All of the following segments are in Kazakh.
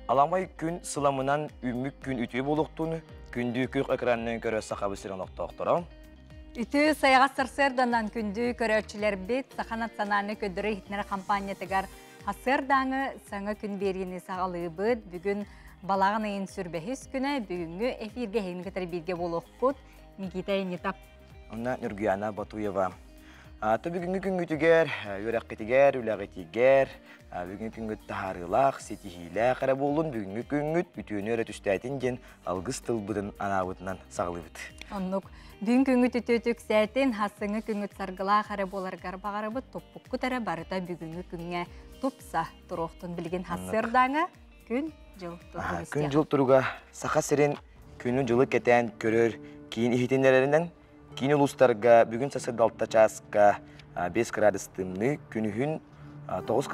Alamay gün sılamından ümmük gün ütüyü boluqtuğunu, gündüğü kök ekranının göre sahabı siren oktoqtoram. Ütü sayağa sırdandan kündü körörçüler bit, saxanat sananı ködürü hitnere kampanya tegar hasırdanı sana gün beriyini sağalığı bit, bugün balağın ayın sürbehis güne, bugünkü efirge heyni kadar bilge boluq bud, Nikita Yenitap. Ona Nurgiyana Batuyeva. Bugünkü gün ütüger, yörek getiger, üle getiger, bugünkü gün taharılaq, setihiyle qara bolun, bugünkü gün ütüğünü öğretüstəydin gen algız tılbıdın anavıdından sağlıbıd. Onluk, bugün küngüt ütütük sәтін hasыңы küngüt sargıla qara bolargar bağarabı toppukku tara barıda bugünkü günge tupsa turuqtun bilgin hasırdanı gün jıl turuq. Gün jıl turuğa saqa sirin günün jılı keten körür kiyin ihitinlerinden kiyin ulustarga bugün sası dalta çaska 5 gradus tımны günühün 9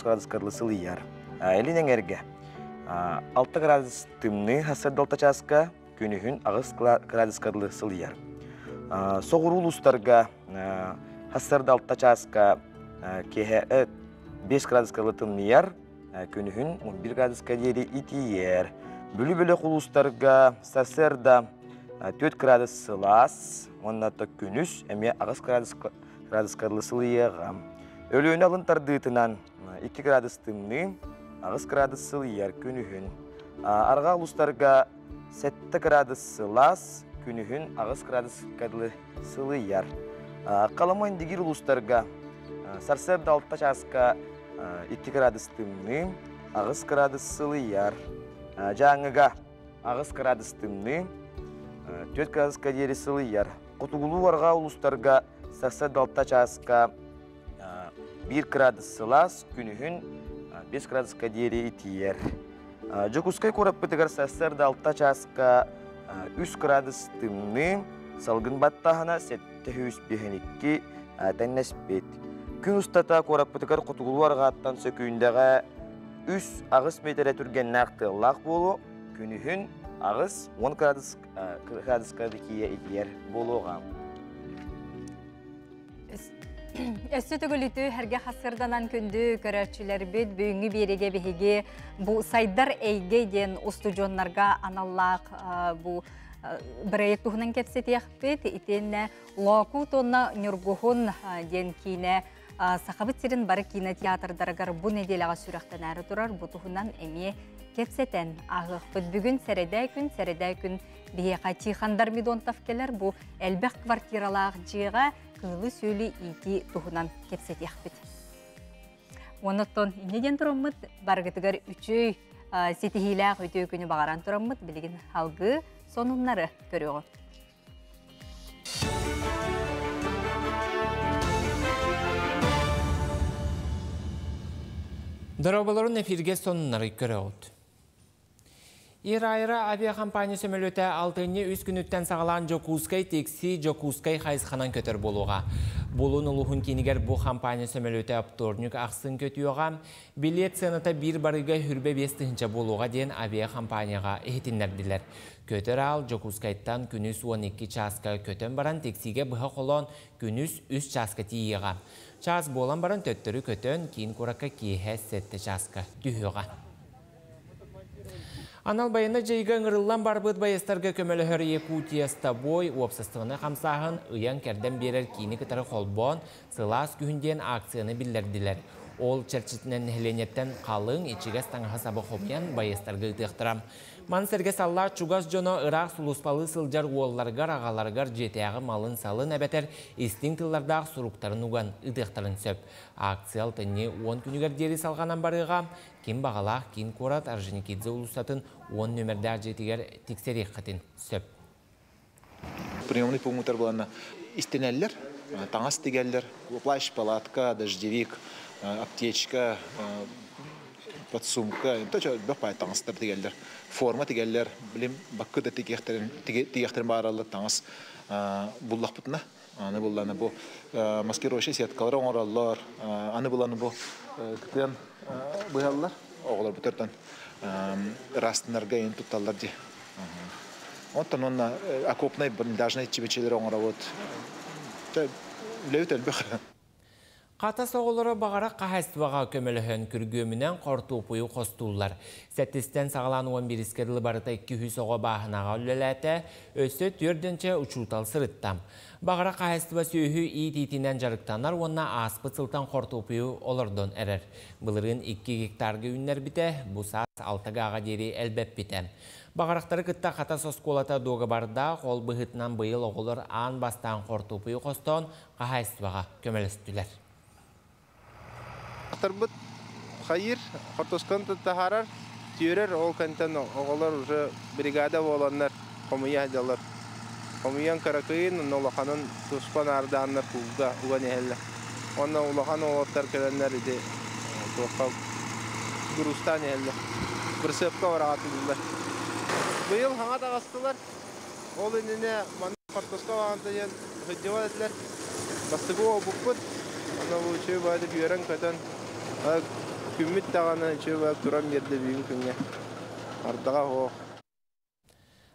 gradus kırlısı liyar. Elinen erge 6 gradus tımны hasır dalta çaska günühün 6 gradus kırlısı liyar. Soğur ulustarga hasır dalta çaska 5 gradus kırlı tımны yar. Günühün 11 gradus kaderi iti yer. Bülü-bülü ulustarga sasırda 4 gradus sılas, onnatta günüs, eme 6 gradus kırlısı liyağam. Ölüğünü alın tardıtınan 2 gradus tımны, 6 gradus sılıyar günühün. Arga ulustarga 7 gradus sılas, günühün 6 gradus kırlısı liyar. Kalamayın digir ulustarga sarsırda 6 çaska 2 gradus tımны, 6 gradus sılıyar. Жаңыга 6 gradus tımны, 4 gradus kaderi sılıyar. Kutugulu varga ulustarga sarsa dalta çaska 1 gradus sılas, günühün 5 gradus kaderi itiyer. Jokuskay korap bitigar sarsa dalta çaska 3 gradus tımны, salgın battahana 752 tennespet. Gün ustata korap bitigar kutugulu varga attan söküyündege 3 ağız metre türgen naqtılaq bolu, günühün ağız 10 gradus kadikiye itiyer boluğam. Össü tügülütü herge hasırdanan kündü körörçüler bit, büyüngü birege behege bu saydar eyge den ustujonlarga anallaq bu proyekt tuhunan kepsetiyaq bit, itenne loku tonna nürguhun den kine Saxabıt sirin barı kinotеатрдарgar bu nedelağa süraqtan әрі тұрар, bu tuhunan eme kepseten ağıq. Bugün serede gün biheqa tixandar midontaf keler bu elbək kvartiralaq jiğa kılı söylü iti tuhunan kepsetiyaq bit. Onutton ineden turamıd, bargıtıgar üçüy setihilaq ötüy günü bağaran turamıd, bilgin halgı sonunları görüyor. Darabaların efirge sonunları görüyordu. İra aviakompaniya sömölöte 6-3 günütten sağalan Jokuskay teksi Jokuskay hayızxanan kötür boluğa. Bolun uluğun keniger bu kompaniya sömölöte aptornuk ақсын kötüyoğa, bilet sınıta bir barıga hürbe 5-tince boluğa den aviakompaniyaga ehitinlerdiler. Kötür al Jokuskay'tan günüs 12 çaska kötön baran teksiga bıha kolon günüs 3 çaska tiyiga. Çaz bolan baran töttürü kötön kiin kuraka kihe 7 çaska tühüga. Anal bayında jayga ыңырылlan барбыт байыстарға көмөлі Якутияста бой уапсыстығыны қамсағын ұян кәрден берер кейіні кітары қолбон сылас күйінден акцияны білдерділер. Ол чәрчетінен хеленеттен қалың ичігес таңға сабы қобиян байыстарға ұтықтырам. Мансерге салла чугас жоно Ирақ сулуспалы сылжар уолларғар ағаларғар жетеяғы малын салын әбәтер истин тыллардағы сұруқтарын уған ұтықтырын сөп. Акциялы тәнне 10 күнігер дері салғанан барыға, кем бағалақ, кен корат, Орджоникидзе улустатын 10 нөмірдәр жетігер тексерек қатын сөп. Приемный пункттар боланы истенеллер, таңас тегеллер, плащ, палатка, дождевик, аптечка, подсумка, бәпай таңастар тегеллер. Форма тегеллер, білем, баққыда тегехтерін баралы таңас бұллақ бұтына. Аны бұлланы бұл маскировщик сеткалар оңыралар, аны бұланы бұл күтен бұйалылар, оғылар бұтырдан растынарға ең тұтталар де. Онтан онна окопнай блиндажнай чебечелер оңыра бұд. Ләуіт әлбіқ. Qata soğuları bağara qahastuağa kömölühön kürgümünен qortupuyu qostullar. Səttisten sağlan 11 iskerli barıta 200 soğa bağınağa ülelete, ösü tördünce uçultal sırıttam. Bağara qahastua söhü itinden jarıktanlar onna aspı sıltan qortupuyu olurdun erer. Bılırın 2 hektargı ünler bite, bu saat 6 gağa deri elbep bite. Bağıraqtары kıtta qata soskolata doga barda, qol bıhıtnan bıyıl oğulur an bastan qortupuyu qoston qahastuağa kömölüstüler. Тырбыт хайыр хортоскон таһарар түйрер ол кантан оголор уже бригада боланнар комуя жалар комуян каракыйын нолаханын туспан ардааннар кулга уган эле онна улахан олоттар келеннер иде тоха грустан эле бир сепка баратылар быйыл хаңа тагастылар ол инине ман хортоска антаян хөдҗеватлар бастыгы обукпут ана учу бады бирен катан күммит тағаны чөбі тұрам ерді бейін күнге. Ардыға о.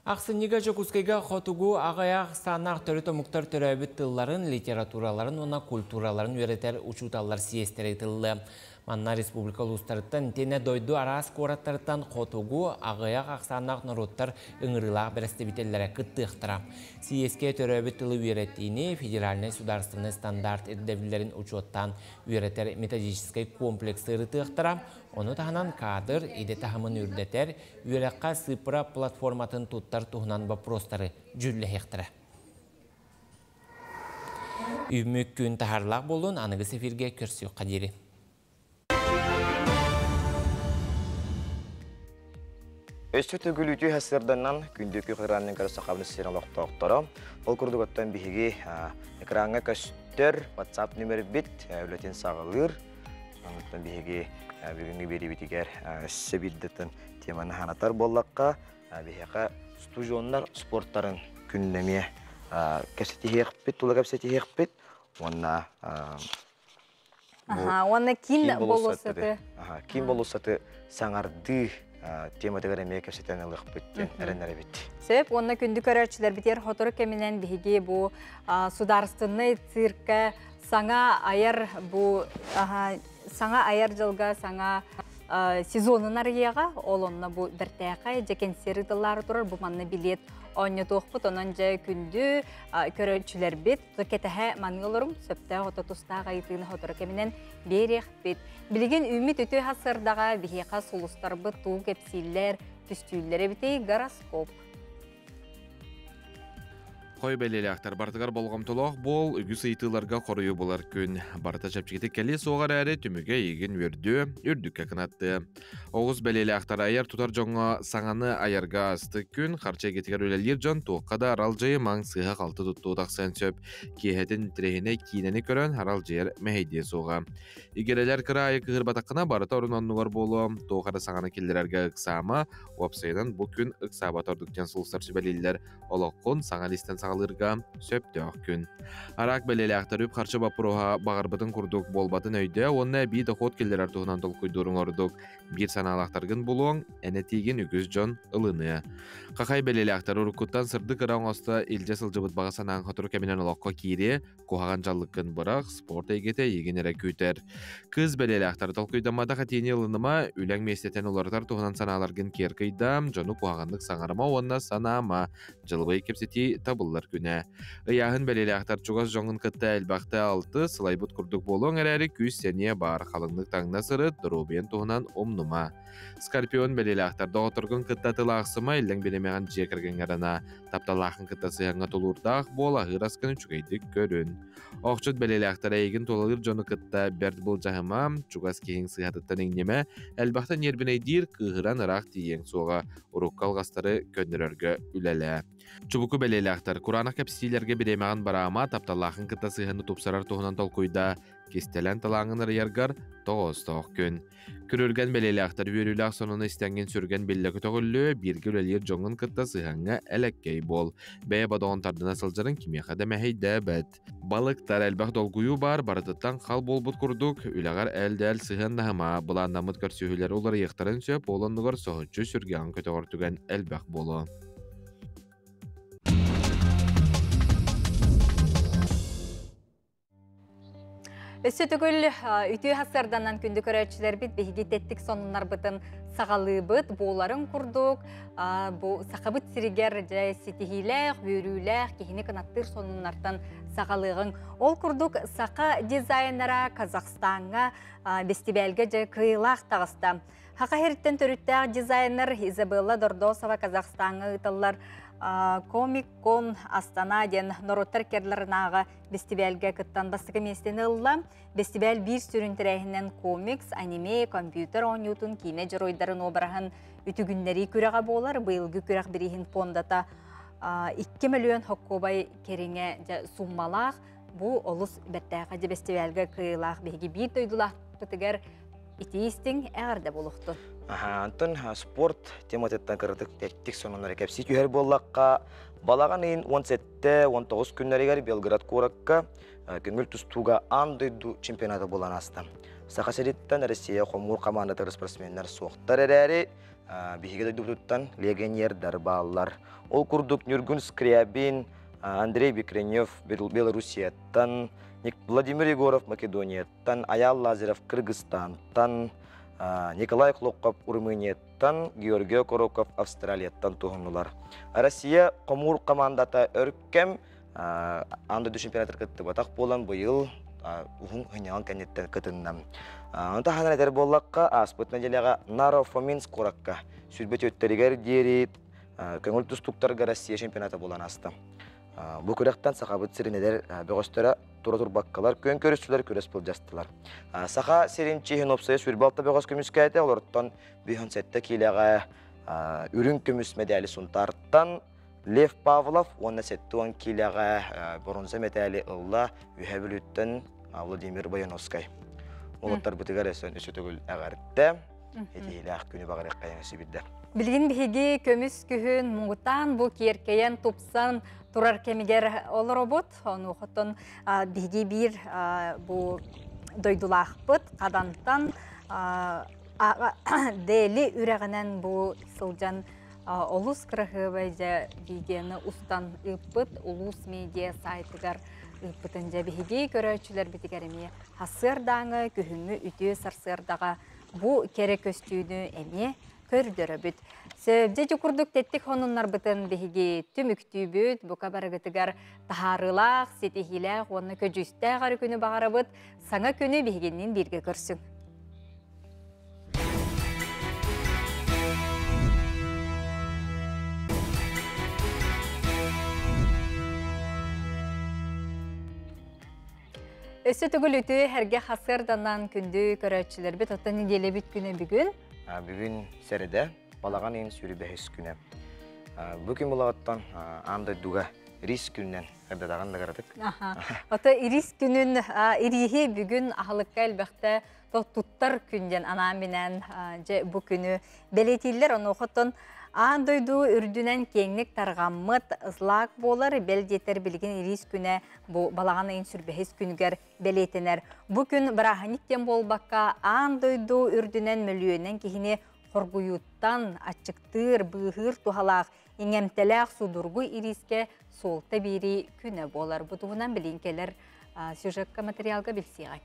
Ақсынниға жокускайға қотугу ағаяқ санақ түріті мұқтар түрәбіт тылларын, литератураларын, она культураларын өретер учуталар сиестері тылы. Манна республика ұлыстарыттан тене дойду арас қораттарыттан қотугу ағаяқ ақсанақ нұруттар ұңырылақ бірістебителері күттіқтыра. Сиеске түрәбіт тылы өретtiğini федеральный сударственный стандарт edebillerin учеттан өретер методический комплексы ырытықтыра. Onu tahanan kadr, ide tahamın ürdetер, ürekka sıpıra platformatın tuttar tuhunan vaprostları cülle hektire. Ümmük gün taharlaq bolun, anıgı sefirge körsüyor kadiri. Өстөтө күлүтү хасырданнан күндүкү кыранын караса кабын сирен локтоктора. Ол курдугаттан биһиги экранга көстөр WhatsApp номер бит өлөтен сагылыр. Аңыттан биһиги бүгүнгү бери битигер себиддетен теманы ханатар боллакка биһига студионнар спорттарын күннеме кесетиһекпит, тулагапсетиһекпит. Онна Онна кин болусаты. Кин болусаты саңарды темада гаремия кесетен ылыкпыттен эреннер бит. Сеп, онна күндү көрөрчүлөр битер хотору кеминен биһиги бу сударственный цирка саңа аяр бу саңа аяр жылга саңа сезонын арыяга ол онна бу биртээка жекен серидалары турар бу манна билет оння тоқпут онан жай күндү көрөрчүлөр бит кетеhe мангылорум сөптө ототустага айтыны хотору кеминен берек бит билген үмүт өтө хасырдага бихека сулустар бит туу кепсиллер түстүүллери битей гороскоп. Қой бәлелі ақтар бартығар болғам толақ бол, үгі сыйтыларға қорыю болар күн. Барта чапчикеті кәлі соғар әрі түміге еген үрдікке қынатты. Оғыз бәлелі ақтар аяр тұтар жоңға саңаны аярға асты күн, қарчай кетігер өлелер жон тоққада арал жайы маң сыға қалты тұтты отақсан сөп. Кейхетін тірехіне кейнені көрін арал жайыр мәйде соға. Игерелер кіра айы кығыр батаққына барыта орын онуғар болу, тоқары саңаны келдерерге ұқсама, опсайдан бұл күн ұқсабат ордықтен сұлыстаршы бәлелер олыққын саңа листен сағалырға сөпті ақ күн. Арақ бәлелі ақтарып қаршы бапыруға бағарбатын күрдік болбатын өйді, онына бейді қот келдер артығынан тол көйдурың ордық. Bir саналақтарғын болуың, әнетеген үгіз жон ылыны. Қақай бәлелі ақтар ұрыққыттан сырды қыран оста елже сылжыбыт бағасанан қатыру кәмінен олаққа кейре, қоғаған жалыққын бұрақ, спорт әйгеті еген әрі көйтер. Кыз бәлелі ақтар толқойдамада қатені ылыныма, үләң местетен олардар туғынан саналарғын керкейдам, жону қоғағандық саңарыма онна санама, жылбай кепсети табылар күні. Ыяғын бәлелі ақтар чуғас жоңын қытта әлбақты алты, сылайбыт күрдік болуң әрәрі күз сәне бар қалыңдық таңна сыры, дұрубен туғынан омнума. Скорпион бәлелі ақтарда отырғын қыттатылы ақсыма елдің беремеған жекірген ғарана. Тапталақын қыттасы яңа толурдақ бол ағыр асқын үчігейдік көрін. Оқчыт бәлелі ақтара егін толалыр жоны қытта бәрді бұл жағыма, чуғас кейін сыйатыттан еңнеме, әлбақтан ербінейдер қығыран ырақ тиен соға ұрыққал ғастары көндірерге үләлі. Чубуку бәлелі ақтар, Құранақ кәпсилерге беремеған барама, тапталақын қыттасы яңы топсарар тоғынан толқойда, кестелен талаңын ырыяргар тоғыз тоқ күн. Көрөрген бәлелі ақтар өрілі ақсонына істенген сүрген белләкі тоғылы біргі өлелер жоңын қытта сығанға әләккей бол. Бәе бадоғын тардына сылжарын кемеға да мәхейді бәд. Балықтар әлбақ долгүйі бар, барытыттан қал болбыт күрдік, үләғар әлді-әл сыған нағыма. Бұла намыт көрсүйілер олар еқтарын сөп, оланығыр соғытшы сүрген көтіғыр түген әлбақ болу. Өссө түгіл үтүү хасырданан күнді көрәтшілер бит бейгі теттік сонынар бұтын сағалы бұт, боларын күрдік, сақабыт сиригер жай сетихиләқ, бүйрүләқ, кехіне қанаттыр сонынартан сағалығын. Ол күрдік сақа дизайнера Казахстанға бестибәлге жай кыйлақ тағыста. Хақа херттен төріттәқ дизайнер Изабелла Дордосова Казахстанға ұтылар Комик-кон Астана ден Нороттар керлернағы бестибәлге кыттан бастығы местені ұлла. Бестибәл бір сүрінтірәйінен комикс, аниме, компьютер ойнютын кейіне жыройдарын обырағын үтігіннері күріға болар. Бұйылғы күріғ бірігін фондата 2 миллион хоккобай кереңе суммалақ. Бұл олыс бәттәға де бестибәлге кыйлақ бейгі бір дойдылақ бұтығар итейістің әғірді болуқты. Антон спорт тематеттен кырдык теттик сонунар кепси күһер боллакка балаган ин 17-19 күннәригәр Белград куракка көңүл тустуга андыйду чемпионаты болан аста. Сахасериттен Россия хомур командаты спортсменнер соқтар әрәри бихиге дубуттан легионердар баллар. Ол курдук Нюргун Скрябин, Андрей Бекренев Белоруссияттан, Владимир Егоров Македонияттан, Аял Лазарев Кыргызстантан, Николай Хлопков Румынияттан, Георгий Короков Австралияттан туғынылар. Россия комур командата өркем андыйду чемпионаттар кытты батақ болан бұйыл ұғын ғынялан кәнеттен кытыннам. Онта ханар әдер боллаққа аспытна желеға Наро-Фоминск қораққа сүрбет өттерігер дері көңіл тұстуқтарға Россия чемпионаты болан асты. Бұл көректен сақабыт сиренедер бөғістері тура-тур баққалар көн көрістілер көрес бұл жастылар. Сақа сирен чейін опсайы сүрбалты бөғіз көміске әйті, оларттан бүйін сәтті кейлеға үрін көміс медалі сұнтарттан Лев Павлов, онна сәтті он кейлеға бұрынсы медалі ұлла үйәбіліттен Владимир Баяновскай. Олаттар бұтығар әсін өсі түгіл әғарытты, әдейлі ақ күні бағарық қайыңысы білді. Білген бігі көміс күхін мұғытан бұл керкейен тупсан турар кемигер ол робот, оны ұқытын бігі бір бұл дойдулақ бұд, қадантан дәлі үрәғінен бұл сылжан олыс қырығы бәйзі бігені ұстан ұппыд, олыс медиа сайтығар ұппытын жа бігі көрәтшілер бітігеріме хасырдаңы, күхіңі үті сарсырдаға бұл керек өстүйді әме көрдірі бүт. Сөбде жүкірдік теттік онынлар бұтын бігі түміктүй бүт, бұқа барығытығар тахарылақ, сетехиләқ, оны көжістәғар күні бағары бұт, саңа күні бігеннен бірге көрсің. Өсі түгіл үті әрге қасырданан күнді көрәтшілер бет, оттан неделе бүт күні бүгін? Бүгін сәріде балаған ең сүрі бәхіс күні. Бүгін болағаттан андай дуға рис күннен әрдадаған да қарадық. Ота рис күнін ирихи бүгін ағылыққа әлбәқті тұттар күнден анаминен бұл күні бәлетейлер оны оқыттын. Андойду үрдінен кеңнік тарғаммыт ызлақ болар, бәл жетер білген рис күні балаған ең сүрбәхіс күнігер бәлетенер. Бұл күн бірағаниктен болбаққа андойду үрдінен мөлуенен кейіне қоргуюттан ачықтыр, бұғыр тухалақ, еңемтеләқ судырғы ириске солта бері күні болар. Бұтығынан білінкелер сюжетка материалға білсеғай.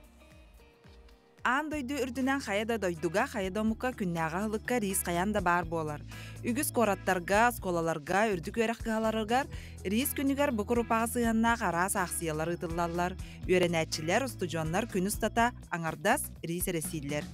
Андойду үрдінен қайада дойдуға, қайада мұқа күннәға ғылыққа рис қаянда бар болар. Үгіз қораттарға, сколаларға, үрдік өріққаларығар, рис күнігер бұқыр ұпаға сығанна қарас ақсиялар ұтылалар. Өренәтчілер, ұстыжонлар күн ұстата аңардас рис әресейлер.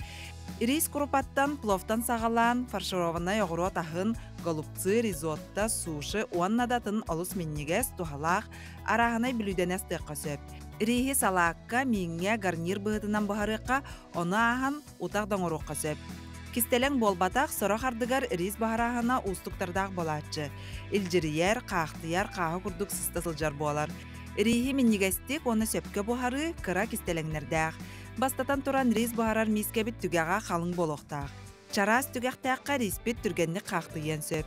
Рис құрупаттан, пловтан сағалан, фарширована yoğuru тахын, голубцы, ризотта, суши, уаннадатын олыс меннегес, тухалақ, арағынай білуденес тұққа сөп. Рихи салаққа, миңе гарнир бұғытынан бұхарыққа, оны ағын ұтақдан ұрыққа сөп. Кистелен болбатақ, сұрық ардығар рис бұхарағына ұстықтардағы болатшы. Илжірiyер, қақтияр, қағы күрдік сыстасылжар болар. Рихи меннегестік, оны сөпке бұхары, кыра кистеленлердәқ. Бастатан туран рис бұхарар мискебіт түгәға қалың болуқтақ. Чарас түгәқтәққа рис бет түргенні қақтыген сөп.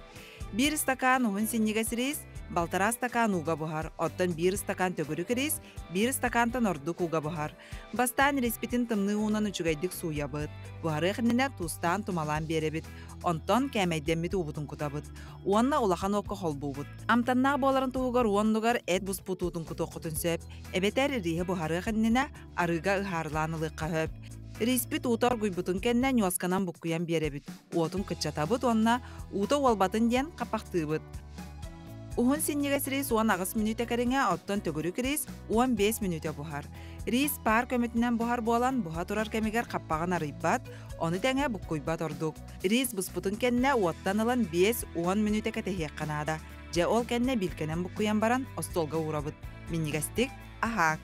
Bir стакан уын сеннегес рис, балтара стакан уга бухар, оттан 1 стакан төгүрүк рис, 1 стакантан ордук уга бухар. Бастан респитин тымны унан үчүгайдык суя быт. Бухары хинненер тустан тумалан беребит. Онтон кәмәйдеммит убутун кутабыт. Уанна улахан окко холбубут. Амтаннаа боларын тугугар уоннугар эт бус путутун кутоккутун сөп. Эбетер рие бухары хиннене арыга ыхарланылыкка хөп. Респит утар гуйбутун кеннен юасканан буккуян беребит. Уотун кытчатабыт онна ута уалбатын ден капактыбыт. Ухун синнигес рейс 10 минут экереңе, оттон төгүрүк рейс 15 минут бухар. Рейс пар көмөтүнөн бухар болан буха турар кемигер каппаган арыйбат, оны тәңе буккуйбат ордук. Рейс буспутун кенне уоттан ылан 5-10 минут экетехек канада. Же ол кенне билкенен буккуян баран остолга урабыт. Миннигестик, аха.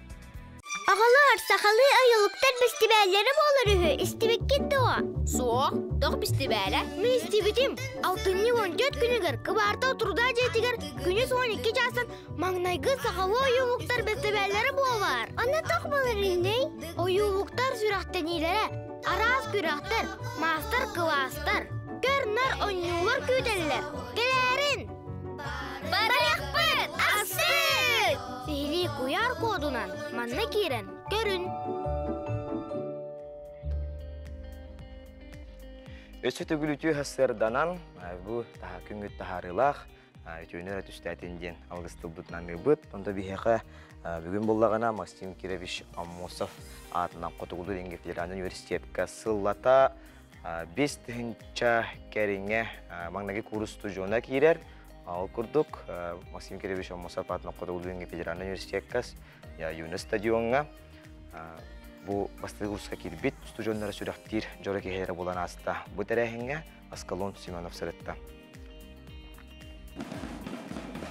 Ağalar, sakalı ayılıktan bestibelleri olur. İstibik gitti o. Soğuk, doğ bestibele. Min istibitim. 6-14 günüger. Kıbarta oturda jetiger. Günüz 12 jasın. Mağnaygı sakalı ayılıktar bestibelleri bolar. Anna takmaları ne? Ayılıktar sürakten ilere. Araz gürahtır. Master kıvastar. Görünür oynuyorlar küdeller. Gelerin. Barakpıt, asıl. Sihli kuyar kodunan. Manna kiren. Görün. Өсі төгіліті ғасырданан, бұл таға күнгіт тағарылақ, өтеуінер әтүстәтінден алғыстыл бұтнаны бұт. Онда бейхеға бүгін болағына Максим Кирович Аммосов атынан Қотығылы Ренге Федеральный университетка сыллата 5 түхінча кәріңе маңнаги курс студионна кейрер. Ал күрдік Максим Кирович Аммосов атынан Қотығылы Ренге Федеральный университетка юны стадионға. Бұл бастығы курсқа келбет студионлары сүрәқтер жора кейхері болан аста. Бұл тәрәхіңе Аскалон Семенов сұрытта.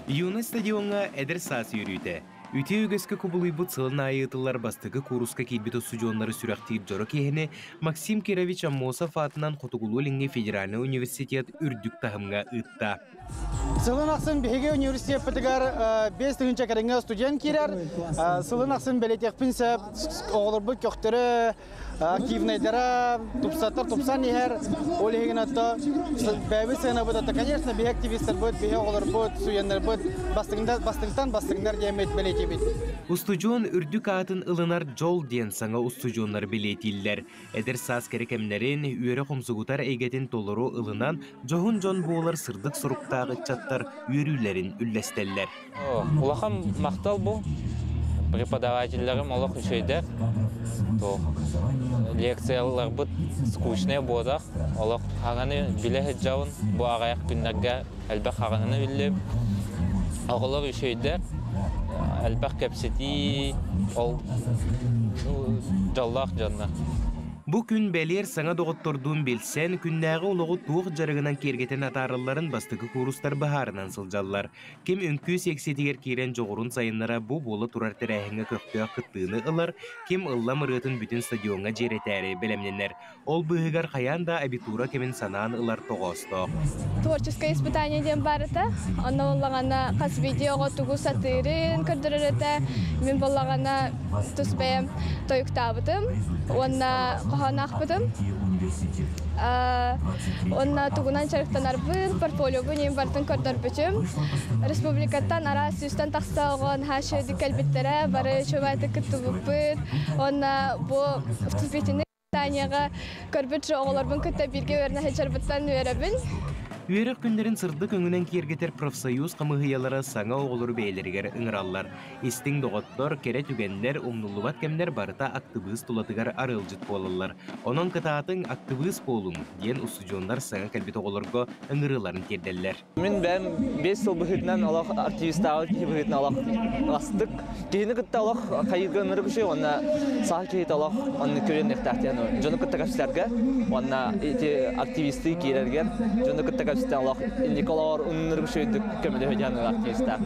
Юны стадионға әдір сасы үйрейді. Үте өгескі көбілі бұт сылын айытылар бастығы курсқа келбет студионлары сүрәқтер жора кейхені Максим Кирович Аммосов атынан Қотығылы Ренге Федеральный университет үрдік тағымға ұтта. Сылын ақсын беге университет бітігер 5 түгінші кәріңе студент керер. Сылын ақсын бәлетек пінсіп, оғылыр бұл көқтірі, активнайдара, тупсаттар, тупсан ехер, олі хеген атта, бәйбі сығына бұд атта, конечно, бе активистер бұд, бе оғылыр бұд, суяндар бұд, бастығындар демет бәлете бет. Устудион үрдік атын ылынар жол ден саңа устудионлар білетілдер. Әдір сас керекемнерін үйері қомсығытар әйгетін толыру ылынан жоғын жон болар сырдық сұрықтағы чаттар үйерілерін үлләстеллер. Улахам мақтал бұл. Преподавательлерім олық үшейдер. Лекциялар бұд скучный бодақ. Олық қағаны біле жауын бұл ағаяқ күнлерге әлбәқ қағаныны біліп. Ағылар үшейдер. Әлбәқ кәпсеті ол жаллақ жанна. Бу күн бәлер саңа доғыттырдуын белсен, күннәғы олығы туық жарығынан кергетен атарыларын бастығы курустар бағарынан сылжаллар. Кем үнкі сексетігер керен жоғырын сайынлара бұ болы тұрар тәрәхіңі көқтіға қыттığını ылар, кем ылла мұрытын бүтін стадионға жеретәрі білемненер. Ол бұғығар қаянда абитура кемін санаан ылар тоғысты. Творческое испытание ден барыта, онна болағана қасбеде оғытуғы сатырын көрдіріріті, мен болағана тұспайым тойықтабытым, онна қоғанақ бұдым. Онна туғынан чарықтанар бұл, портфолио бұл ең бартын көрдір бүтім. Республикаттан ара сүйістен тақса оған хашы дүкәлбеттері бары шөбайты күтті бұд. Онна бұл тұспетіні Танияға көрбіт жоғыларбын күтті бірге өріне хечарбыттан өребін. Үйерек күндерін сырдық өңінен кергетер профсоюз қамығыялары саңа оғылыр бәйлергер ұңыраллар. Истің доғыттор, кере түгендер, умнулубат кемдер барыта актыбыз тұлатығар арылжыт болылар. Онын қытаатын актыбыз болуң, ден ұстудионлар саңа кәлбет оғылырға ұңырыларын терделлер. Мен бәм 5 жыл бұхытынан алақ активистағы бұхытынан алақ астық. Кейіні күтті алақ қайырғы ұмыры күші, онына сағы кейт алақ оны көрен ектақтияны. Жоны күтті кәпсілерге, онына активисті кейлерге, жоны күтті Николар ұнырып шөйдік көмілі өйдені активистар.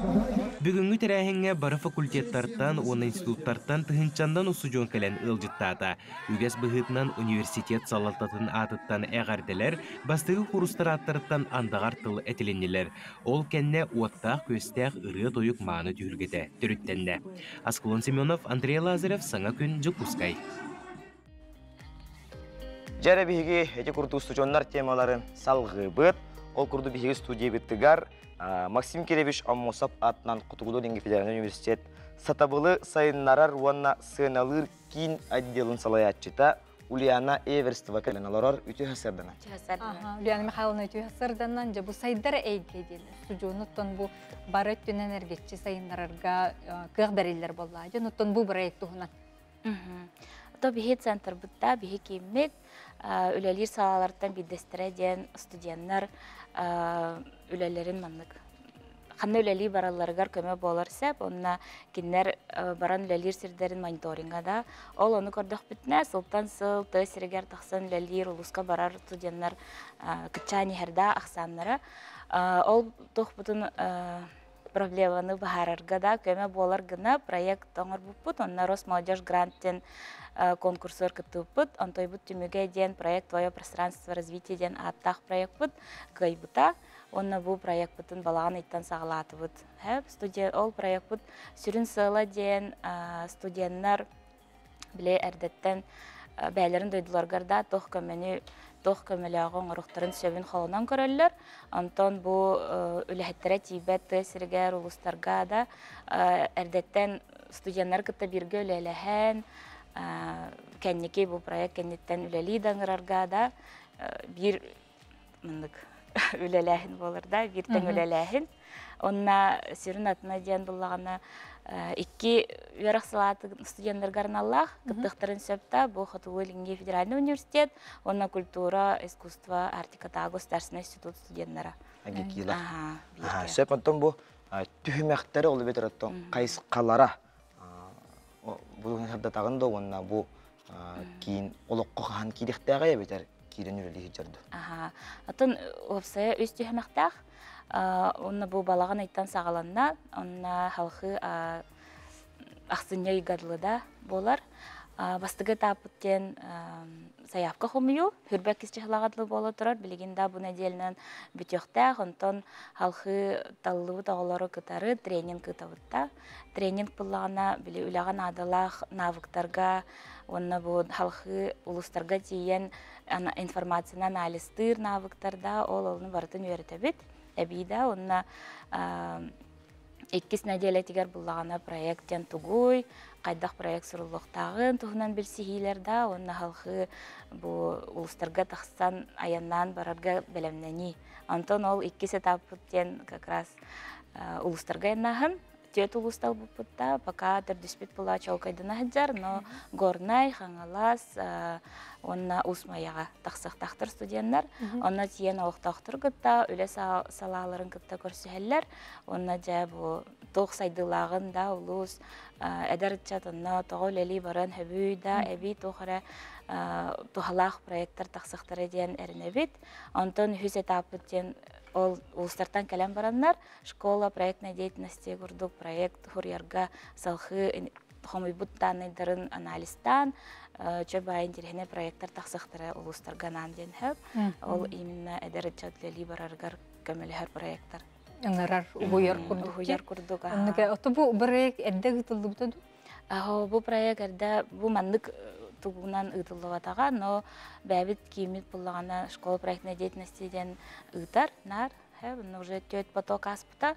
Бүгінгі тәрәхіңе бары факультеттартан, оны институттартан тұхынчандан ұсудион кәлін ұлжыттата. Үгес бұғытынан университет салалтатын атыттан әғарделер, бастығы құрыстар аттарыттан андағар тыл әтіленелер. Ол кәнне уаттақ көстәқ ұры тойық маңы түйілгеті түріттенді. Аскалон Семенов, Андрей Лазарев, Саңа күн, Жүкускай. Жәрі бігі әте күрді студионлар темаларын салғы бұд. Ол күрді бігі студия біттігар Максим Керевич Аммосап атынан Кутугулу Денги Федеральный университет сатабылы сайыннарар уанна сыналыр кин отделын салаятчыта Ульяна Эверстова кәленаларар үті хасырдана. Ульяна Михайловна үті хасырданан жа бу сайдар әйге дейін. Студионуттан бу бары өттен энергетчі сайыннарарға кық бәрелер болла. Жонуттан бу проект туғынан. То бихи центр бұтта, бихи кеймек, үлелер салалардан бидестірі ден студенттер үлелерін маннық. Қанны үлели бараларығар көмі болар сәп, онына кеннер баран үлелер сірдерін мониторингада. Ол оны көрдіқ бітіне, сылтан сыл, төсірігер тақсан үлелер, ұлысқа барар студенттер күтчәні әрда ақсанлары. Ол тұқ бұтын проблеманы бағарарға да көмі болар гына проект оңыр бұппыт, онына Росмолодежь гранттен конкурсор күтті бұппыт, онтой бұт түміге ден проект «Твое пространство развития» ден аттақ проект бұт, ғай бұта. Онна бу проект бутын балаған иттан сағалаты бұд. Ол проект бұд сүрін сыла ден студенттер біле әрдеттен бәлерін дойдыларғарда тоқ көмеліғын ұрықтарын сөбін қолынан көрілер. Антон бұ үләхеттері тейбет тесіргер ұлыстарға да әрдеттен студенттер күтті бірге үләліғен кәннеке бұл проект кәннеттен үләлі даңырарға да бір мұндық үлеләхин болырда, биртен үлеләхин. Онна сүрін атына ден бұллағана икки верақ салаты студенттергарын Аллах, күттіқтірін сөпті, бұл Хатугул Денги Федеральный университет, онна культура, искусство, артиката, государственный институт студенттері. Агекила. Сөп онтон бұл түхімәқтері олы бетір оттон қайсыққалара. Бұл ғырдатағында онна бұл кейін олыққы қан кейдіктәғая бетер. Атын опсая өз түйімақтақ, онына бұл балаған айттан сағаланна, онына халқы ақсыня үйгадылыда болар. Бастығы тапыттен саяпқа қомыю, хүрбәк кесчіғылағадылы болы тұрар, білігінде бұл нәделінен бүтіқтәқ, онтон халқы талылығы тағылары күтары тренинг күтавытта. Тренинг бұллағына білі үліған адылақ навыктарға, онына бұл халқы ұлыстарға тейен информацияны анализтыр навыктарда ол олны бартын өретебет. Әбейді, онына 2 нәделі тегер бұллағына проекттен тұғуй, қайдақ проект сұрылықтағын тұғынан білсігейлерді, онына халқы ұлыстарға тақсан аяннан барарға бәлемнәні. Антон ол 2 этапыттен как раз ұлыстарға еннағын. Тет улустал бұппытта, пока түрдіспет бұла чауқайдына ғаджар, но горнай, хаңалас, онна усмаяға тақсықтақтыр студенттер. Онна тиен олықтақтыр күтта, өлі салаларын күтта көрсігелер. Онна жа бұл тоқ сайдылағын да ұлыс, әдір чатынна тоғы өлі барын хөбүй да, әбей тоқыры тоғалақ проекттар тақсықтары ден әрінебет. Антон хүз этапыттен ол улустартан кәлем бараннар, школа проектной деятельности күрдік проект хурьярга салхы хомойбуттан айдарын анализтан, чөбі интерхене проекттар тақсықтары улустарганан ден хөп. Ол именно әдәрі чатлелі барарғар көмелігер проекттар. Аңырар ұғыяр күрдік. Ұғыяр күрдік. Оты бұл проект әрді ғытылды бұтады? Бұл проект әрді бұл мандық тугунан ытыллыватага, но бәбит кимит буллагана школа проектной деятельности ден ытар, нар, уже тет поток аспыта,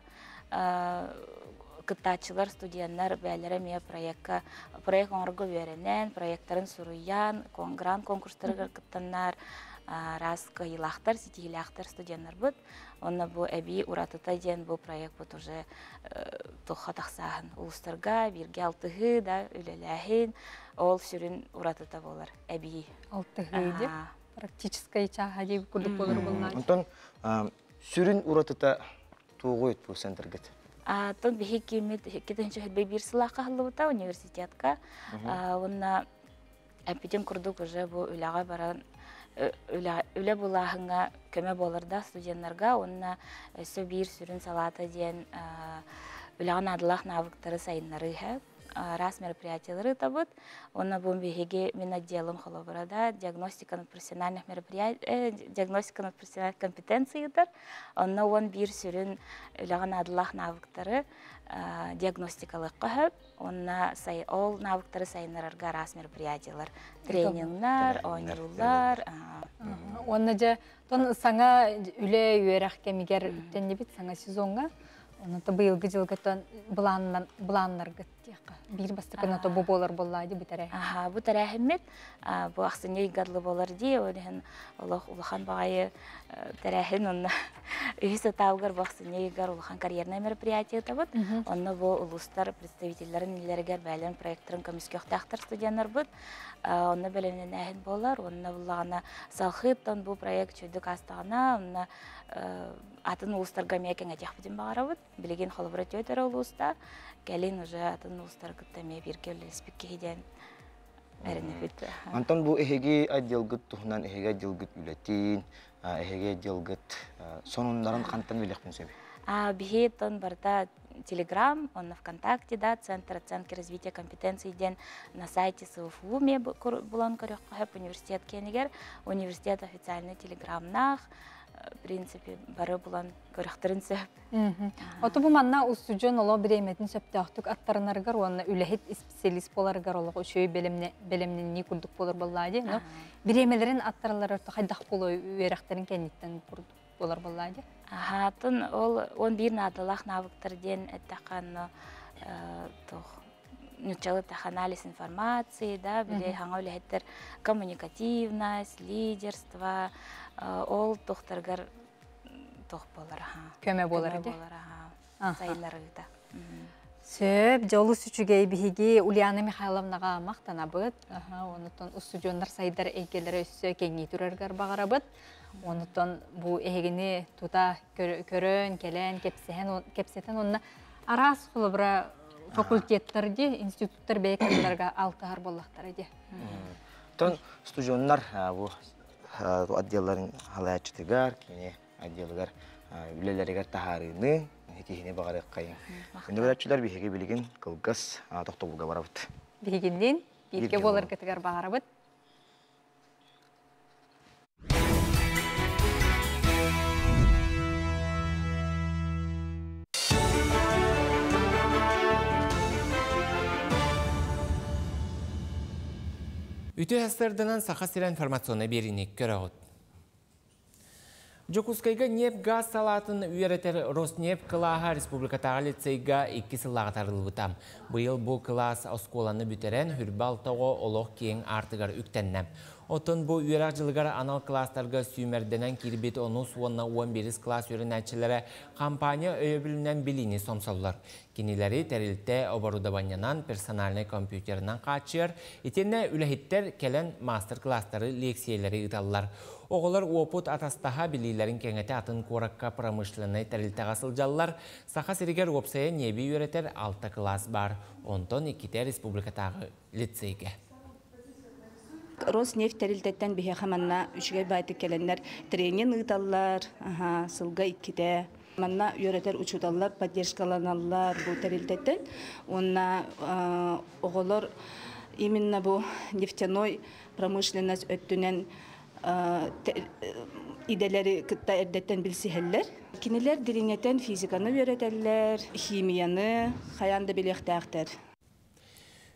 кытачылар, студенттер бәлері ме проект оңырғы веренен, проекттарын сұруян, грант конкурстары кыттаннар, раз кайылақтар, сетилақтар студенттер бұд. Онна бұл әбей ұратыта ден бұл проект бұд уже тұққа тақсағын. Улыстарға, бірге алтығы да, үлеләхін, ол сүрін ұратыта болар, әбей. Алтығы де? Практическай чаға дейбі күрдік болыр болмай. Онтон, сүрін ұратыта туғы өт бұл центргет? Тон бихи кемет, кетінші хөтбей бір сылаққа қалды бұта университетка. Онна әппеден күрдік уже бұл үләға баран үлі бұлағыңа көмі болырда студенттарға, онына өсі бір сүрін салаты ден үліған адылақ навыктары сайынлары раз мероприятиялары табыт. Онна бу биһиги мен отделом холобрада диагностика на профессиональных мероприятий, диагностика на профессиональных компетенциялар. Онна он бир сүрүн үләгән адлах навыктары диагностикалык кыһып, онна ол навыктары сайыннарга раз мероприятиялар, тренингнар, ойнырулар. Онна же тон саңа үле үйерәк кемигер тенне бит саңа сезонга. Оны та быйылгы жылгытан буланнар гыттыяка. Бир бастыкына то бу болар боллайды битәре. Аха, бу тәрәхмет, бу ахсыне гадлы болар ди, олен Аллах улахан багай тәрәхин онна. Үһисе таугар бахсыне гар улахан карьерный мероприятие табыт. Онна бу улустар представительләрен ниләргә бәлән проектларын комиссиятахтар студентлар бут. Онна белемнән әһин болар, онна буллагына салхыттан бу проект чөйдүк астагына, онна атын улустарга мекең әҗәхбидин багарабыт. Билеген холобрат өтөр улуста, кәлин уже атын улустар кыттаме бирге леспикке хидән. Антон бу эһеге отделгыт тухнан эһеге отделгыт үлетин, эһеге отделгыт сонуннарын кантан билекпин сөбү. Бихетон барда Telegram, он на ВКонтакте, да, Центр оценки развития компетенций ден на сайте СУФУ ме булан корёхкахеп университет кенигер, университет официальный Телеграмнах, в принципе, бары булан корёхтырынсы. Ото бу манна устуджон оло биреметін сөптақтық аттарынаргар, онна үләхет специалист боларгар олығы үшөй белемнен не күрдік болар боллады. Биремелерін аттарылар өрті қайдақ болу үйерақтарын кәнеттен күрдік болар боллады. Тон он бир надалах навыктарден этақан начало анализ информации, да, биле ханга үләхеттер коммуникативность, лидерство, ол тохтаргар тох болар. Көмө болар ди. Сайларыда. Сөп жолу сүчүгей биһиги Ульяна Михайловнага мактанабыт. Онутон устудиондар сайдар эйкелери өссө кеңи тураргар багарабыт. Онутон бу эгини тута көрөн келен кепсетен онна арас холобра факультеттерди, институттар бейкаларга алтыгар боллактар ди. Тон студиондар бу отделларын халаячтыгар, кене отделгар үлелеригер тахарыны хикихине багарак кайын. Үндөрөчүлөр биһиге билген кылгас токтобулга барабыт. Бигинден бирге болар кетигер багарабыт. Үтө әстердінен сақа сирен информационы берінек көріғыд. Жокускайга нефть газ салатын үйеретер Роснефть кылаға республикатағы лицейга 2 сыллаға тарылыбытам. Бұйыл бұл класс осколаны бүтерен хүрбалтығы олық кейін артығар үктеннем. Отын бұл үйерақ жылығар анал класстарға сүймерденен кирбет оны суынна 11 класс үйренәтшілері компания өйөбілінен біліні сомсалылар. Кенелері тәрілтті оборудованянан персональный компьютерінен қачыр, етенне үләхеттер келен мастер-класстары лекциялары ұталылар. Оғылар опыт атастаға білілерін кеңеті атын қораққа промышленный тәрілті ғасылжалылар. Сақа сірігер опсая небі үйретер 6 класс бар. Онтон 2 республикатағы лицейге. Роснефть тәрілтеттен бігі қаманна үшіге байты келендер тренинг ұталылар, сылға 2-де. Манна үйретер учуталлар, поддержкаланалар бұл тәрілтеттен. Онна оғылар именно бұл нефтяной промышленность өттінен иделери кытта эрдеттен билсихеллер. Кинилер дилиңетен физиканы үйретеллер, химияны, хаянды билектәқтер.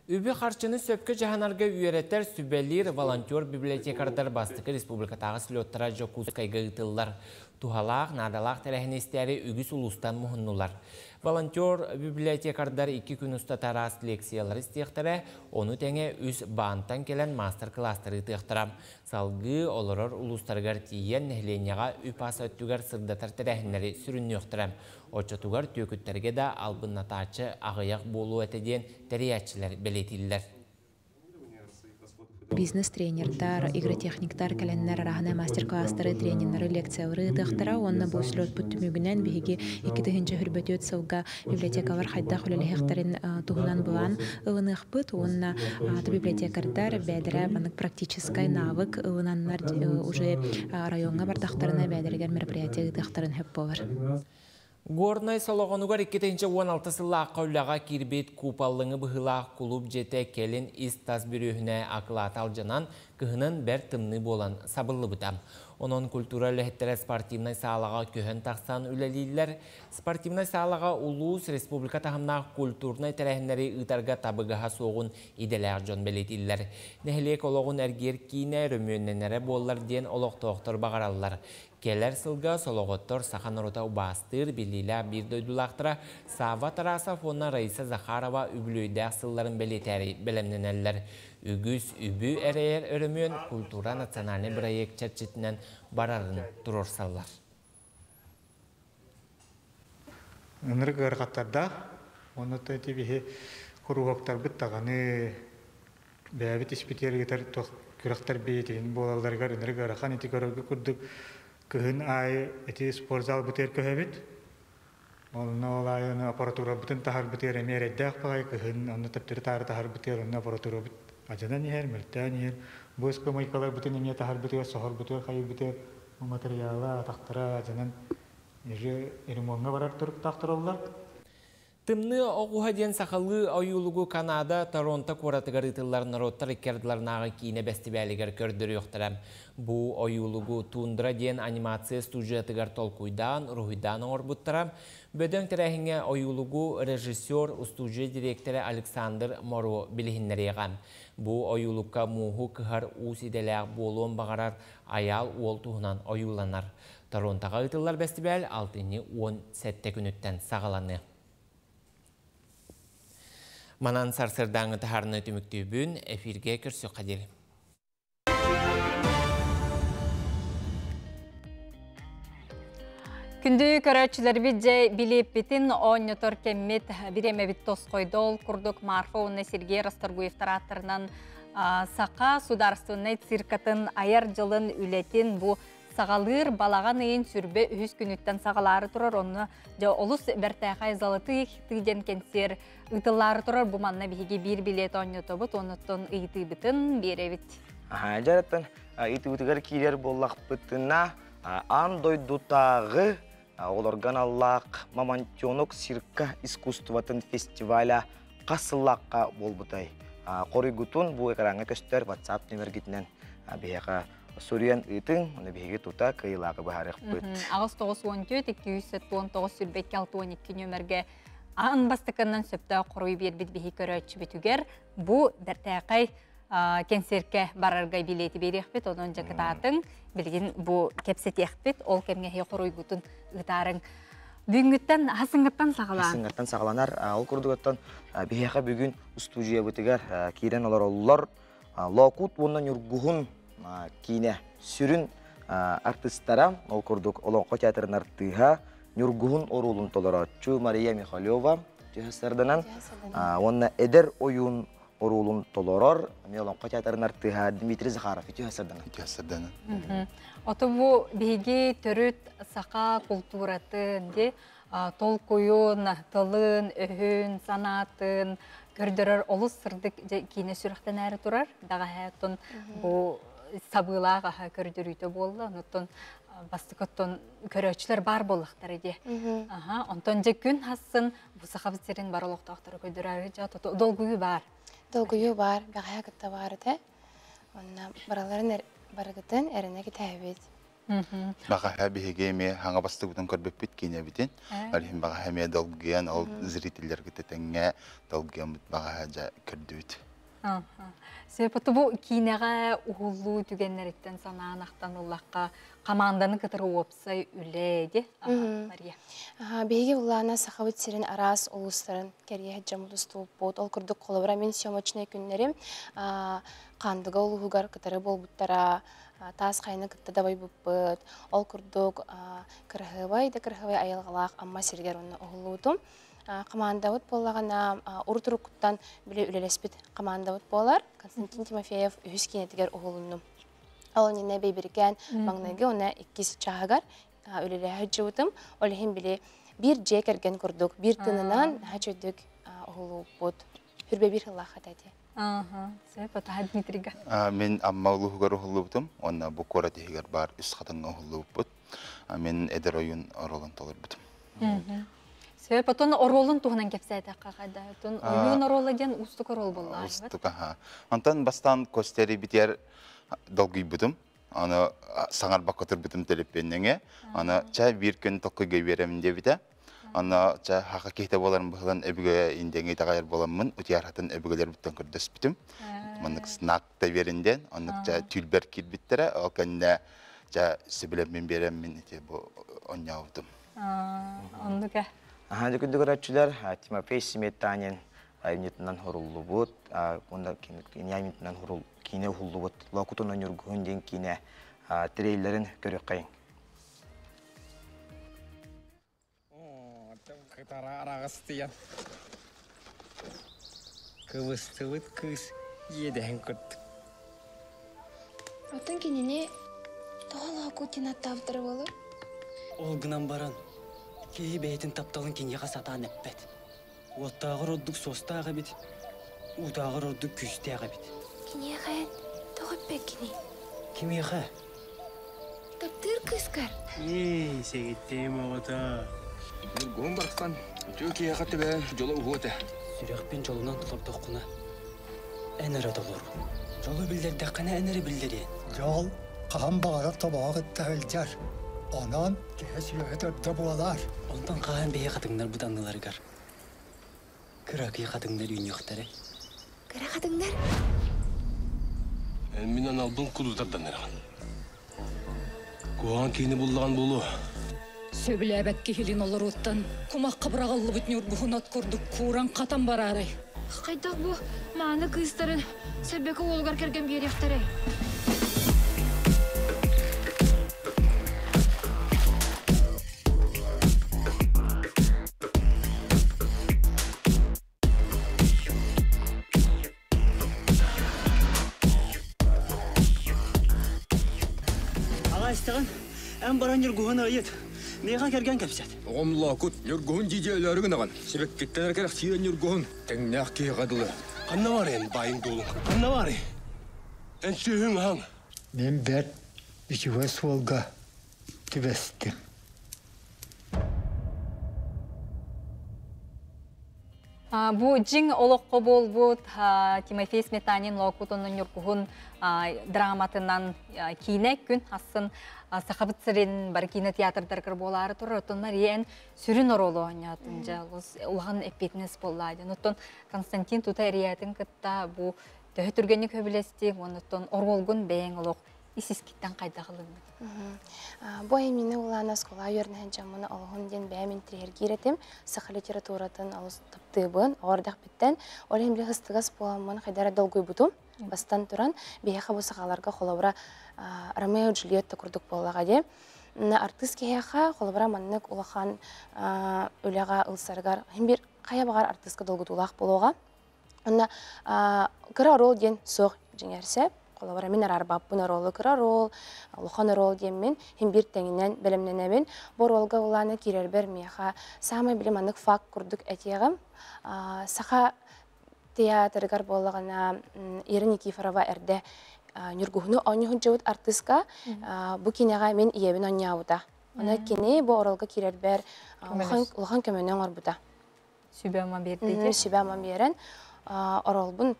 Үбі қарчыны сөпкі жағанарға үйереттер сүбелер волонтер библиотекардар бастықы республикатағы слеттара жокуз кайга ұтылар. Тухалақ, надалақ тәрәхінестері үгіс ұлыстан мұхыннулар. Волонтер библиотекардар 2 күн ұста тарас лекциялар істеқтірі, оны тәңе үз баантан келен мастер-кластары тұқтырам. Салғы олырыр ұлыстарғар тиен нәхленеға үпас өттігер сырдатар тәрәхінлері сүрінні өқтірам. Очатугар төкіттерге да албыннатачы ағыяқ болу әтеден тәриятчылар белетілдер. Бизнес-тренердар, игротехниктар кәләннәр арахына мастер-класстары, трениннары, лекциялары дықтыра, онна бұл сүлөт бүттімігінен бігі 2-тігінші хүрбөт өт сылға библиотекалар хайдақ үлеліхектарын туғынан бұлан ұлынық бұт, онна библиотекардар бәдірі банық практическай навык ұлынанлар уже районға бардақтарына бәдірігер мероприятия дықтарын хөп болар. Горнай солоғонугар 2016 сыллаққа үліға кирбет купаллыңы бұғылақ клуб жете келін истас бүріхіне ақылат алжанан кығынан бәр тымны болан сабылы бұтам. Onun kulturel hеттері спортивнай сағалаға көхін тақсан үлелейлер. Спортивнай сағалаға Улус Республика тағымнақ культурнай тәрәхінлері ұтарға табығыға соғын иделер жон белетілер. Нәхілек олығын әргер кейіне рөмөнненері болар ден олық-тоқтыр бағаралылар. Келер сылға солоғыттыр сақан ұрута ұбастыр білілі бір дөйдулақтыра Сава тараса фонна Раиса Захарова үбілөйдәк сылларын белетәрі білімненелер. Үгіз үбі әрейер өрімен культура национальный проект чәрчетінен барарын тұрорсалар. Өніргі әрқаттарда, оны тәтебе құруғақтар бұттағаны бәбіт іспетергетер күрақтар бейтеген болаларғар өніргі әрқан еті көрігі күрдік күйін ай әті спортзал бұтер көйбет. Оны олай оны аппаратура бұтын тағар бұтер әмер әддәқ бағай күйін оны тәптері тағар тағар бұтер оны аппаратура бұт. Ажадан ехер, мөлттән ехер. Бұз көмайкалар бұтын әме тағар бұтер, соғар бұтер, қайы бұтер, материала, тақтыра, ажанан ерімонға барар тұрып тақтыралар. Тымны оғуға ден сақалы ойулугу Канада, Торонто қоратығар ұтылар народтар икерділарнағы кейіне бәстібәлігер көрдірі өқтірім. Бұ ойулугу тундра ден анимация студиятығар толкуйдан, рухидан орбуттырам. Бөдің тәрәхіңе ойулугу режиссер, студия директоры Александр Моро білігіннереған. Бұ ойулугка мұху кығар ұс иделәғ болуын бағарар аял ол туғынан ойуланар. Торонтоға ұтылар бәстібәл 6-10 сәтті күніттен сағаланы. Манан сарсырдаңы тахарны түмікті бүн эфирге көрсі қадер. Күнді көрәтшілер бітже білеп бітін оңнетор кеммет біреме біт тос қойдол күрдік Марфа онны Сергей Расторгуевтар аттырынан сақа сударственный циркатын аяр жылын үлетін бұ сағалыр балаған ең сүрбе үхіз күніттен сағалары тұрар, оны олыс бәртәқай залыты түйден кенсер ұтылары тұрар, бұманна бігі бір билет оңнеті бұт, оныттың ұйты бұтын беревіт. Жараттан, ұйты бұтығар кейлер болақ бұтына ан дойдутағы оларған Аллақ Мамонтенок цирка искусстватын фестиваля қасылаққа бол бұтай. Қорыгутун бұл экраңа көстер WhatsApp нөмергетінен бейеға Суриян ытың, оны бейге тута кайылағы бағарық бұд. Ағыз 9-14-219 сүрбекке 6-12 нөмерге ағын бастықынан сөпті құрой бербет бейге көрәтші бітігер. Бұ дәртәқай кенсерке барарғай билеті берек бет, оның жақытатын білген бұ кепсет еқпет, ол кемге құрой бұтын ұтарың. Бүгінгіттен асыңғыттан сағалан? Асыңғыттан сағаланар, ол күрдігіттен бейеға бүгін студия бітігер кейден олар олар. Лоқут онын үргіғын кейіне сүрін артистара, ол күрдік олонқо театрын артыға, нүргіғын орулын толаратчу Мария Михалева түйәстердінен. Онына әдер ойын орулын толарар, олонқо театрын артыға Дмитрий Захаров түйәстердінен. Оты бұ бейге түріт сақа культуратын, тол қойын, тылын, өйін, санатын, көрдірір олыс сырдық кейіне сүріқтен әрі тұрар. Дағы әттін бұл сабылаға көрдірүйті болды. Оныттын бастықыттын көрөчілер бар болықтар еде. Онтын же күн хасын бұл сақабызтерін бар олықтақтары көдірәрі жаты. Долгүйі бар? Долгүйі бар, бәғая күтті барды. Онына бараларын барығытын әріне кетәбет. Баға бігеге ме хаңа басты бұтын көрбіп біт кейіне бітін. Әлім баға ме долгүйен, ол зрителер кететіңе долгүйен бұт баға жа көрді біт. Себепті бұл кейінеға ұғылу түгенлеріттен санаан ақтан ұллаққа қаманданы кітірі опсай үлейді, Мария? Бейге ұллағына сақабыт серін арас ұлыстарын кәрге жамудыз туып бұд. Ол күрдік қолыбыра мен сиомочный күнлерім қандыға ұлығығар кітірі бол бұттара, тас қайны кітті дабай бұппыд. Ол күрдік кірхывай айылғалақ амма сергер оны ұғылудым. Командавыт болағана ұртырықыттан біле үлелеспет командавыт болар. Константин Тимофеев үйіскенетігер ұғылынным. Ол нені бейбірген маңнайғы оны 2 чағығар үлеле әджіутым. Ол ең біле бір жек әрген күрдік, бір тынынан әджөдік ұғылу бұд. Хүрбе бір ғылақ әдәді. Мен амма ұлығығар ұғылу бұдым. Оны бұл қора тегер бар үс қатынға ұғылу бұд. Мен әдір ойын орылын толыр бұдым. Сөп отон оролун туһунан кепсәйтә кагада. Отон oyun оролы ден устук орол булла. Устук, Онтан бастан костери битер долгий бутум. Аны саңар бакытыр бутум телеппеннеңе. Аны ча бир күн токкыга беремин дебите. Аны ча хака кейте боларын быгылан эбиге индеңе тагайыр боламмын. Утияратын эбигелер буттан көрдөс битим. Мынык снак та беринден, аны ча түлбер килбиттере, ал кенде ча сибилем мен беремин ите бу оньяудум. Ондука. Hadi күндү көрөчүлөр, Тимофей Сметанин айнетинен хоруллу бут, онда кине айнетинен хорул кине хуллу бут. Локутунан юргун ден кине трейлерин көрөк кайын. Кытара арагыстыян. Кыбыстыбыт кыз еден көрттүк. Отын кинене тоғала кутина таптыр болу? Ол гынан баран. Кей бәйтін тапталын кенеға сатан әппәт. Оттағыр ордық состағы бит, утағыр ордық күстәғы бит. Кенеға қайын тоғып бәк кене. Кемеға? Таптыр кызкар. Сегеттейм оғыта. Нұргон барқсан, өте кеяға төбе жолы ұғыты. Сүрекпен жолынан тұлырдық құна. Әнірі долыр. Жолы білдерді қана әнірі білдері. Жол қаған бағарап табағы тәуілдер. Ondan kesiyor da bualar. Ondan kahan beye kadınlar bu danlılargar. Kırakı kadınlar ünyokları. Kıra kadınlar? Elminden aldığın kuduzlardan nereden? Kuhan kini bullağın bulu. Söbüle hilin olur ottan. Kumak kabrağallı bütünür buhun at kurduk. Kuran katan bararı. Kaydak bu mağını kızların sebeki olgar kergen bir yaktары. En baran yurguğun ayet. Neyha kergen kapsat? Oğumla kut yurguğun ciceleri gınagan. Sebek gittiler kerek siren yurguğun. Tengnah ki gadılı. Kanna var en bayın dolu. Kanna var en sühün hang. Ben iki ve solga tübestim. Бу жиң олоққо болбут Тимофей Сметанин локутунун юркугун драматынан кине күн асын сахабыт сирен бар кино театрдар болары тур отоннар ен сүрүн оролу оңятын жалгыз улган эпетнес боллайды. Нотон Константин Тутариятын кытта бу төһөтүргөнү көбүлести, онотон оролгун бэң олоқ исискиттен кайда кылынды. Бу эмине улана скола йөрнән жамына алгын ден бәмин трергиретим, саха литературатын алыс таптыбын, ордак биттен, олем бе хыстыгас боламын хайдара долгой бутум, бастан туран бияха бу сахаларга холобра Ромео Джульетта курдук боллага де. Артист кеяха холобра маннык улахан үләга ылсаргар, һәм бир кая багар артистка долгутулак болога. Онда кыра рол ден сог җиңәрсә Колабара мен арбап буна ролы кыра рол, лохан рол деммен, һәм бир тәңнән белемнәнәбен, бу ролга уланы кирер бермәха. Самый билеманлык факт курдук әтегем. Саха театргар боллагана Ирина Никифорова әрдә Нургухны оньюн җавыт артистка бу кинега мен иебен оньяута. Ана кине бу ролга кирер бер лохан көмөнәң арбута. Сүбәмә берде. Сүбәмә берен рол бун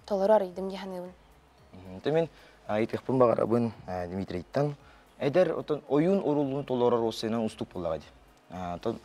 толорар идем яһаныбын. Темен айтыппын багарабын Дмитрийтан эдер отон oyun орулун толорор осенен устук боллагади. Тон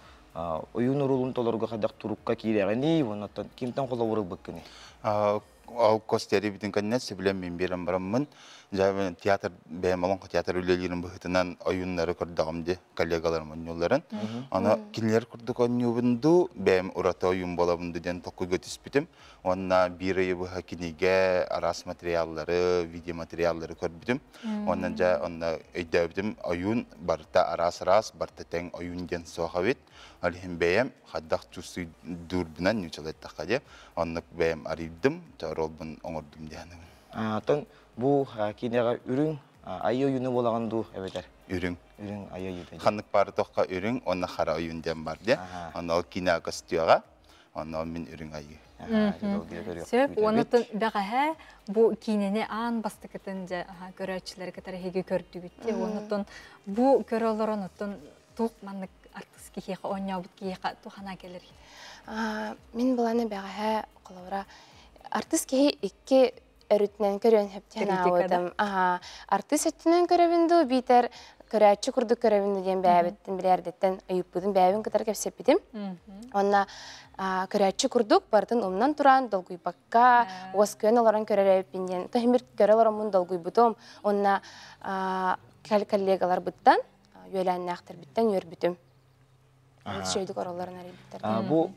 oyun орулун толорго кадак турукка кирегени, онотон кимтен колобуру быккыны. Ал костери битин каннет билем мен берем бараммын. Жабы театр бемалон театр үлелерин быхытынан oyunları көрдөгөмдү коллегаларымын жолларын. Аны кинлер көрдүк онюбунду бем урата oyun болабынды ден токуга түспүтүм. Онна бир айбы хакиниге арас материаллары, видео материаллары көрбүтүм. Оннан жа онна өйдөбүтүм oyun барта арас барта тең oyun ден сохабит. Алихим бем хаддак чусу дурбунан нючалеттакка деп. Оннук бем аридым, ролбун оңордум дияным. Тон бу кинега үрүң айы oyunu болаганду эбетер. Үрүң. Үрүң айы oyunu. Ханнык бары токка үрүң, онна хара oyun дем бар де. Онна ол кинега костюга, онна мен үрүң айы. Сөп, онытын бәғәһә бу кинене ан бастыкытын көрәчілер кітары хеге көрдігітте. Онытын бу көрәлер онытын туқ маннык артыс кихеха оннябыт кихеха тухана келер. Мен баланы бәғәһә қолаура. Артыс кихи икки өрүтнен көрөн хептен ауыдым. Артыс өттінен көрөбінді бейтер көрәтші күрді көрөбінді ден бәбіттін білердеттен ұйыппыдың бәбін кітар кәпсеп бедім. Онна көрәтші күрдік бардың умнан туран долгуйбакка, оғыз көн оларын көрәрәйіппінден. Тахимир көрәларым мұн долгуйбудым. Онна коллегалар бұттан, өйләнін ақтыр біттен өр бүтім. Шөйдік ораларын әрі біттер. Бұл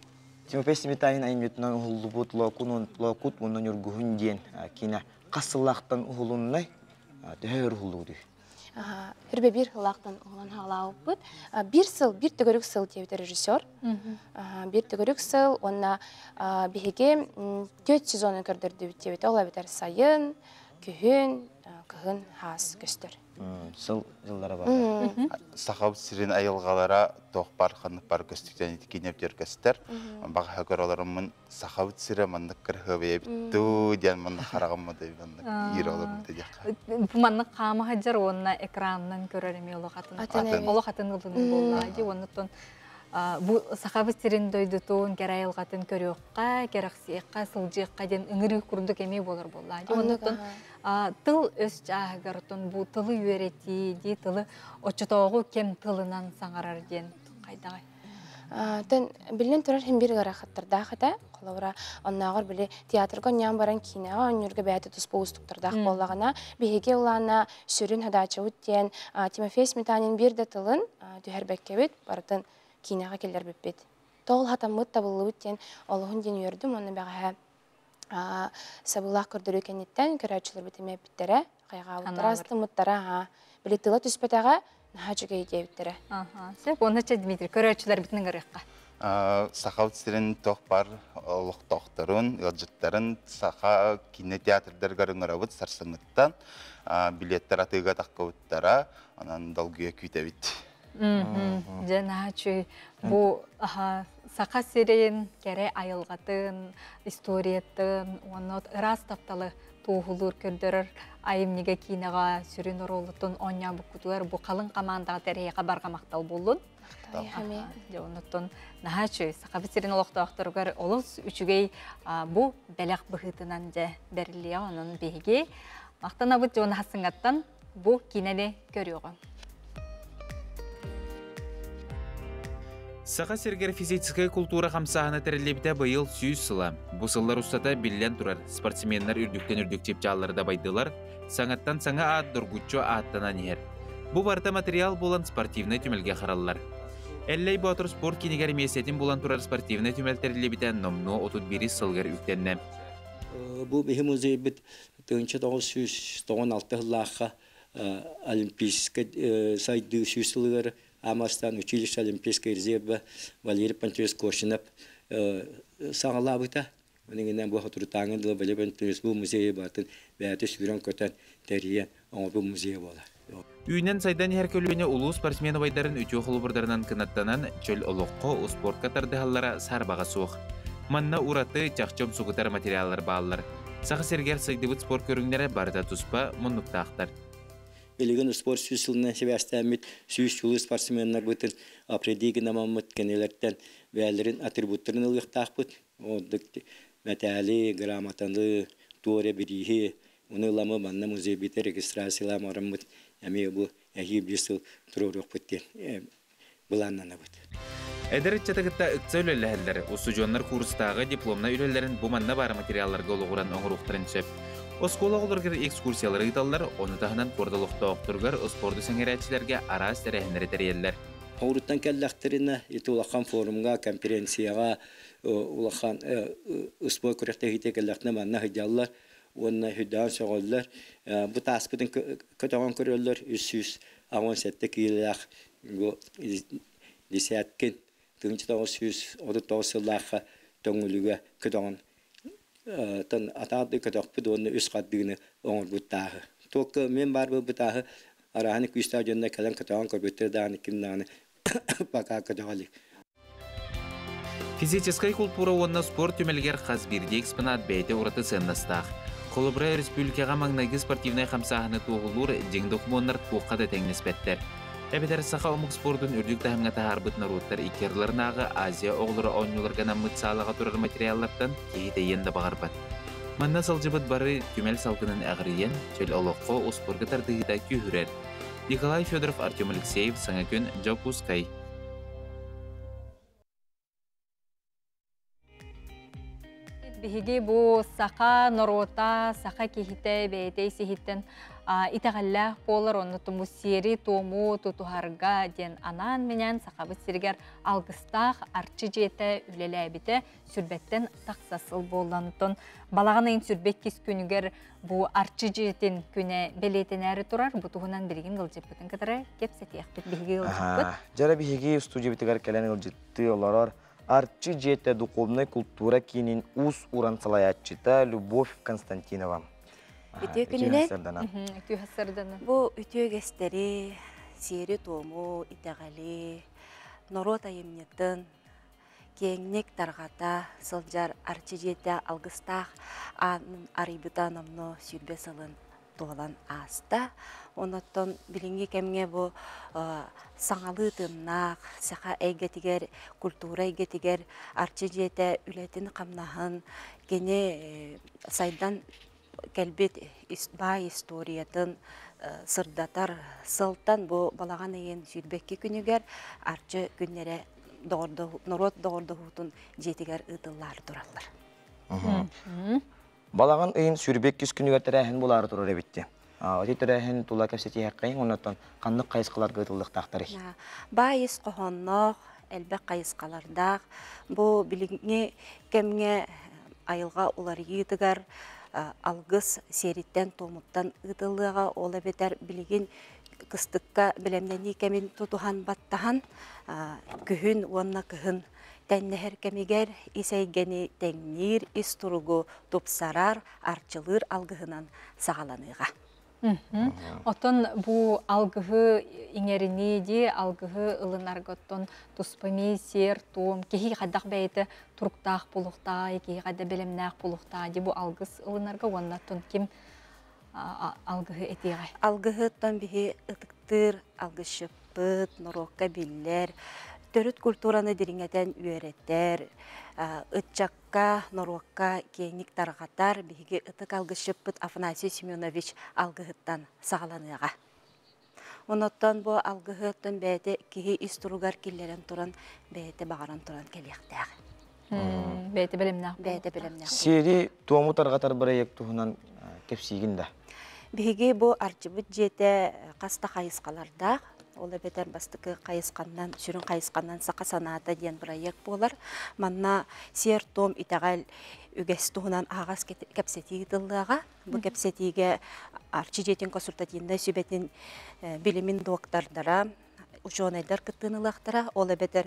Тимофей Сметанин айнетінен ұғылы бұд локут мұнын үргіхін ден кені қасылақтан ұғылыннай төхөр ұғылы бұд. Үрбе бір ұлақтан ұғылын ғалауы бұд. Bir түгірік сыл тевді режиссер. Bir түгірік сыл, онна бігеге 4 сезонын көрдірді тевді. Ола бітер сайын, күйін, күйін, хас, көстір. Сыл жылдары бар. Сақап сирен айылғалара тоқпар, қанықпар көстіктен еткенептер көстер. Баға көраларымын сақап сире мандық кірхөве бітту ден мандық қарағымады ер оларым дедек. Мандық қамы хаджар онына экраннан көреріме олы қатын ұлының болады. Онытын бұл сақабы сирен дойдытуын кәрі айылғатын көріққа, кәріқсиққа, сылжиққа ден үңірі күрдік еме болар болады. Онытын тыл өз жағығыртын бұл тылы үйереті, тылы очытауғы кем тылынан саңарар ден қайдағай. Білін тұрар хем бір ғарақаттырда қыда, қолауыра оннағыр білі театрға ням баран кейнаға, өнерге бәйті тұспы ұстықтырдақ болағына, бейге ұлана сүрін хадачы өттен, Тимофей Сметанин бірді тылын түйәрбәкке өт, барытын кейнаға келер бөппет. Тоғыл хатамыт табылы өттен, олығын ден үйердім, оны бәғі сабылақ көрдірі кәнеттен көрәтшілер бітіме біттері, қайға ұттыра, астымыттара, білі тыла түспетаға, наға жүге ете біттері. Сәп, оны че, Дмитрий, көрәтшілер бітінің ғырыққа? Сақау сирен тоқ бар олық тоқтарын, ұлжыттарын сақа кине театрдар ғарыңыр ауыт сарсыңыттан билеттер атыға таққа ұттара, анан долгуя күйті бітті. Жана чүй бу сақа сирен кере айылғатын, историятын, оны ырас тапталы туғылыр көрдірір, айымнеге кейнаға сүрін оролытын, оня бұқытуар, бұ қалың қамандағы тәрейеға барға мақтал болын. Онытын наға чүй сақа сирен олықты ақтырғар олыс үшігей бұ бәләқ бұғытынан жа бәрілия оның бейге. Мақтана бұд жоны хасыңаттан бұ кейнәне көріоға. Сақа сергер физическая культура қамсағына тәрелебіде бұйыл сүйіз сыла. Бұл сыллар ұстата білден тұрар. Спортсменнер үрдіктен үрдіктеп жаллары да байдылар. Саңаттан саңа ат дұргуччо аттанан ер. Бұл барда материал болан спортивный түмелге қаралылар. Әлләй бұатыр спорт кенегер месетін болан тұрар спортивный түмел тәрелебіде номно 31 сылғар үктенне. Бұл бейі музей біт 1996 жыллаққа олимпийский сайды сүйіз сылғары Амастан училище Олимпийской резервы Валерий Пантелес Кошинап саңалабыта. Оныңынан бұл құтыртаңын дылы Валерий Пантелес бұл музейі батын бәті сүрен көтен тәрие оңы бұл музейі бола. Үйінен сайдан әркөлуіне ұлу спортсмені байдарын үтіо құлыбырдарынан кынаттанан чөл ұлыққы спортқа тардығалара сарбаға суық. Манна ураты чақчом суғытар материаллар бағалар. Сақы сергер сыйдыбыт спорт көріңдері барда тұспа мұннықтақтар. Элеген спорт сүйсілінен себәстәмет сүйіс жолы спортсменнар бұтын апредеген амамыт кенелерттен бәлерін атрибуттарын ұлықтақ бұт. Мәтәлі, грамотаны, туаре бірігі, оны ұламы банна музей бітер регистрациялам арымыт. Әме бұл әйі бесіл тұрырық бұттен бұланнана бұт. Әдірі чатығытта үкті өлелі осы жонлар курстағы дипломна өлелерін бұманна бары материалларға олығыран оңырықтырын сөп. Оскола оларгар экскурсиялары италлар, оны тағынан кордалықта оқтырғар спорды сәңерәтшілерге арас тәрәхінері тәрелер. Ауырыттан кәлләқтеріне, еті улақан форумға, конференцияға, улақан спорт көректі хейте кәлләқіне манна хидялар, онына хидян соғалар. Бұ таспыдың көтіған көрелер, үсіз, ағын сәтті кейләқ, десәткен, түнчі тауы сүз, оды тауысылаққа тоңылуға көтіған. Тан атады көтөкпү оны үс каттыгыны оңор буттагы. Токко мен бар бу буттагы араны күстә жөннә калан көтөгөн көрбөттөр даны кимнаны пока көтөгөлү. Физическая культура онна спорт түмелгер казбирде экспонат бәйте ураты сыннастак. Колубра республикага маңнайгы спортивный хамсаһыны тугулур жеңдок моннар туққа да теңнеспеттер. Эбетер саха омук спордун үрдүк тахымга тахарбыт наруттар икерларнагы Азия оғлары оңноларга наммыт салага турар материаллардан кейтейен да бағарбат. Манна салжыбыт бары түмел салгынын ағырыен, чөл олоққо успорғы тардығыда күйірер. Николай Федоров, Артем Алексеев, саңа күн, Джопускай. Биһиги бу саха норота, саха кихите бейтей сихиттен итагаллах болар онны туму сери тому тутухарга ден анан менен сахабы сиргер алгыстах арчы жете үлелебите сүрбеттен таксасыл болантон балаганын сүрбек кис күнүгер бу арчы жетин күнө белетенери турар бутугунан билген кылжыппытын кытары кепсетиякпыт биһиги кылжыппыт жара биһиги студия битигер келен кылжытты олорор арчы жете духовной культура кинин ус уран салаятчыта Любовь Константинова. Ütüye bu ütüye gösteri, seri tomu, itegali, norota yemnetin, kengnek targata, sılcar arçıcete algıstağ, aribita namno sürbe salın doğalan asta. Ondan bilingi kemge bu sağalı tımnaq, sağa eygetiger, kultura eygetiger, arçıcete ületin kamnahın, gene saydan kelbet bay istoriyatın sırdatar sıltan bu balağan eyen sürbekki günüger arçı günlere norot doğurdu hutun jetiger ıtıllar durallar. Balağan eyen sürbekki günüger terehin bular durur ebitti. Öte terehin tula kepseti hakkayın ondan kanlık kayıskalar gıtıllık tahtari. Bayis qohonnoq, elbek kayıskalardaq, bu bilingi kemge ayılga ular yiğitigar, algыс сериттен томуттан ытылыга ола бетер билигин кыстыкка билемдени кемин тутухан баттахан күһүн уонна кыһын тәннехер кемигер исейгени теңнир истуругу тупсарар арчылыр алгыһынан сагаланыга. Отон бу алгыһы иңерини ди алгыһы ылынарготтон туспами сер том кихи хаддах бейте туруктаах булухтай кихи хадда белемнаах булухтай ди бу алгыс ылынарга оннаттон ким алгыһы этигай. Алгыһыттан бихи ытыктыр алгышыппыт норокка биллер төрүт культураны дириңетен үйреттер ытчакка норокка кеңник таргатар биһиги ытык алгышыппыт Афанасий Семенович алгыһыттан сагаланыга. Оноттон бу алгыһыттан бәте кихи истуругар киллерен туран бәте багаран туран келиектәг. Бәте белемнәк. Бәте белемнәк. Сери туаму таргатар проект туһунан кепсигинде. Биһиги бу арчыбыт жете каста кайыскаларда Ола бетер бастыкы кайысканнан, сүрін кайысканнан сақа саната ден проект болар. Манна сер том итагал үгес туһунан ағас кепсетиги тыллыға. Бу кепсетиге арчы жетін консультативында сүбетін билимин доктордара, ученыйдар кыттынылақтара. Ола бетер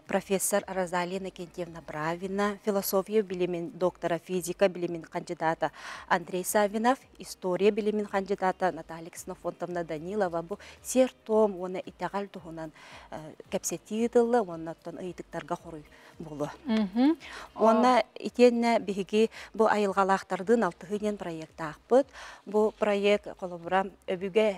профессор Розалина Кентьевна Бравина, философия билимин доктора физика, билимин кандидата Андрей Савинов, история билимин кандидата Наталья Ксенофонтовна Данилова. Бу сер том оны итагал туһунан кепсетиги тыллы, оннаттан ыйтыктарга хоруй болу. Онна итенне биһиги бу айылгалактардын алтыһынен проект акпыт. Бу проект колобурам өбүгө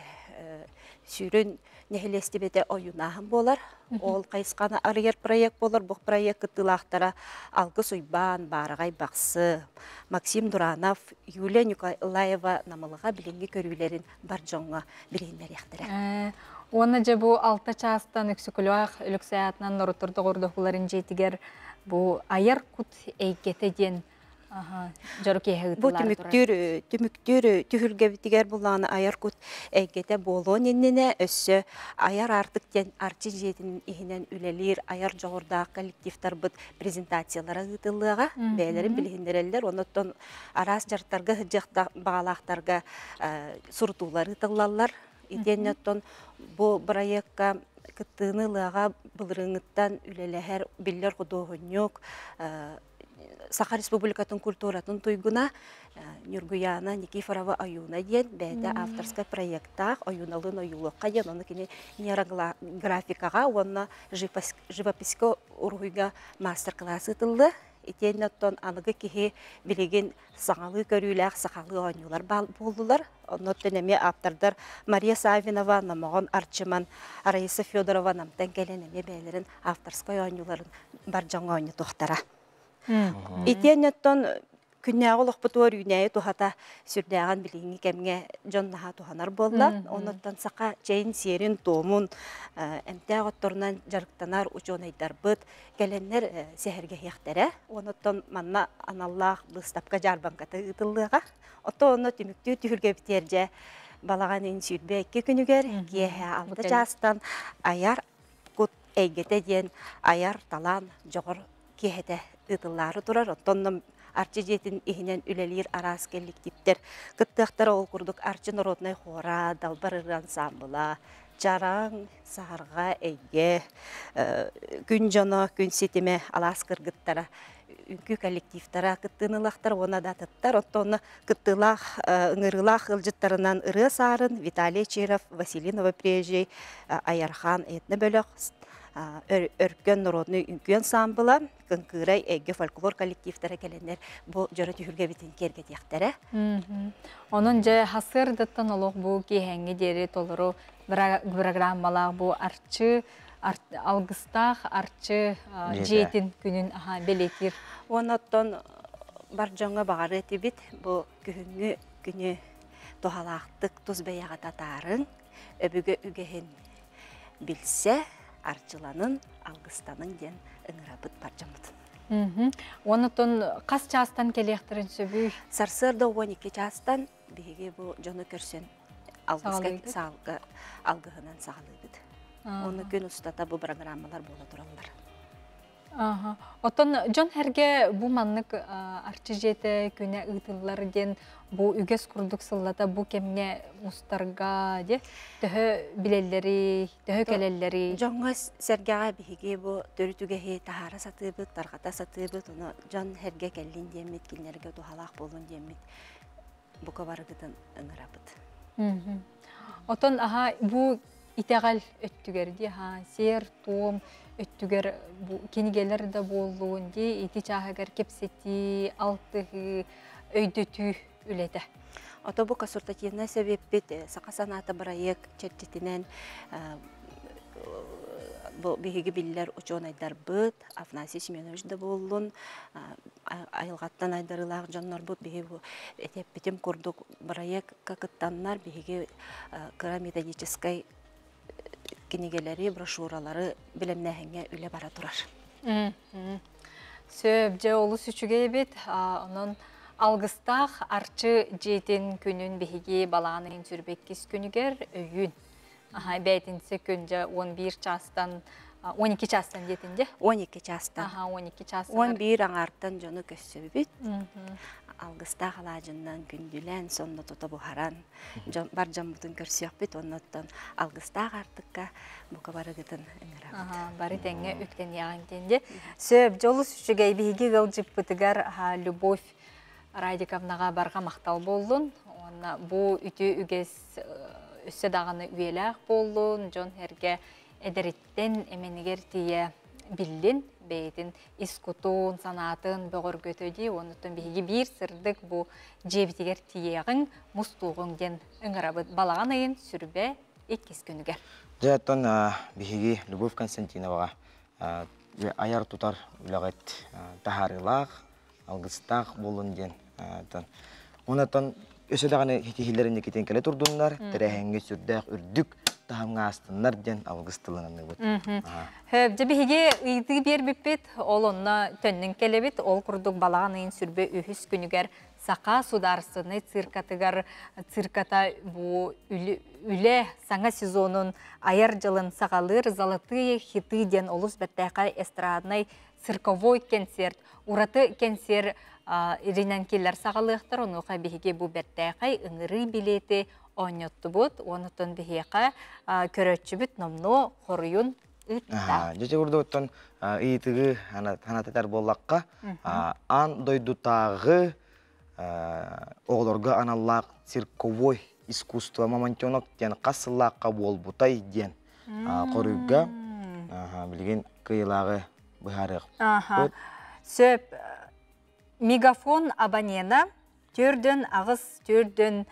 сүрүн нехилестибете оюнаһын болар. Ол кайыскана арыер проект болар. Бу проект кытылактара алгыс уйбан, барагай баксы, Максим Дуранов, Юлия Николаева намылыга билинги көрүүлерин бар жоңга билинер яктыра. Оны же бу 6 частан үксүкүлөк үлүксаятынан норутурду гордохуларын жетигер бу аяр кут эйкете ден Бу түмүктүр түхүлге битигер буланы аяр кут эйкете болон эннене өссө аяр артык ден арчы жетин ихинен үлелир аяр жогорда коллективтар бут презентациялара гытылыга бээлерин билгендерелер оноттон арас жартарга жакта багалактарга суртуулар гытылалар итеннеттон бу проектка кыттынылыга былырыңыттан үлелехер биллер кудоогоньок Саха Республикатын культуратын туйгуна Нюргуяна Никифорова Аюна ден бәді авторскай проекттақ Аюналын ойулыққа ден оны кені нейрографикаға, оны живописко ургуйга мастер-классы тылды. итеннеттон алыгы кихи билеген саңалы көрүләк сакалы ойнулар болдулар. Онноттон эме аптардар Мария Савинова, намагон Арчыман, Раиса Федорова намтан келен эме бәйлерин авторской ойнуларын бар жаңа ойну тохтара. Итеннеттон күннәгы лохпутуар үйнәйі тухата сүрдәган билиңи кемге жоннаха туханар болла. Онноттон сака чейин серин томун эмтәг отторунан жарыктанар учонайдар быт келеннер сехерге хияқтары. Онноттон манна аналлах быстапка жарбанкаты ытыллыга. Отто онно түмүктүү түхүлгө битерже балаган ин сүрбе 2 күнүгер кие алты жастан аяр кут эйгете ден аяр талан жогор киһете ытыллары турар. Оттонном арчы жетин ихинен үлелир арас коллективтер кыттыктар ол курдук арчы народный хора далбар ансамбла жараң сарга эйге күн жана күн сетиме алас кыргыттара үнкү коллективтара кыттынылактар она да тыттар оттоны кыттылах ыңырылах ылжыттарынан ыры сарын Виталий Черов, Василий Новопрежий, Аярхан этне бөлөк өркөн народный үнкү ансамбла кынкырай эйге фольклор коллективтары келенер бу жора түһүлгө битин керге тияктары. Онун же хасыр дыттан олог бу киһеңги дери толору программалар бу арчы алгыстах арчы жетин күнүн белетир. Оноттон бар жаңа багары тибит бу күнгү күнү тохалактык туз баяга татарын өбүгө үгехин билсе арчыланын алгыстанын ден ыңырабыт баржамыт. Онотон кас частан келектерин сөбүй? Сарсырда 12 частан биге бу жону көрсен алгыска салга алгыгынан сагалыбыт. Оны күн устата бу программалар бола туралар. Отон жон херге бу маннык арчы жете күнө ытыллар ден бу үгес курдук сыллата бу кемне устарга де төһө билелleri, төһө келелleri. Жоңга сергага биге бу төрүтүге тахара сатыбыт, таргата сатыбыт, оны жон херге келдин демит, кинерге тухалак болун демит. Бу кабарыгытын ыңырабыт. Отон бу итегал өттүгерди сер том өттүгер бу кинигелер да болуун ди ити чагагар кепсети алтыгы өйдөтү үлете. Ото бу консультативный себеппит сакасаната проект чертитинен бу биги биллер учонайдар быт Афанасий Семенович да болун айылгаттан айдарылак жоннор бут биги бу этеппитим курдук проект какыттаннар биги методической кинигелери, брошюралары билемнәһеңе үле бара турар. Сөп же олус үчүгө бит, онун алгыстах арчы жетин күнүн биһиги балаанын сүрбеккис күнүгер өйүн. Бәйтинсе күнжө 11 частан 12 частан детинде? 12 частан. 12 частан. 11 аңартан жону көссөбүт. Алгыста халажыннан күндүлен сонно тота бухаран бар жамбутун көрсөк бит оннотон алгыста артыкка бука барыгытын ыңырабыт. Бары теңге үктен яган тенде. Сөп жолу сүчүгей биги гылжыппытыгар Любовь Радиковнага барга мактал болдун. Онна бу үтү үгес өссө даганы үелак болдун. Жон херге эдериттен эменигер тие биллин бейтин искутун санатын бөгөргөтөдү онуттан биги бир сырдык бу жебитигер тиягын мустугун ден ыңырабыт балаган айын сүрбе 2 күнүгө. Жаттан биги Любовь Константиновага аяр тутар улагат тахарылак алгыстак болун ден. Онуттан өсө даганы хитилерин кетен келе турдундар, терехенге сүрдәк үрдүк тахамга астындар ден алгыстылыгын бут. Хөбдө биге ыйды бербиппит, ол онна төннүн келебит, ол курдук балаганын сүрбө үхүс күнүгер сака сударсыны цирката бу үле саңа сезонун аяр жылын сагалыр золотые хиты ден олус беттайка эстрадный цирковой концерт, ураты концерт иринен келер сагалыктар, онука биге бу беттайка ыңыры билети ойнотты бут, онутон бихека көрөтчүбүт номно хоруюн ытта. Жече урда оттон ыйтыгы ханататар боллакка ан дойдутагы оголорго аналлак цирковой искусство мамантёнок ден касыллакка болбутай ден коруйга билген кыйлагы быхарык. Сөп мегафон абонена төрдөн ағыз төрдөн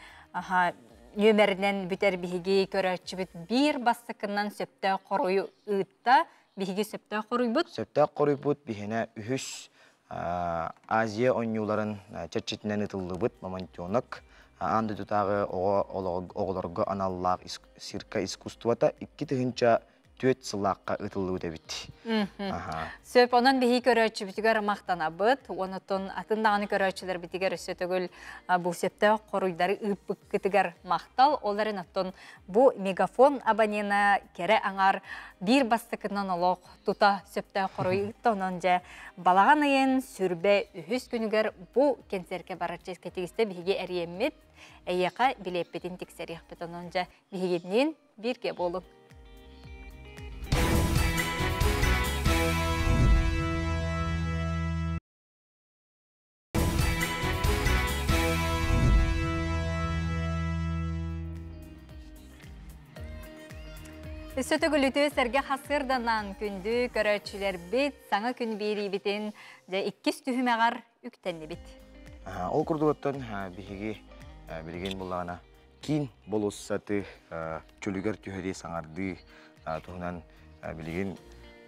нөмерінен бүтер биһиги көрәчі бүт бір бастықынан сөпті қоройы ұйтта биһиги сөпті қорой бұд? Сөпті қорой бұд бихіне үхіс Азия ойнуларын чәрчетінен ұтылды бұд мамантионық. Анды тұтағы оғыларға аналлақ сирка искусствата 2 түхінча 4 сылаққа ұтылды өтебітті. Сөп, онын бігі көрәтші бітігер мақтана бұд, онытын атындағаны көрәтшілер бітігер сөтігіл бұл сөпті қоруйдары ұппық кітігер мақтал. Оларын аттын бұл мегафон абонена кәрі аңар бір бастықынан олық тұта сөпті қоруй ұтты. Онын жа балаған айын сүрбе үхіс күнігер бұл кенсерке барарчес кетігісті бігі әриеммет, әйеқа білеппетін тексерек біт. Онын жа бігедінен бірге болу. Сөті күліті сәрге қасырданан күнді көрәтшілер бет, саңа күн бері бітін 2 түхім ағар үктенді бет. Ол күрдігіттен бігі білген болағына кейін бол осысаты чөлігер түйірі саңарды тұғынан білген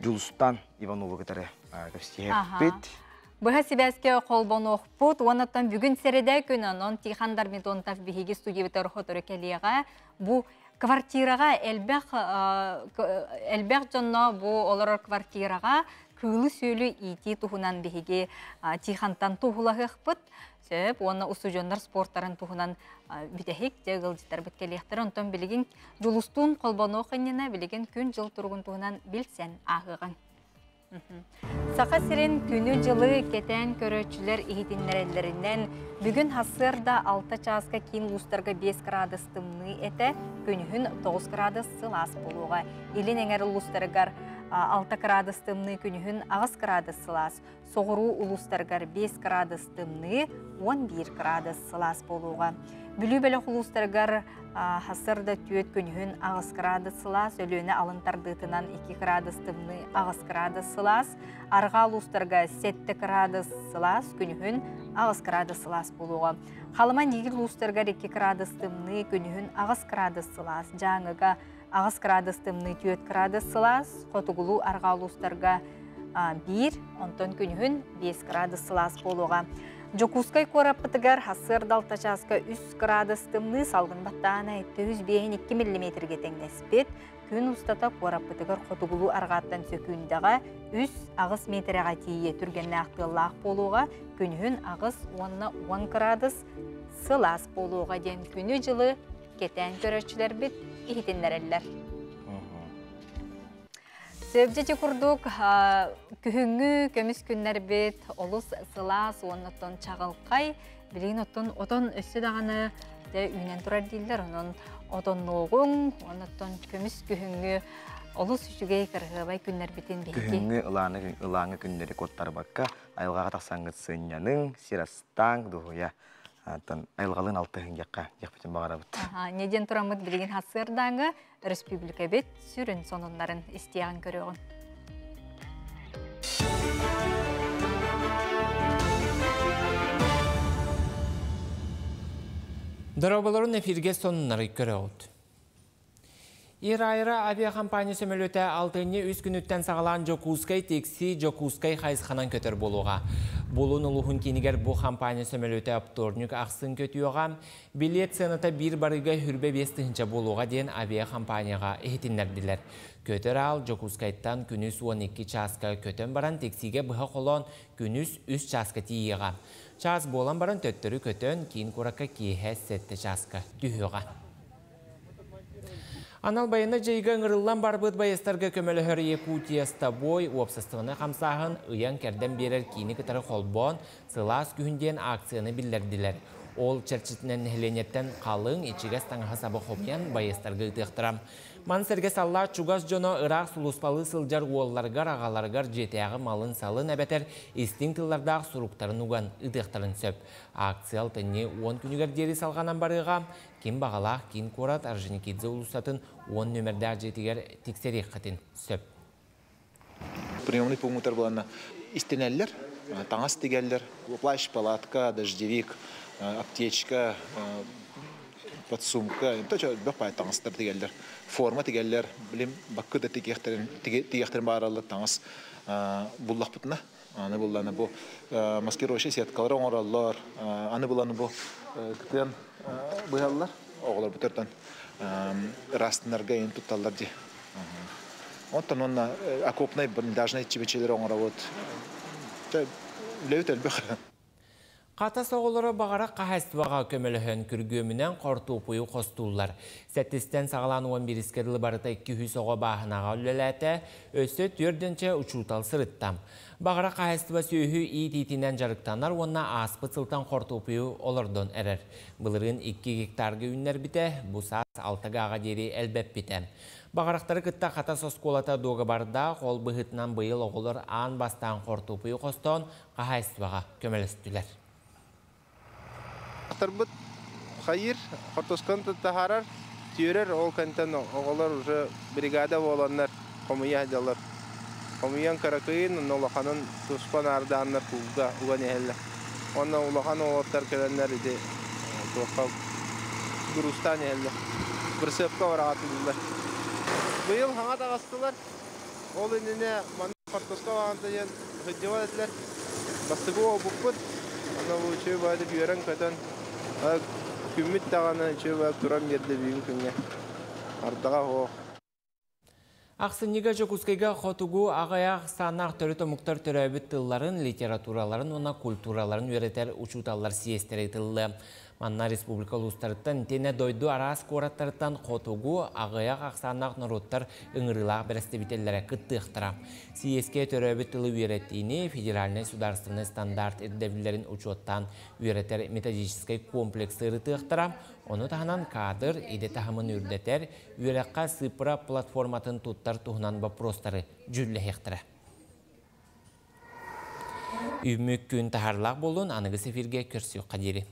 Жұлыстан Ивановы кітары көстеғіп бет. Бұға себәске қолбон оқпұт, онаттан бүгін сәреде күнін, он тиқандар мен онтaf бігі студия бітер қотыры кәлеға бұл квартираға әлбәқ жонна бұл олар квартираға күлі сөйлі ити тұхынан бігеге тихантан тұхылағы қпыт. Сөп, оны ұсы жондар спорттарын тұхынан бүтәхек жегілдіктер біткелектер. Онтан білеген жұлыстың қолбаны оқынена білеген күн жыл тұрғын тұхынан білсен ағыған. Сақа сирен күні жылы кетен көрөтчілер ихитиннерелерінен бүгін хасырда 6 часқа кейін ұстарға 5 градус тымны әті, күнігін 9 градус сылас болуға. Елін әңер ұлыстарғар 6 градус тымны, күнігін 9 градус сылас. Соғыру ұлыстарғар 5 градус тымны, 11 градус сылас болуға. Бүлі-бәлі ұлыстарғар хасырда түйет күнігін 9 градус сылас, өліні алынтардытынан 2 градус тымны 9 градус сылас. Арға ұлыстарға 7 градус сылас, күнігін 9 градус сылас болуға. Қалыман егіл ұлыстарғар 2 градус тымны, күнігін 9 градус сылас. Жаңыға 9 градус тымны 4 градус сылас, қотығылу арға ұлыстарға 1, онтон күнігін 5 градус сылас болуға. Жокускай кораппытыгар хасыр далтачаска 3 градус тымны салгын баттағына 202 мм теңдеспет. Күн ұстата кораппытыгар қотығылу арғаттан сөкіндіға 3 ағыз метріға тейе түргенне ақтылақ болуға, күнігін ағыз 10 градус сылас болуға ден күні жылы кетен көрәтшілер бет ихетендерелер. Сөбжеті күрдік күхіңі көміс күннер бет, олыс сылас, оннаттан чағылқай, білген отын өсі дағаны үйнен тұрар дейілдер, onun отын оғын, оннаттан көміс күхіңі олыс үшіге кірғыбай күннер бетін бейге. Күхіңі ылаңы күннері коттар баққа, айылғаға тақсаңғы сынyaның, сирастан, дұғыя. Айлғалын алтығын яққа яқпетін бағара бұд. Неден тұрамыд білген хасырдаңы республика бет сүрін сонынларын істеяғын көріғын. Дұрабыларын эфирге сонынлары көріғыд. Ира-ира авиакомпания сөмөлөті 6-3 күніттен сағалан Жокускай текси Жокускай хайызханан көтер болуға. Болуын ұлығын кенігер бұл компания сөмөлөті апторнюк ақсын көтіуға, билет сената бір барыға хүрбе 5-тігінші болуға ден авиакомпанияға ехетінлерділер. Көтер ал Жокускайттан күніз 12 часка көтен баран тексиге бұға қолон күніз 3 часка тиеға. Час болан баран төттірі көтен кейін құраққа кейхе 7 часка түйіға. Анал байына жайға ыңырылан барбыд байыстарға көмілігір Якутияста бой опсыстығыны қамсағын ұян кәрден берер кейіні кітары қолбон сылас күйінден акцияны білдерділер. Ол чәрчетінен хеленеттен қалың ичігес таңға сабы қопиян байыстарға ұтықтырам. Мансерге салла чугас жоно Ирақ сулуспалы сылжар уолларғар ағаларғар жетеяғы малын салын әбәтер инстинктылардағы сұруқтарын уған ұтықтырын сөп. Акциялы тәнне 10 күнігер дері салғанан барыға, кем бағалақ, кен қорат, Орджоникидзе ұлыстатын 10 нөмірді жетігер тексерек қатын сөп. Приемный пункттар болғанна истенәлілер, таңас тигәлләр, плащ, палатка, дождевик, аптечка, подсумка, точно бапай таңастар тигәлләр. Форма тигәлләр, билем, баккыда тигәхтерен баралар таңас буллак бутна. Аны булланы бу маскировщик сеткалар оңораллар, аны буланы бу кытын быяллар, оглар бутыртан растнарга ин тутталлар ди. Оттан онна окопный блиндажный чебечелер оңоравот. Леутел бөх. Қата соғылыры бағара қағайстываға көміліхін күргөмінен қорту пойы қостулар. Сәттістен сағалан 11 іскерлі барыта 200 соға бағынаға үлеләті, өсі түрдінші ұчутал сырыттам. Бағара қағайстыва сөйі ит-итінен жарықтанар, онна аспы сылтан қорту пойы олырдон әрір. Бұлырын 2 гектарға үннер біте, бұсас 6 ғаға дері әлбәп біте. Бағарақтары күтті қата сосколата доғы барда, қол бұғытынан бұйыл оғылыр аң бастан қорту пойы қостон қағайстываға көмілістілер. Тарбыт хайыр, хортоскан тахарар, түйерер ол кантан оғалар уже бригада боланlar, комия hadalар. Комиян каракайын, олаханын туспан ардааннар кулга уган ehelle. Онна улахан олаттар келеннер иде. Туаққа Грустан ehelle. Bir sepka var atıldılar. Bu yıl hanga da astılar. Ol inine man hortoska vantayan hıcıva etler. Bastıgı o bukput. Ona bu çöy baydı güyeren katan. Kümmit dağına çöy duram yerde büyüm künge. Ardağa o. Ақсыныға жокускайга хотугу ағаяқ санақ төріті мұқтар төрәбіт тылларын, литератураларын, она культураларын өретер учуталар сиестері тылы. Манна республика ұлыстарыттан тене дойду арас қораттарыттан хотугу ағаяқ ақсанақ нұруттар ұңырылақ бірістебителері күттіқтыра. Сиеске төрәбіт тылы өретtiğini федеральный сударственный стандарт edevlilerin учоттан өретер методический комплекс ырытықтыра. Onu tahanan kadr, ide tahamın ürdetер, ürekka sıpıra platformatın tuttar tuhunan vaprostları cülle hektire. Ümmük gün taharlaq bolun, anıgı sefirge körsüyor kadiri.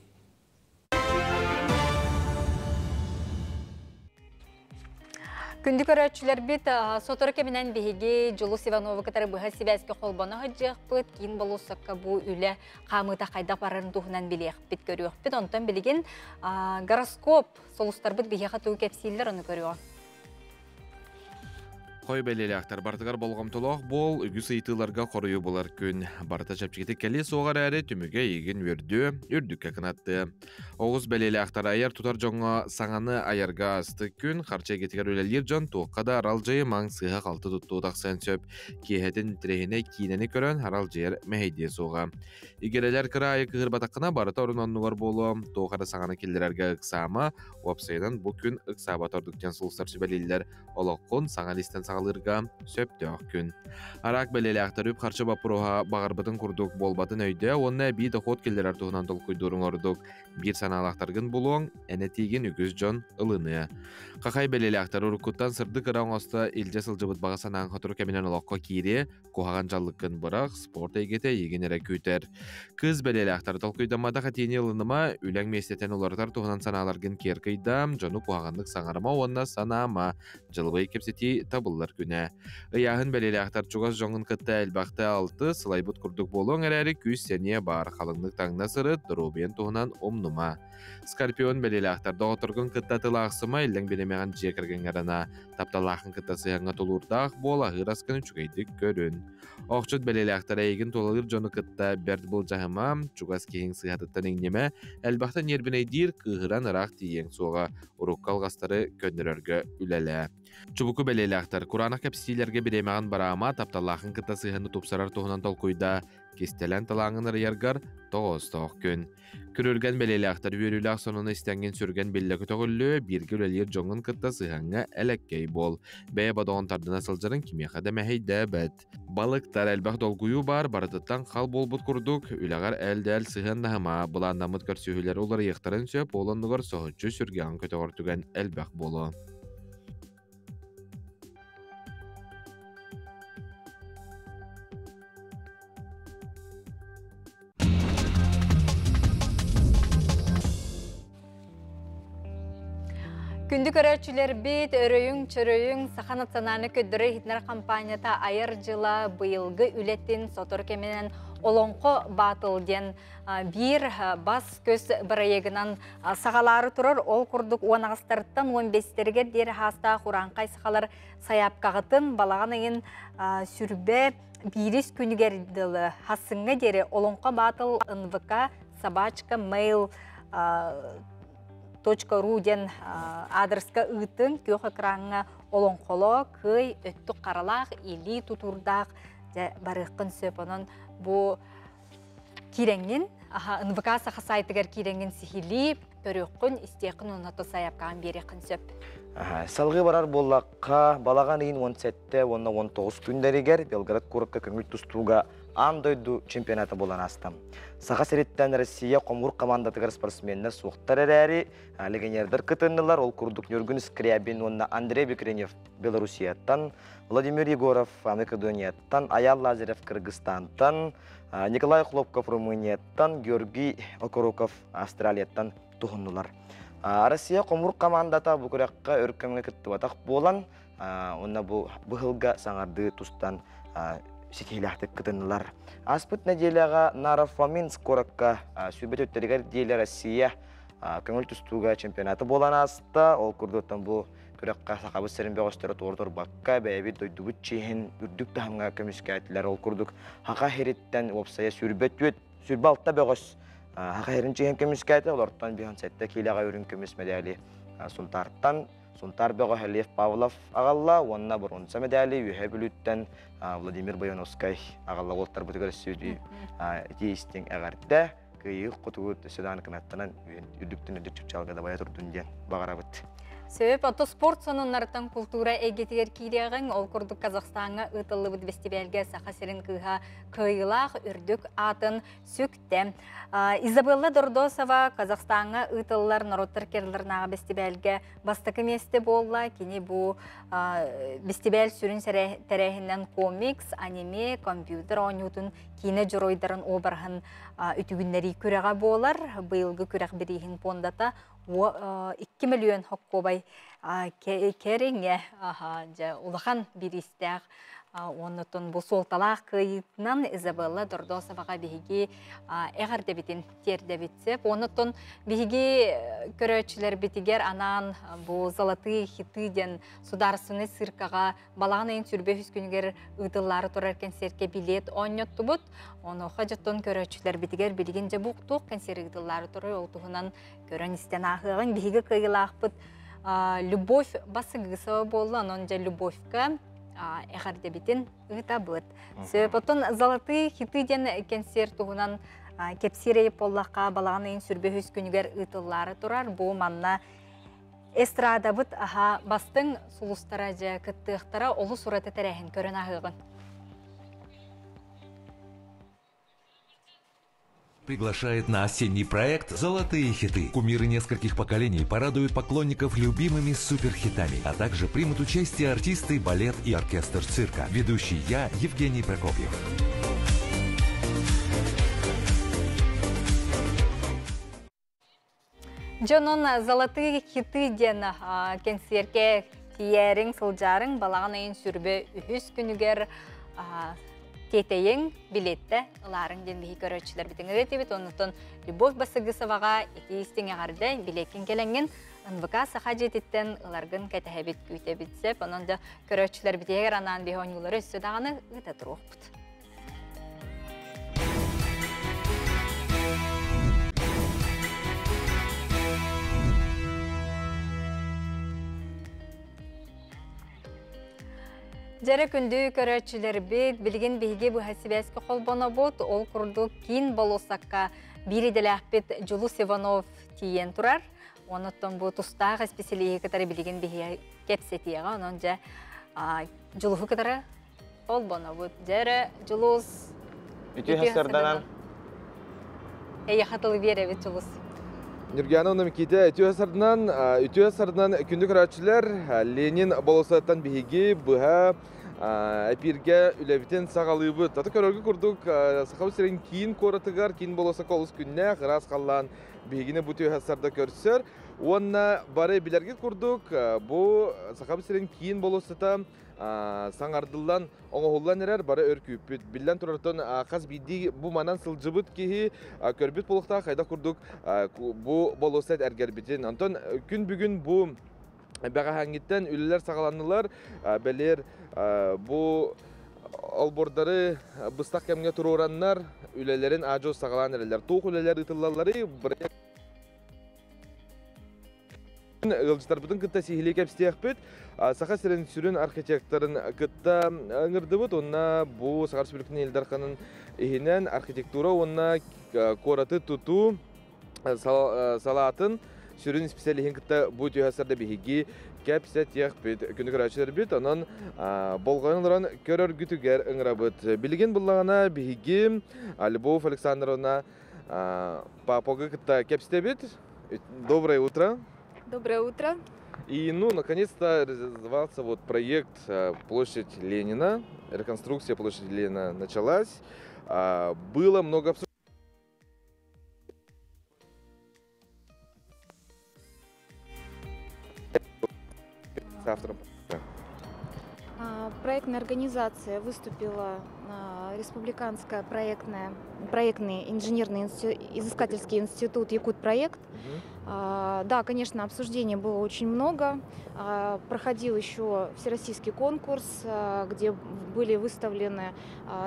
Күндік өрәтшілер бет сотыр кемінен бейге Жолус Иванова кітары бұға себәске қолбаны ғыджық бұд, кейін болу саққа бұл үлі қамыта қайда барын тұғынан білеқ бет көріоқ бет. Онтан білеген гороскоп солыстар бұд бейге қатуы кәпсейлер оны көріоқ. Қой бәлелі ақтар бартығар болғам толақ бол, үгі сыйтыларға қорыю болар күн. Барта чапчекеті кәлі соғар әрі түміге еген өрді, үрдікке қынатты. Оғыз бәлелі ақтар айар тұтар жоңға саңаны айарға асты күн, қарча кетігер өлелер жон тоққада арал жайы маң сыға қалты тұтты отақсан сөп. Кейхетін тірехіне кейнені көрін арал жайыр мәйде соға. Игерелер кіра айы кығыр батаққына барыта орынануғар болу, тоққада саңаны келдерерге ұқсама, уапсайынан бұл күн ұқсаба тордықтен сұлыстаршы бәлелер олаққын саңа листен сағалырға сөпті ақ күн. Арақ бәлелі ақтарып қаршы бапыруға бағарбатын күрдік болбатын өйді, онына бей дұқот келдер артығынан тұл көйдұрың ордық. Bir саналақтарғын болуың, әне теген үгіз жон ылыны. Қақай бәлелі ақтар ұрыққыттан сырды қырауң асты елже сылжыбыт баға санаң қатыру кәменен олаққа кейре, қоғаған жалыққын бұрақ, спорт әйгеті еген әрі көйтер. Кыз бәлелі ақтар толқойдамада қатені ылыныма, үләң местетен олардар туғынан саналарғын кер қайдам, жону қоғағандық саңарыма онна санама, жылбай кепсети табылар күні. Ыяғын бәлелі ақтар чуғас жоңын қытта әлбақты алты, сылайбыт күрдік болуң әрі күз сәне бар қалыңдық таңна сыры, дұрубен туғынан омнума. Скорпион бәлелі ақтарда отырғын қытта тылақсыма елдің бенемеған жекірген ғарана. Тапталақын қытта сыяңға толурдақ бол ағыр асқын чүгейдік көрін. Оқчыт бәлелі ақтар әйгін толығыр жоны қытта бәрді бұл жағыма, чуғас кейін сыйатыттан еңнеме, әлбақтан ербінейдер қығыран ырақ тиең соға, ұрыққал ғастары көндірерге үләлі. Чубуку бәлелі ақтар, Куранақ кәпсилерге біремеған барама, тапталақын қытта сыйғыны тұпсарар тоғынан толқойда, кестелен талаңын ырыяргар тоғыз тоқ күн. Күрірген бәлелі ақтар өрілі ақсонын істенген сүрген беллігі тоғылы, біргі өлелер жоңын қытта сыйғанға әләккей бол. Бәе бадоғын тардына сылжырын кемеға дәмәхейді бәд. Балықтар әлбақ долгуyu бар, барытыттан қал болбыт күрдік, үләғар әлді әл сыйған нағыма, бұландамыт көрсүйілер олар еқтарын сөп, оландығыр соғытчы сүрген көтіғыр түген әлбақ болу. Күндік өрәтшілер бет, өрөйің, чөрөйің, Саха национальны көддірі хитнер компанията айыр жыла бұйылғы үлеттен сотыр кеменен олонқо батыл ден бир бас көз барайегінан сағалары тұрыр. Ол күрдік 10-ағыстарыттан 15-терге дер хаста құранқай сақалар саяпқағытын балаған айын сүрбе бирис күнігерділі хасыңға дері олонқо батыл НВК собачка mail .ru ден адреска ұйтын көк экраңға олонқоло көй өтті қаралақ или тұтурдақ барыққын сөпінің бұ кереңін НВК сақа сайтығар кереңін сихили көріққын істеқін ұнаты саяпқаған береқін сөп. Салғы барар болаққа балаған ең 17-19 күндерігер Белград көрікке көңіл тұстуға андойду чемпионаты болан астам. Сақа сереттен Россия қомғыр командатығыр спортсменнер суқтар әрі, легионердер кытыннылар, ол күрдік Нюргін Скрябин, онна Андрей Бекренев Белорусияттан, Владимир Егоров Македонияттан, Аял Лазарев Кыргызстантан, Николай Хлопков Румынияттан, Георгий Окороков Австралияттан тұғыннылар. Россия қомғыр командата бүкіраққа өркөмге күтті батақ болан, онна бұғылға саңарды тұстан сетейләқтік кытынылар. Аспыт неделяға Нарафаминск коракка сүрбет өттерігер дейлі Россия көңіл түстуға чемпионаты болан асты. Ол күрдіоттан бұл күрекқа сақабы сәрінбе ғостары тордор баққа бәйбі дойдубыт чейін үрдік тағымға көміске әтілер. Ол күрдік хақа хереттен опсая сүрбет өт, сүрбе алтта бәғыз хақа херін чейін көміске әті. Оларттан бейхан сәтті келеға өрін көміс медәлі сұнтарттан. Сұнтар бәғы Лев Павлов ағалла, онына бұрынса медәлі үйе бүліттен Владимир Баяновскай ағалла олттар бұтығыр сөйді дейістен әғарда күйіқ құтығыт сөдан кімәттінен үрдіктің үрдік чүпчалғада бая тұрдың ден бағара бұд. Себеп ото спорт сонуннардан культура эгетигер кирегин ол курдук Казахстанга ытылы бут фестивальге саха серин кыга кыйлах үрдүк атын сөктем. Изабелла Дордосова Казахстанга ытыллар народтар керлернага фестивальге бастакы месте болла. Кини бу фестиваль сүрүн терехинен комикс, аниме, компьютер ойнутун кине жоройдарын обархан үтүгүннери күрәгә болар. Быйылгы күрәк бирихин пондата 2 миллион хоккобай кереңе улахан биристәк оннотон бу солталак кыйтынан Изабелла Дордосовага биһиги эгер дебитин терде битсеп оннотон биһиги көрөчүлөр битигер анан бу золотые хиты ден сударственный циркага балагын сүрбе хүскүнгер ыдыллары турар концертке билет ойноттубут оны хажаттон көрөчүлөр битигер билигин же буктук концерт ыдыллары турар олтугунан көрөн истен ахыгын биһиги кыйлаакпыт любовь басыгысова болду анан же любовька эгер дебитин ытабыт. Потом золотые хиты ден концерт тугунан кепсирей поллакка балагын сүрбе хүскүнгер ытыллары турар. Бу манна эстрада быт бастың сулустара же кыттыктара олу сураты терехин көрөн ахыгын. Приглашает на осенний проект «Золотые хиты». Кумиры нескольких поколений порадуют поклонников любимыми суперхитами, а также примут участие артисты, балет и оркестр цирка. Ведущий я, Евгений Прокопьев. Жонон «Золотые хиты» ден концертке тиерин сылжарын балагын сүрбе үхүс күнүгер Кетейін билетті ұларын ден бейі көрөтшілер бітін өретебет, онытын Любовь Басыгысоваға етейістің ағарды билеткен келенген НВК сақа жететтен ұларғын кәтәхәбет күйте бітсеп, оның да көрөтшілер бітегер анан бейі оңылары өсі дағаны ұта тұруқ бұд. Жәрі күнді көрәтшілер бет, білген бейге бұл хәсібәскі қолбана бот, ол күрді кейін болусаққа бири дәләқпет Жұлус Иванов тиен тұрар. Оныттан бұл тұстағы специалиге кітары білген бейге кепсетеға, онын жа Жұлуғы кітары қолбана бот. Жәрі Жұлус... Үті хәсірданан? Яқатылы бере бет Жұлус. Нұргияна Миките үті асырынан күнді көрәтшілер Ленин болосаттан бейге бұға әпірге үләбітен сағалыбы. Таты көрерге күрдік сақабы сірен кейін көратығар, кейін болоса қолыз күнне ғырас қалан бейгіне бұты асырда көрсір. Онна бары білерге күрдік, бұл сақабы сірен кейін болосата саңардылдан оңоғылдан ерер бары өркүйіппіт. Білден тұрартын қаз бейді бұ манан сылжыбыт кейі көрбіт болықта қайда күрдік бұ болосет әргербітін. Антон күн бүгін бұ бәға хәңгеттен үлілер сағаланылар бәлер бұ албордары бұстақ кәмге тұру ораннар үлелерін ажо сағалан әрелер. Тоқ үлелер ұтылалары бірі Ғылжытар бұтын күтті сейхілі кәпістеяқ бүт. Сақа сірін сүрін архитекторын күтті аңырды бұт. Онна бұл Сақа Республикінің елдарқанын ехінен архитектура онна кораты тұту салатын сүрін специалихин күтті бұт үйасырды бейгі кәпістеяқ бүт. Күні көрәчілер бүт. Онын болғаныларан көрір күтігер ыңыра бұт. Білген бұлағына бейгі Любовь Александровна папога күтті кәпісте бүт. Доброе утро. Доброе утро. И, наконец-то реализовался вот проект «Площадь Ленина». Реконструкция площади Ленина началась. Было много обсуждений. Проектная организация выступила Республиканская проектный инженерный изыскательский институт «Якутпроект». Да, конечно, обсуждений было очень много. Проходил еще всероссийский конкурс, где были выставлены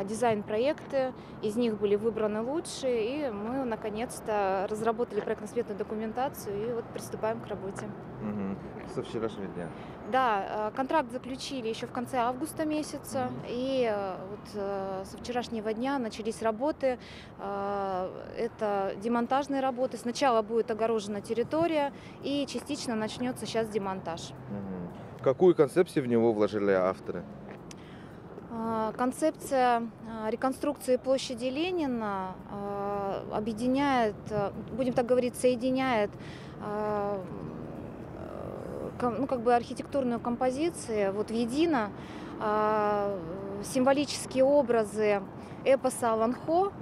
дизайн-проекты, из них были выбраны лучшие, и мы наконец-то разработали проектно-сметную документацию и вот приступаем к работе. Со вчерашнего дня? Да, контракт заключили еще в конце августа месяца, и вот со вчерашнего дня начались работы. Это демонтажные работы. Сначала будет огорожена территория, и частично начнется сейчас демонтаж. Какую концепцию в него вложили авторы? Концепция реконструкции площади Ленина объединяет, будем так говорить, соединяет архитектурную композицию вот воедино, символические образы эпоса Аланхо,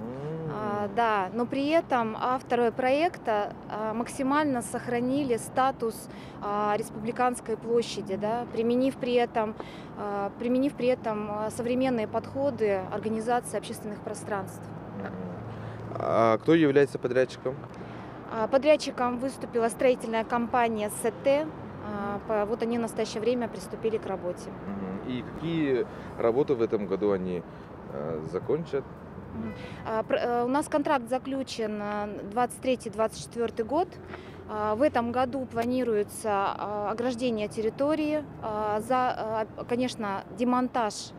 да, но при этом авторы проекта максимально сохранили статус республиканской площади, да, применив при этом современные подходы организации общественных пространств. А кто является подрядчиком? Подрядчиком выступила строительная компания СТ. Вот они в настоящее время приступили к работе. И какие работы в этом году они закончат? У нас контракт заключен 23-24 год. В этом году планируется ограждение территории, конечно, демонтаж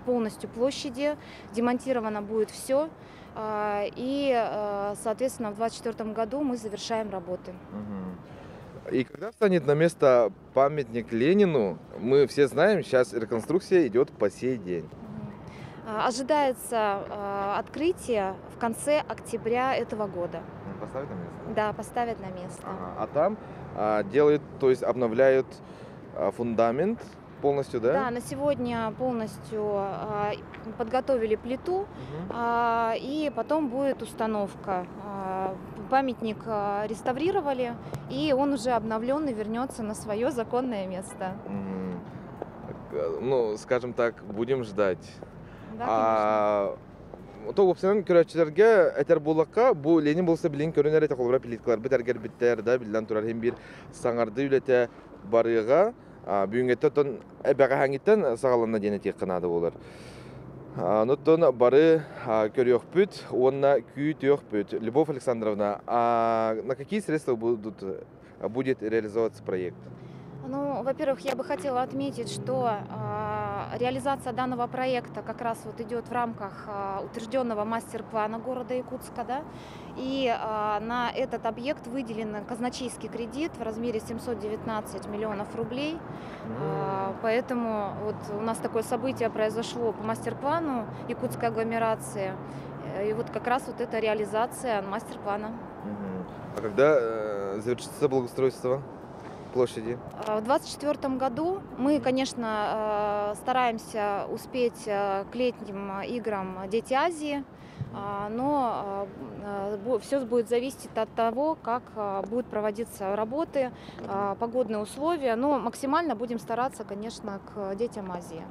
полностью площади, демонтировано будет все. И, соответственно, в 2024 году мы завершаем работы. И когда встанет на место памятник Ленину, мы все знаем, сейчас реконструкция идет по сей день. Ожидается открытие в конце октября этого года. Поставят на место? Да, поставят на место. А там делают, то есть обновляют фундамент полностью, да? Да, на сегодня полностью подготовили плиту, и потом будет установка. Памятник реставрировали, и он уже обновленный вернется на свое законное место. Ну, скажем так, будем ждать. Да, Тоғыпсынан көрәтшілерге әтер болаққа, бұл Ленин болса білен көрінер әте қолыра пилиткалар бітергер біттер, да, білден тұрар hem бір саңарды үлеті барыға, бүйінгетті тон әбәға хәңгеттен сағаланна дене тек қынады болар. Ноттон бары көріөк бүт, онна күйт өк бүт. Любовь Александровна, на какие средства будет реализовываться проект? Ну, во-первых, я бы хотела отметить, что реализация данного проекта как раз вот идет в рамках утвержденного мастер-плана города Якутска, да, и на этот объект выделен казначейский кредит в размере 719 миллионов рублей, поэтому вот у нас такое событие произошло по мастер-плану якутской агломерации, и вот как раз вот эта реализация мастер-плана. А когда завершится благоустройство площади? В 2024 году мы, конечно, стараемся успеть к летним играм «Дети Азии», но все будет зависеть от того, как будут проводиться работы, погодные условия. Но максимально будем стараться, конечно, к детям Азии.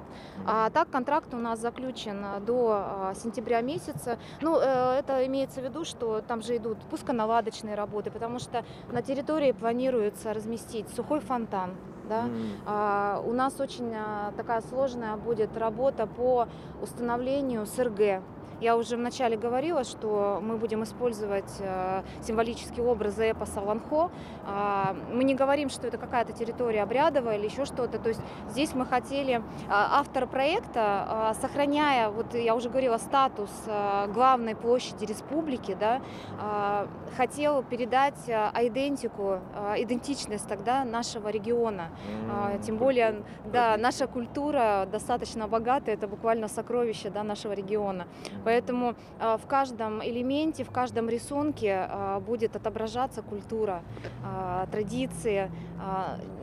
А так контракт у нас заключен до сентября месяца. Ну, это имеется в виду, что там же идут пусконаладочные работы, потому что на территории планируется разместить сухой фонтан. Да? У нас очень такая сложная будет работа по установлению СРГ. Я уже вначале говорила, что мы будем использовать символические образы эпоса Ланхо. Мы не говорим, что это какая-то территория обрядовая или еще что-то. То есть здесь мы хотели, автор проекта, сохраняя, вот я уже говорила, статус главной площади республики, да, хотел передать идентичность тогда нашего региона. Тем более, да, наша культура достаточно богатая, это буквально сокровище, да, нашего региона. Поэтому в каждом элементе, в каждом рисунке будет отображаться культура, традиции,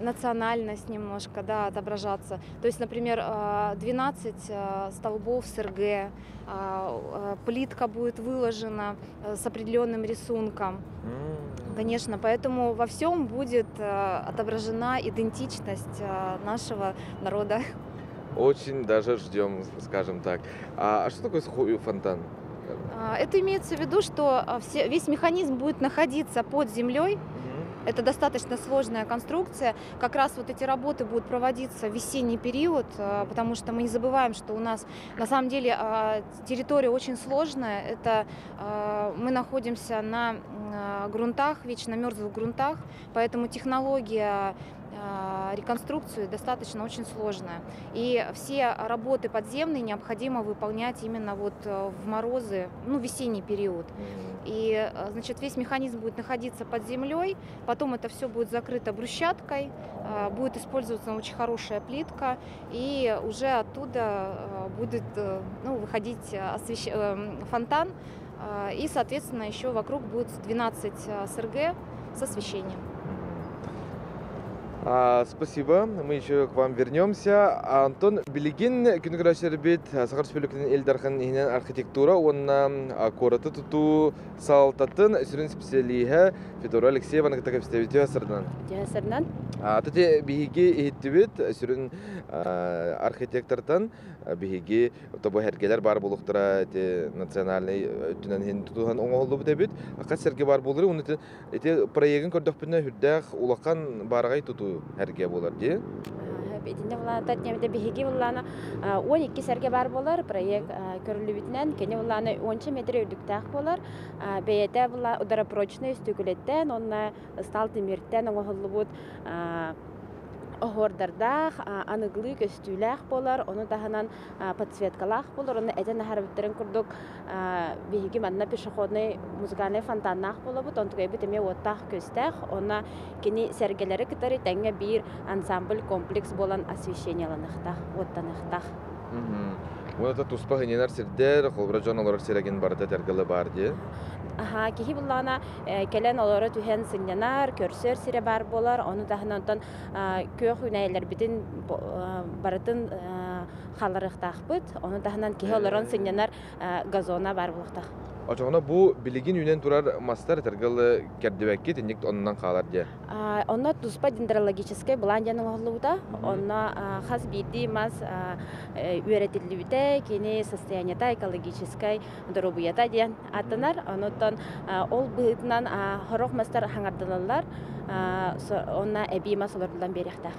национальность немножко, да, отображаться. То есть, например, 12 столбов СРГ, плитка будет выложена с определенным рисунком. Конечно, поэтому во всем будет отображена идентичность нашего народа. Очень даже ждем, скажем так. А что такое сухой фонтан? Это имеется в виду, что весь механизм будет находиться под землей. Это достаточно сложная конструкция. Как раз вот эти работы будут проводиться в весенний период, потому что мы не забываем, что у нас на самом деле территория очень сложная. Это мы находимся на грунтах, вечно мерзлых грунтах, поэтому технология реконструкции достаточно очень сложная. И все работы подземные необходимо выполнять именно вот в морозы, ну, весенний период. И, значит, весь механизм будет находиться под землей, потом это все будет закрыто брусчаткой, будет использоваться очень хорошая плитка, и уже оттуда будет, ну, выходить фонтан, и, соответственно, еще вокруг будет 12 СРГ с освещением. Спасибо. Мы еще к вам вернемся. Антон Билигин, Күніграшербет, Сахар Республикасының Эльдархан архитектура, он кораты туту салтатын сүрін специалиха Федора Алексеева нагтака представителя Сардан. Сардан. Тати биһиги иттибит сүрін архитектордан биһиги тобо хергелер бар булуктара национальный түнен тутухан оңолду бит. Акат серге бар булдыры, уны эти проектин көрдөкпүнө хүрдәк улакан барагай туту herge bolar diye. Bedinde bulan tatnemde bihigi bulana 12 serge bar bolar proyekt körülübütnen kene bulana 10 metre ödüktaq bolar. Beyete bulan udara прочный стекулеттен, онна стал темиртен оңолубут Ордардах, аныглы көстүләх болар, оны таханан подсветкалах болар, оны әден харбиттерин курдук биһиги манна пешеходный музыкальный фонтаннах болабыт, оны тугай битеме оттах көстәх, оны кини сәргеләре китари тәңгә бир ансамбль комплекс болан освещенияланықтах, оттанықтах. Оны туспа генер сирдер, холбра жонолар сиреген барда тәргеле бар ди. Аха, кихи буллана келен олары түһен сыннанар, көрсөр сире бар болар, оны таханантан көөх үнәйләр битин барытын халарыктахпыт, оны таханан кихи оларын сыннанар газона бар булактах. Ачагына бу билигин үнен турар мастер тергеле кердебекке тинник оннан калар ди. Онна туспа дендрологическая бландяның оглуда, онна хас биди мас үеретилибите, кини состояниета экологической дробуята диян атанар, онотон ол быытынан хорох мастер хаңардылалар, онна эби мас олардан берехтах.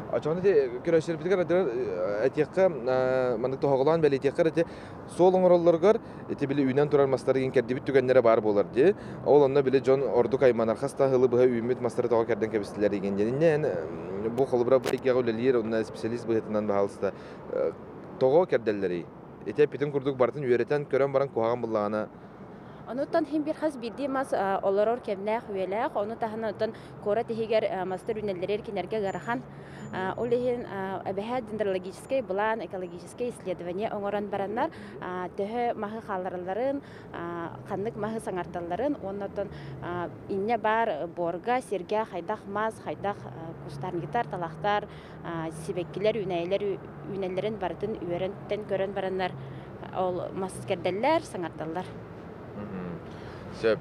Ачаны де көрәшер битгәр әтиякка мандык тоһоглан бәле әтияккә әте сол оңролларгар әте биле үнән турар мастар ген кәрдибит түгәннәре бар булар ди. Ол онна биле Джон Орду кайманар хаста хылы бу үмит мастар тагы кәрдән кәбестеләр дигән дигән. Бу холбра бу икәгә лелер онна специалист быһытынан баһалста. Тагы кәрдәләре. Әте питен курдук бартын үеретән көрән баран куган буллагана. Онуттан хим бир хас бидди мас олорор кемнәх үеләх, оны таһанаттан кора тихигер мастер үнәлләр кинәргә гарахан. Олехин әбәһәт дендрологический план, экологический исследование оңоран бараннар, төһе махы халларларын, каннык махы саңарталларын, оннан инне бар борга, сергә, хайдах мас, хайдах кустарнигитар, талахтар, сибеккиләр, үнәлләрен бардын үерентен көрән бараннар, ол маскердәлләр, саңарталлар. Сөп.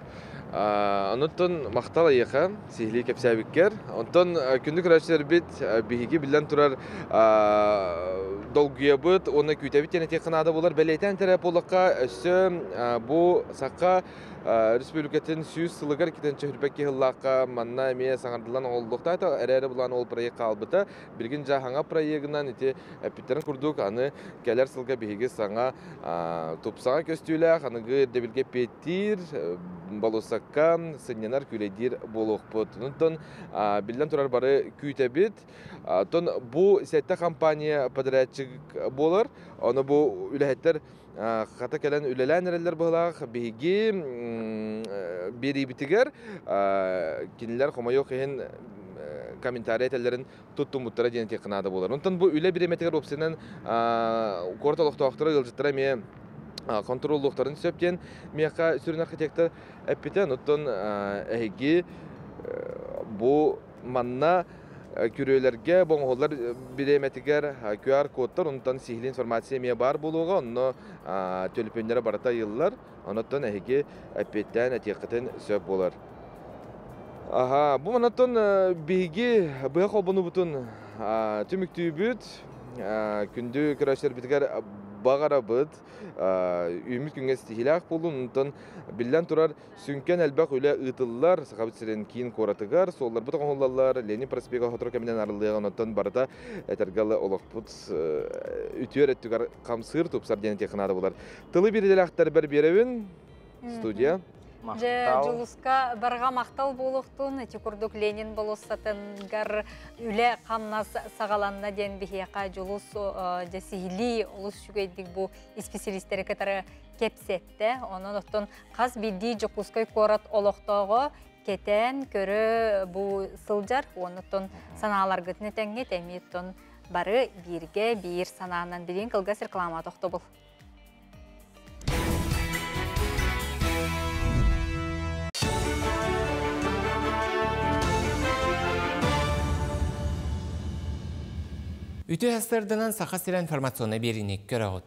Онуттан мақтал аяқа, сихли кепсәбіккер. Онтан күнді күрәшілер бит, бігігі білден тұрар долгуя бұд, оны күйтәбіт тені текінады болар. Бәлейтен тәрәп олыққа өсі бұл саққа республикатын сүйіз сылығар кетенші хүрбәкке ғыллаққа манна әмее саңардылан олдықта айта әрәрі бұлан ол проект қалбыта. Білгін жағаңа проектінан еті әпіттерін күрдік, аны кәлер сылға бігігі саңа тұпсаға көстүйләқ, анығы дәбілге петтір, балусаққа сынненар күлейдер болуқ бұд. Нұнтын білден тұрар бары күйтәбіт. Бұл сәтті компания подрядчик болар. Оны бұл үләхеттер қата кәлін үлелән әрелер бұлақ, бейгі бері бітігер, кенелер қомайы оқиын комментарий әтелерін тұттым мұттара дені текінады болар. Онтан бұл үлі біреметігер опсенен қорталықты оқтыры ғылжыттыра ме контроллықтарын сөптен меқа сүрін архитектор әппетен. Онтан әйгі бұл манна күрөйлерге боңғолар биреметигер QR кодтар, онтан сихли информация ме бар болуға, онны төліпендері барата йыллар, онаттан әйге әппеттен әтеқітін сөп болар. Бұл манаттан бейге бұға қолбыны бұтын түміктүй бүт, күнді күрәшілер бітігер бағара бұд, үміт күнге стихилақ болуын, онтан білден тұрар сүнкен әлбәқ үлі ұтылылар, сақабыт сірен кейін қоратығар, солар бұтық оңылалар, Ленин проспегі ғотыр кәмінен арылыған, онтан барата әтергалы олық бұд үтер әттігар қамсыр тұпсар дені текінады болар. Тылы бередел ақтар бір беревін, студия. Жулуска барға мақтал болуқтың, әті күрдік Ленин болуыстатынғар үлі қамнас сағаланна ден бігеқа жулус сихили олыс жүгейдік бұл специалистері кітары кепсетті. Оның ұқтың қаз білді жүкускай қорат олықтығы кетен көрі бұл сылжар. Оның ұқтың саналар күтіне тәңге тәметтің бары бірге бір сананан білген қылғас реклама тоқты бұл. Үті әстірдінен сақа сірі информационы берінек көріғыд.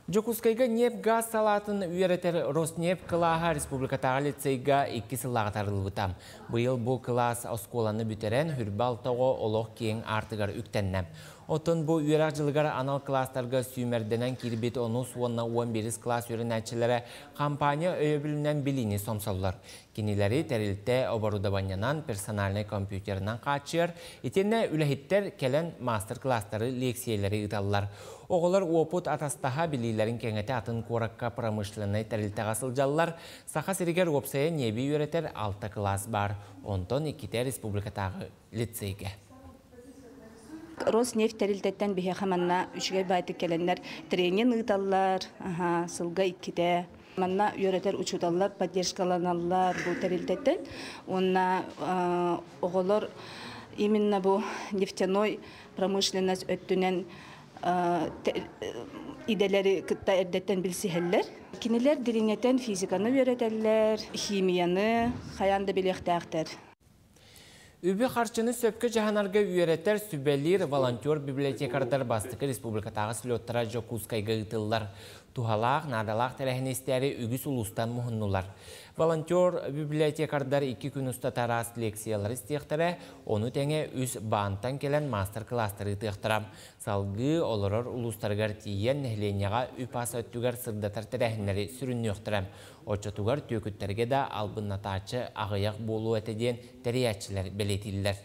Жокускайга нефть газ салатын үйеретер Роснефть кылаға республикатағы лицейга 2 сыллаға тарылбытам. Бұйыл бұл класс осколаны бүтерен хүрбалтығы олық кейін артығар үктеннем. Отын бұл үйерақ жылығар анал кластарға сүймерденен кирбет оны суонна 11 класс үйрен әтшілері компания өйөбілінен біліні сомсалылар. Кенелері тәрілтті оборудованянан персональный компьютерінен қачыр, етені үләхеттер келен мастер-кластары лекциялары ұталылар. Оғылар опыт атастаға білілерін кеңеті атын қораққа промышленный тәрілті ғасылжалылар. Сақа сірігер опсая небі үйретер 6 класс бар. Онтон 2 республикатағы лицейге. Роснефть тәрілтеттен біге қаманна үшіге байды келенлер тренин ұйталылар, сылға 2-те. Манна үйретер учудалар, поддержкаланалар бұл тәрілтеттен. Онна оғылар именно бұл нефтяной промышленность өттінен иделери кытта эрдеттен билсихеллер. Кинилер диринетен физиканы үйретеллер, химияны, хаянды билектәқтер. Үбі қарчыны сөпкі жағанарға үйретер сүбәлер волонтер библиотекардар бастықы республикатағы слеттара Жокускайға ұтылылар. Тухалақ, надалақ тәрәхінестері үгіс ұлыстан мұхыннулар. Волонтер библиотекардар 2 күн ұстатарас лекциялар істеқтірі, оны тәңе үз баантан келен мастер-кластары тұқтырам. Салғы олырыр ұлыстарғар тиен нәхленеға үпас өттігер сырдатар тәрәхінлері сүрінні өқтірам. Очотугар төкіттерге да албыннатачы ағыяқ болу әтеден тәриятчылар белетілдер.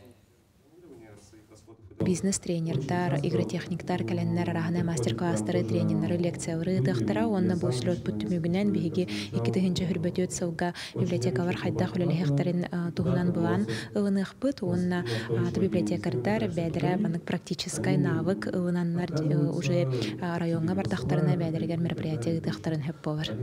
Бизнес-тренердар, игротехниктар кәләннәр арахына мастер-класстары, трениннары, лекциялары тыхтара, онна бұл слет бүттімігінен бігі 2-тігінші хүрбөтөт сылға библиотекалар хайда хүлеліхектарын туғынан бұлан ұлынық бұт, онна библиотекардар бәдірі банық практическай навык ұлынанлар уже районға бардақтарына бәдірігер мероприятия тыхтарын хөп болар.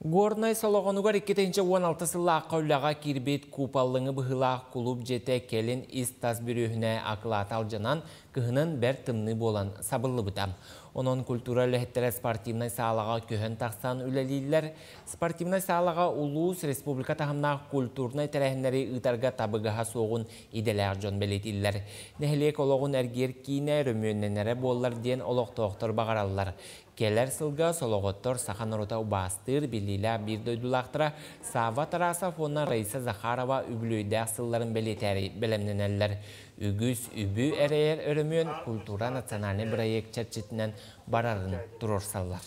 Горнай солоғынығар 2-16 сылла қаулаға кирбет купаллыңы бұғылақ клуб жете келін із тас бүріхіне ақылат алжанан кығынан бәр тымны болан сабылы бұтам. Onun kultural lehеттері спортивнай сағалаға көхін тақсан үлелейлер. Спортивнай сағалаға Улус Республика тағымнақ культурнай тәрәхінлері ұтарға табығаға соғын иделер жон белетілер. Нәхілек олығын әргер кейіне рөмөнненері болылар ден олық-тоқтыр бағаралылар. Келер сылға солоғыттыр сақан ұрута ұбастыр білілі бір дөйдулақтыра Сава Тарасов оны Раиса Захарова үбілөйдәк сылларын белетәрі білімненелер. Үгіз үбі әрейер өрімен культура национальный проект чәрчетінен барарын тұрорсалар.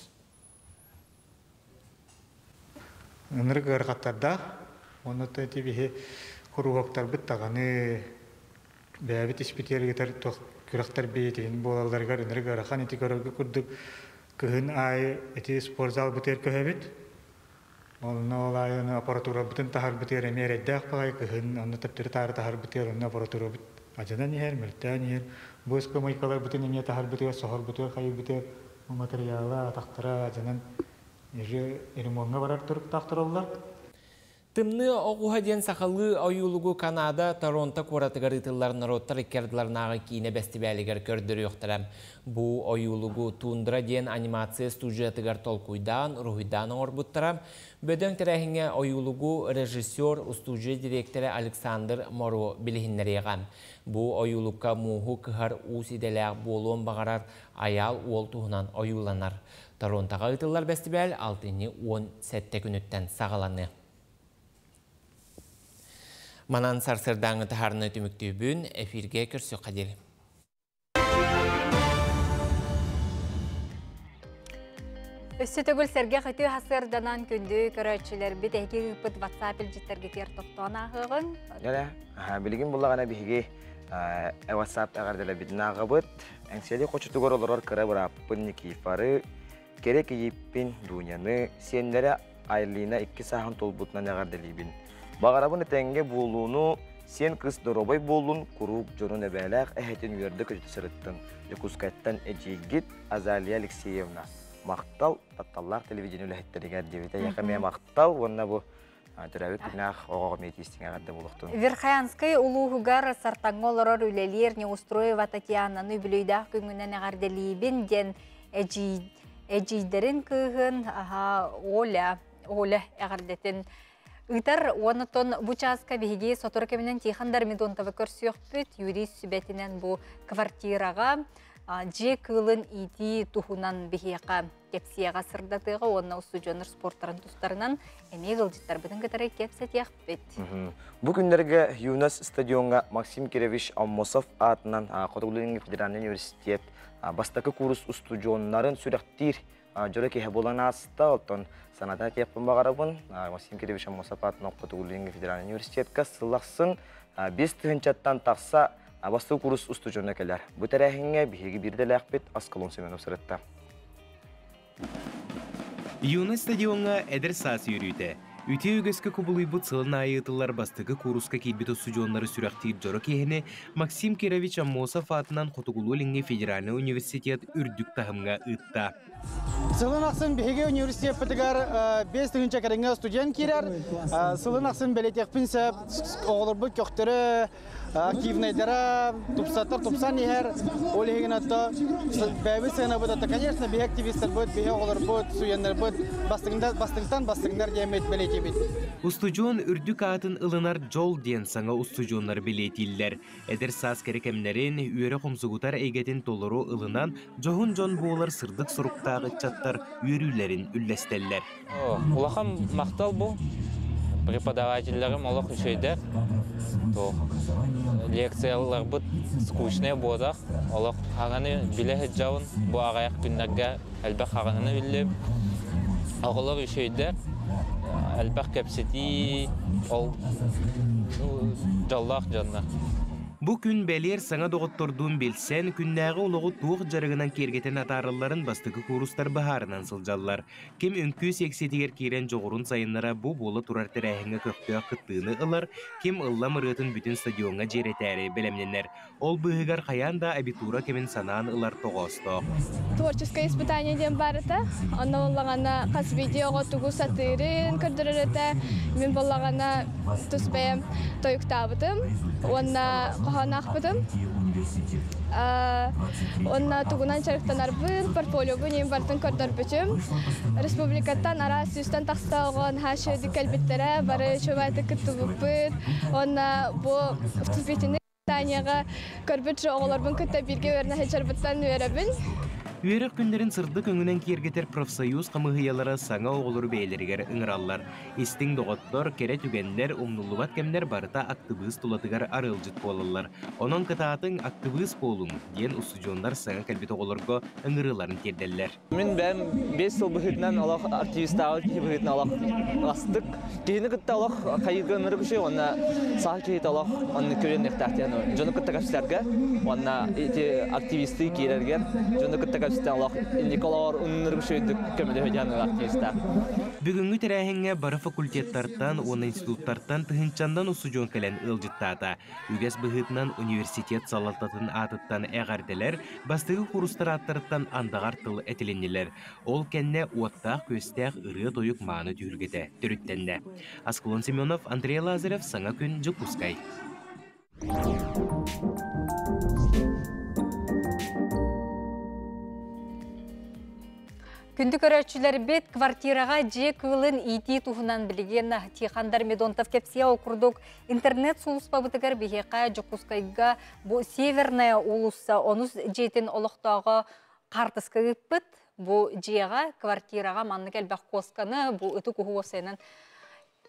Оныр ғырғаттарда, оны тәтебе құруғақтар бұттағаны бәбіт іспетергетер күрақтар бейтеген болаларғар өнір ғырған еті көрігі күрдік күйін ай еті спортзал бұтер көхебет. Оны олай аппаратура бұтын тағар бұтер әмер әддәқ бағай күйін, оны тәптері тағар бұтер, оны аппаратура бұт. Ажынан ехер, мөлттән ехер, бұз көмайкалар бұтын әме тағар бұтер, соғар бұтер, қайы бұтер, материалы атақтыра ажынан ремонға барар тұрып тақтыралар. Тымны оғуға ден сақылы ойулугу Канада, Торонто қоратығар ытылар народтар икерділарнағы кейіне бәстібәлігер көрдірі өқтірім. Бұ ойулугу тундра ден анимация студиятығар толкуйдан, рухидан орбуттырам. Бөдің тәрәхіңе ойулугу режиссер, студия директоры Александр Моро білігіннерегім. Бұ ойулугка мұху кығар ұс иделәғ болуын бағарар аял ол туғынан ойуланар. Торонтоға ытылар бәстібәл 6-10 күніттен сағаланы. Манан сарсырдаңы тахарны түмікті бүн эфирге көрсі қадел. Өссі төгіл сәрге қыты хасырданан күнді көрәтшілер біт әйге ғыпыт WhatsApp үлжеттерге тер тоқтуан ағығын? Білген бұлағана бігі WhatsApp әғарділі бітін ағыбыт. Әңселі қочытығыр олар кірі бұраппын некейфары, керек ейіппін дүнияны, сендері айлына 2 сағын толбутынан әғарділі бін. Бағарабын әтәңге болуыны, сен қыз доробай болуын құруқ жонын әбәләқ әхетін үйерді көжеті сұрыттың. Якускайттан әжейгет Азалия Алексеевна. Мақтал, татталлақ телевидение үләхеттерігер деветі. Яқамия мақтал, онына бұл түрәуік күнақ оғағы метестің ағарды болуқтың. Верхаянскай ұлуғығар сартаңғоларар үлелер не устроева Татьянаны бүлейдақ күнгінен әғарделейбін ден әжейдерін күйін Оля әғардетін. Үйтар онытон бұчасқа бейге сотыр кемінен тейхандар медонтавы көрсіоқ бүт, юрист сүбәтінен бұл квартираға же кылын ити тухунан бейеға кепсияға сырдатыға, онына студионер спорттарын тұстарынан әме ғылжеттар бұдың кітары кепсет яқ бүт. Бұл күндерге ЮНЕС стадионға Максим Киревич Аммосов атынан Қотығылының Федеральный университет бастақы курс студионнарын сүрәқтір жөрі кейі болан асыта олтын саната теппін бағарабын. Максим Киревич Аммосов атынан Қотығылының Федеральный университетқа сылақсын 5 түхінчаттан тақса бастықы курс студионы кәлер. Бұл тәрәхіңе бейгі бірді ләқпет Аскалон Семенов сұрытта. ЮНЕС стадионға әдір сасы үйрейді. Үте өгескі көбілі бұт сылын айытылар бастығы курусқа кейбеті студионлары сүрәқтейіп жоры кейіні Максим Киревич Аммосов атынан Қотығылының Федеральный университет үрдік тағымға ұтта. Сылын ақсын бейге университет пітігер 5 түгінші кәріңі студент керер. Сылын ақсын бәлетекпінсі оғылыр бұл көқтірі активныйдара, тупсан ехер, олеген атта бәбі сығына бұд атта, конечно, бей активистер бұд, бей оғылыр бұд, суяндар бұд, бастығындар демет бәлеті бит. Устудион үрдік атын ылынар жол ден саңа устудионлар бәлетілдер. Әдір сас керекемлерін үйері қомсығытар әйгетін толыру ылынан жоғын жон болар сырдық сұрықтағы чаттар үйерілерін үлләстәллер. Улақам мақтал бұл. Преподавательлерім олық үшейдер. Лекциялар бұд скучный бодақ. Олық қағаны біле жауын бұл ағаяқ күнлерге әлбәқ қағаныны біліп. Ағылар үшейдер. Әлбәқ кәпсеті ол жаллақ жанна. Бу күн бәлер саңа доғыттырдуын белсен, күннәғі олығы туық жарығынан кергетен атарыларын бастығы курустар бағарынан сылжаллар. Кем үнкі сексетігер керен жоғырын сайынлара бұ болы тұрар тәрәхіңі көқтіға қыттığını ылар, кем ылла мұрытын бүтін стадионға жеретәрі білемненер. Ол бұғығар қаянда абитура кемен санаан ылар тоғысты. Творческое испытание дем барыта. Онна болағана қас видеоға тұғу сатырын көрдіріріті. Мен болағана тұспайым тойықтабытым. Онна қоғанақ бұдым. Онна тугунан чарыктанарбын, портфолиобун эми бартын көрдөрбүчүм. Республикаттан ара сүйстен таксталган хашыды калбеттере бары чөбайты кыттыбыппыт. Онна бу вступительный испытанияга көрбүчү оголорбун кытта бирге өрнө хечербыттан өрөбүн. Үйерек күндерін сырды көңінен кергетер профсоюз қамығыялары саңа оғылыр бейлергер ыңыраллар. Истің доғыттор, кере түгенлер, умнулубат кемдер барыта актыбыз тулатыгар арылжыт болалар. Онын кытаатын актыбыз болуң, ден ұстыжондар саңа кәлбет оғылырға ыңырыларын терделлер. Мен бәм 5 жыл бұхытынан алақ активистағы ке бұхытын алақ астық. Кейіні күтті алақ қайырғы ыңыры күші, онна сағы кейт алақ онны көрен ектақтияны. Жоны күтті кәпсілерге, онна активисті кейлерге, жоны күтті Бүгүнгү терәһеңе бары факультеттардан, он институттардан тыһынчандан усужон келен ылжыттата. Үгәс быһытынан университет салалтатын атыттан әгәрделер, бастыгы курстар аттырыттан андагар тыл этиленнелер. Ол кенне уаттак көстәк ыры тоюк мааны түлгете төрүттенде. Асколон Семенов, Андрей Лазарев, Саңа күн Жукускай. Күнді көрәтшілер бет квартираға же кылын ити тухынан білген Тихандар Медонтов кепсия окурдук интернет сулуспа бытыгар бігеқа Жукускайга бұ северная улуса онус жетін олықтағы қартысқы гіппіт бұ жеға квартираға манны кәлбәқ қосканы бұ үті күху осайынан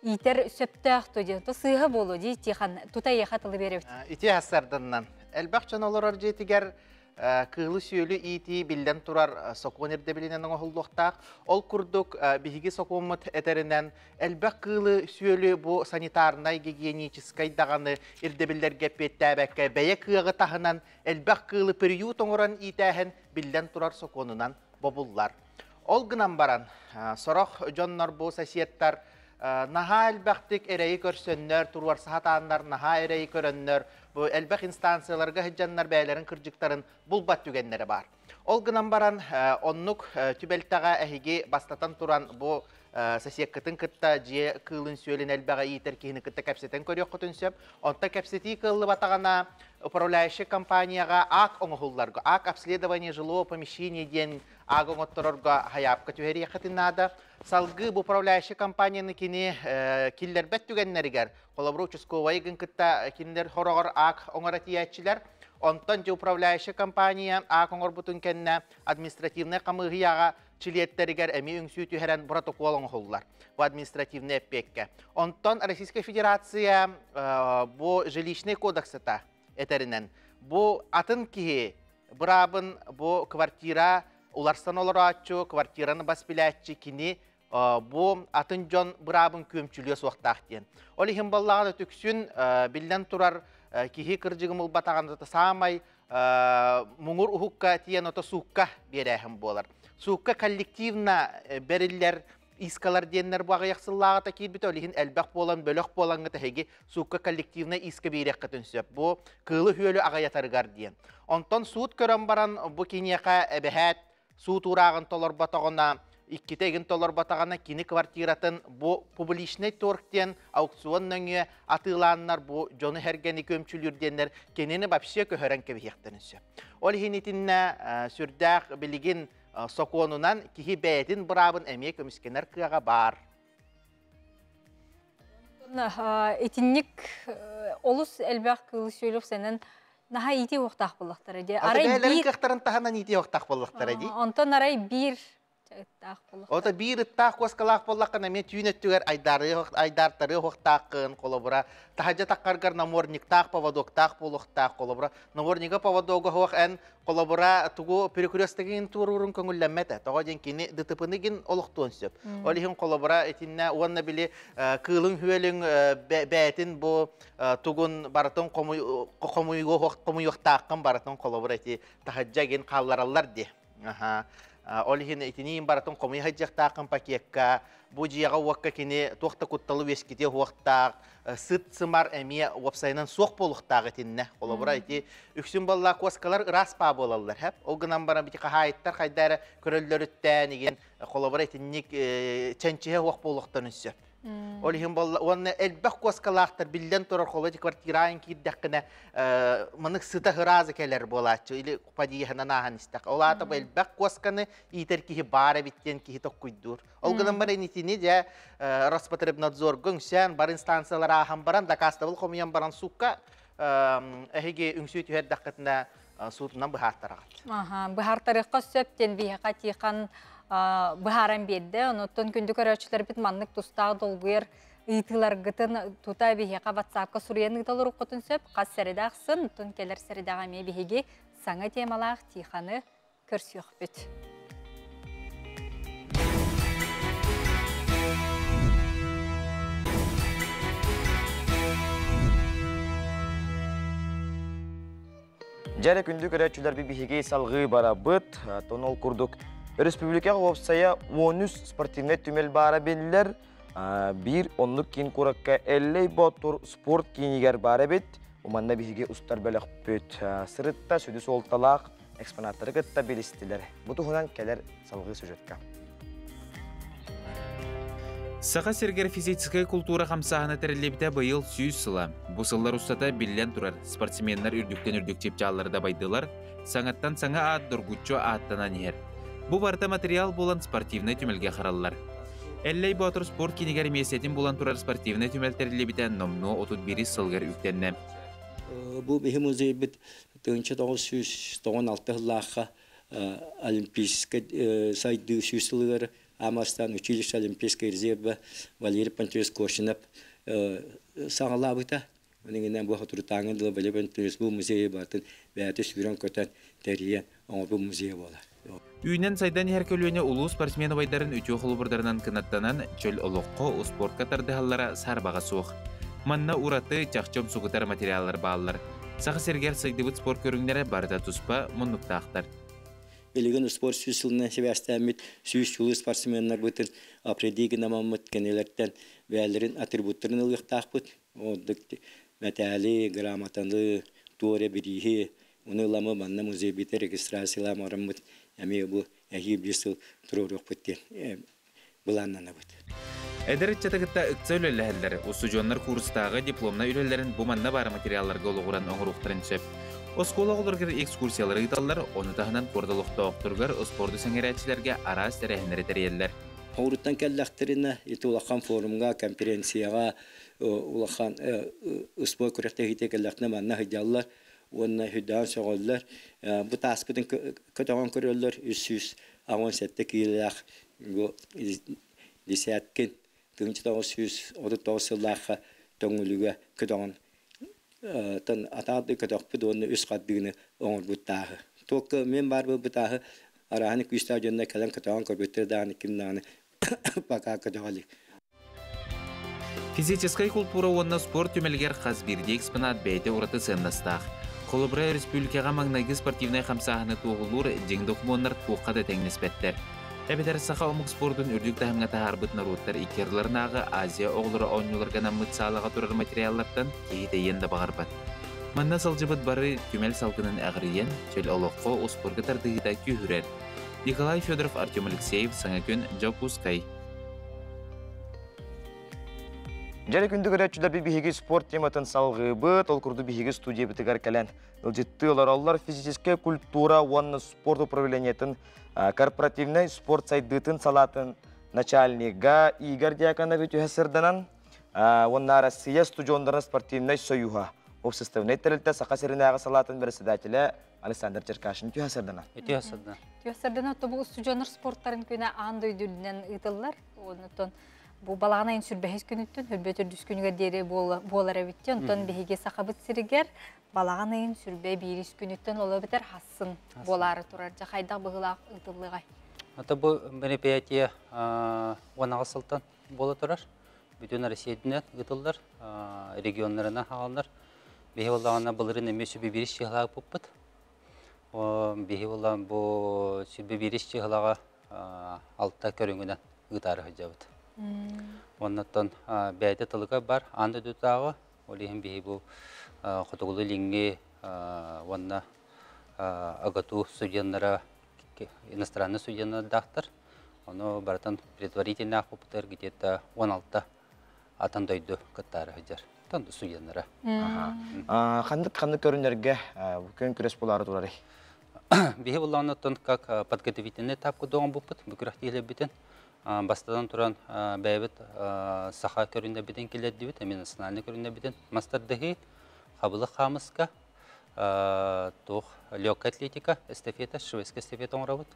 итер сөптәқ төден. То сыйғы болу дей Тихан тута еқатылы беріп. Ити хасардыннан. Әлбәқ жанолар жетігер кылы сүйөлі ити билден турар сокуан ерде билинен оңылдуқтақ. Ол күрдік бігігі сокуамыт әтерінен әлбәқ кылы сүйөлі бұ санитарнай гигиеническай дағаны ерде білдерге петтәбәкке бәйе кығы тағынан әлбәқ кылы период оңыран итәхін билден турар сокуанынан бобуллар. Ол гынан баран сорох жоннар бұ сәсиеттар наха әлбәқтік әрәйі көрсөннөр, туруар сахатандар наха әрәйі көрөннөр, bu elbək instansiyalarga hiccanlar bəylərin kırcıkların bulbat tügenleri var. Ol gınan baran onluk tübeltağa ehigi bastatan turan bu səsiyyəkkıtın kıtta ciye kılın söylün elbəğa iyiter kihini kıtta kəpseten körüyor kutun söp. Onta kəpseti kıllı batağına upravляющая компанияға ак оңғылларға, ак обследование жилого помещения ден ак оңғыттырырға хаяпқа түйері яқытынада. Салғы bu управляющая компанияны кені киллер бәт түгеннерігер. Қолабыру участковай гын кытта киллер хорағыр ак оңғыра тиятчилер. Онтан же управляющая компания ак оңғыр бұтын кәнне административный қамығияға чилеттерігер әмі үңсүй түйерен протокол оңғыллар. Bu административный әппекке. Онтан Российская Федерация bu жилищный кодексыта этеринен. Бу атын кихи, бұрабын бу квартира, уларсан олар атчу, квартираны баспилятчы кини, бу атын жон бұрабын көмчүліе соқтақтен. Олы химбаллағаны түксін білден тұрар кихи кыржығым ұлбатағанды самай мұңыр ұхыққа тиен ота суққа берәхім болар. Суққа коллективна берілер, искалар деннер бұға яқсыллағыта кейбіті олихін әлбәқ болан, бөліқ боланғыта хеге суққа коллективна иска берек қытын сөп. Бұ қылы хөлі ағаятарығар ден. Онтан суыт көрін баран бұ кенеқа әбәхәт суыт ұрағын толар батағына, иккетегін толар батағына кені квартиратын бұ публичный торктен аукцион нөңе атыланнар бұ жоны хәргені көмчүлір деннер кенені бапше көхөрен кебехектінің сөп. Олихін етінна сүрдәқ білігін соконунан кихи бәйтін бұрабын әмек өміскенер кыға бар. Этинник олус әлбәқ кылы сөйліп сәнен наға ити оқтақ болықтар әде. Бәйлерін қықтарын тағынан ити оқтақ болықтар әде. Онтан арай бір Ота bir ıttaq koskalar bollaqan men tüynöttüger aydardары hoqtaqın kolobra tahaja taqargar namornik taq поводок taq boluqtaq kolobra namorniga поводога hoq en kolobra tugu перекрестегин турурун көңүлләммәтә тога денкини дытыпыныгин олуктон сөп олихин kolobra etинне уанна били кылың хүелең бәтин бу тугун баратын комуйго hoqtaqын баратын kolobra эти тахаджаген қаллараллар де аха Олихин этинин баратын комуй хаджактақын пакетка, бу жияға уаққа кені тоқта күтталы вескете уақтақ, сыт сымар әме уапсайынан соқ болуқтақ етінне. Ола бұра еті үксін балла коскалар распа болалар. Ол гынан бара біті қағайыттар қайдары көрілдер үттән еген, ола бұра етіннік чәнчеге уақ болуқтан үсіп. Олихин бол оны элбэх коскалахтар билден турар холоди квартираин киддаккына мынык сыта хыразы келер болачу или купадияна нахан истак. Олата бу элбэх косканы итер кихи бара биттен кихи токкуйдур. Олгынан бар нитини же Роспотребнадзор гүнсен бар инстанциялар ахан баран дакаставыл комиян баран сукка эхиге үңсү түһер даккытына суутунан быхааттарагат. Быхаартарыкка сөптен бихака тихан быхаран берді, оныттон күнді көрәчілер бит маннык тустағы долгуер ыйтылар гытын тута бихеқа ватсапқа суриян ыйталыр ұқытын сөп, қас сәрідақсын, ұттын келер сәрідаға ме бихеге саңа темалақ тиханы көрсіуқ бүт. Жәрі күнді көрәчілер бихеге салғы бара бұт, тонол күрдік. Республика опсая 13 спортивный түмел бара белілер, bir onluk kin kurakka 50 botur sport kiniger bара bit, umanda bihige ustar belek büt, sırıtta südü soltalaq, eksponatları gıtta bilistiler. Bu tuhunan keler salgı süjetka. Сақа сергер физическая культура хамсағына тәрелебді байыл сүйіз сыла. Бұл сыллар ұстата білден тұрар. Спортсменлер үрдіктен үрдіктеп жалларда байдылар. Саңаттан саңа ат дұргуччо аттана нехер. Бұл барда материал болан спортивный түмелге қаралылар. Әллей батыр спорт кенегер месетін болан тұрар спортивный түмел тәрелебіден номну 31 сылгар үктенне. Бұл бейі музей біт 1996 жылаққа олимпийский сайды сүйіз сылгар Амарстан училище Олимпийской резервы Валерий Пантьевич Кошинов саңалабыта. Оныңынан бұл отыртаңын дылы Валерий Пантьевич бұл музейі бартын бәйті сүрен көтен тәрейен оңыр бұл музейі болар. Үйінен сайдан әркөлуіне ұлу спортсмені байдарын өте құлыбырдарынан кынаттанан чөл олыққо спорт катардығалара сарбаға суық. Манна ураты чақчом суғытар материалдар бағалар. Сақы сергер сыйдыбыт спорт көріңдері барда тұспа мұннықтақтар. Белеген спорт сүйсілінен себәстәмет сүйіс жулы спортсменлер бұтын апредеген амамыт кенелерттен бәлерін атрибуттарын ұлықтақ бұт. Мәтәлі, грамотаны, туаре бірігі, оны ұламы манна музей біті регистрациялам арамыт. Әме бұл әйі бесіл тұрырық бұттен бұланнана бұт. Әдәрет чатығытта ұқса өлелі Осужонлар курстағы дипломна өлелерін бұл манна бары материалларға олығыран оңыруқтарын сөп. Оскола оларгар экскурсиялары ыталлар, оны тағынан кордалықта оқтырғар спорты сәңерәтшілерге арас тәрәхінері тәрелер. Ауырыттан кәлләқтеріне, еті улақан форумға, конференцияға, улақан спорт көректі хейте кәлләқіне манна хидялар, онына хидян соғалар. Бұ таспыдың көтіған көрелер, 300 ағын сәтті кейләқ, десәткен, 1939 жылаққа тоңылуға көтіған тан атады көтөкпү доны үс каддыгыны оңор буттагы. Токка мен бар бу буттагы араны күстә жөннә калан көтөгөн көрбөттөр даны кимнаны пока көтөгөлик. Физическая культура онна спорт түмелгер хазбирде экспонат бәйте ураты сыннастақ. Колыбра республикаға маңнайғы спортивнай хамсағыны туғылур жең докумонлар туққады тәңнеспеттер. Әбетер сақа омық спортын үрдік тәхімға тағарбыт наруттар икерлернағы Азия оғылыры оңныларға намыт сағалаға тұрар материаллардан кейтейен да бағарбат. Манна салжыбыт бары түмел салғының әғірейен, чөл олыққо оспорғы тардығыда күйірер. Николай Федоров, Артем Алексеев, Саңакөн, Жапускай. Жәрі күнді көрәтшілер бігігі спорт тематын салғы бұт, ол күрді бігігі студия бітігар кәлән. Үлжетті олар физическая культура, онны спорт управлениетін корпоративный спорт сайдытын салатын начальнига Игорь Дьяконович Хесерданан, онна Россия студиондары спортивный союға. Общественный тәрілті сақасырынағы салатын председателі Александр Черкашин Хесерданан. Хесерданан бұл студиондар спорттарын көне аңды өйділінен ұйтылар. Бұл балағанайын сүрбәхес күніттін, үлбетір дүскүнігер дері болар әвіттен, онтан бейге сақабыт сірігер, балағанайын сүрбә бейрес күніттін олы бітер хасын болары тұрар. Жақайдақ бұғылақ ұйтылығай. Ата бұл мероприятие онаға сылтан болы тұрар. Бүтін Россиядінен ұйтылдар, регионларына хағалдар. Бейге болағана бұлырын әме сүрбе бейрес чығылағы бұппыт. Бейге болаған бұл сүрбе бейрес чығылаға алтта көріңінен ұйтары ғыжабыт. Оннаттан бәйті тылыға бар, анды дүтағы, олейін бейі бұл құтығылы линге онна ағату судьянлара, иностранны судьянлар дақтыр. Оны баратан предварительный ақпыптар где-то 16 атандойду кыттары жар. Танды суяннара. Қандық көрінерге көн күрес болары турары? Бихе болланы тон как подготовительный этап кудоған бұппыт, бүкірах дейлер бітен. Бастадан туран бәйбіт саха көрінді бітен келеді бит, әмен национальный көрінді бітен. Мастардығы қабылы қамысқа, легкая атлетика, эстафета, шведская эстафета оңырабыт.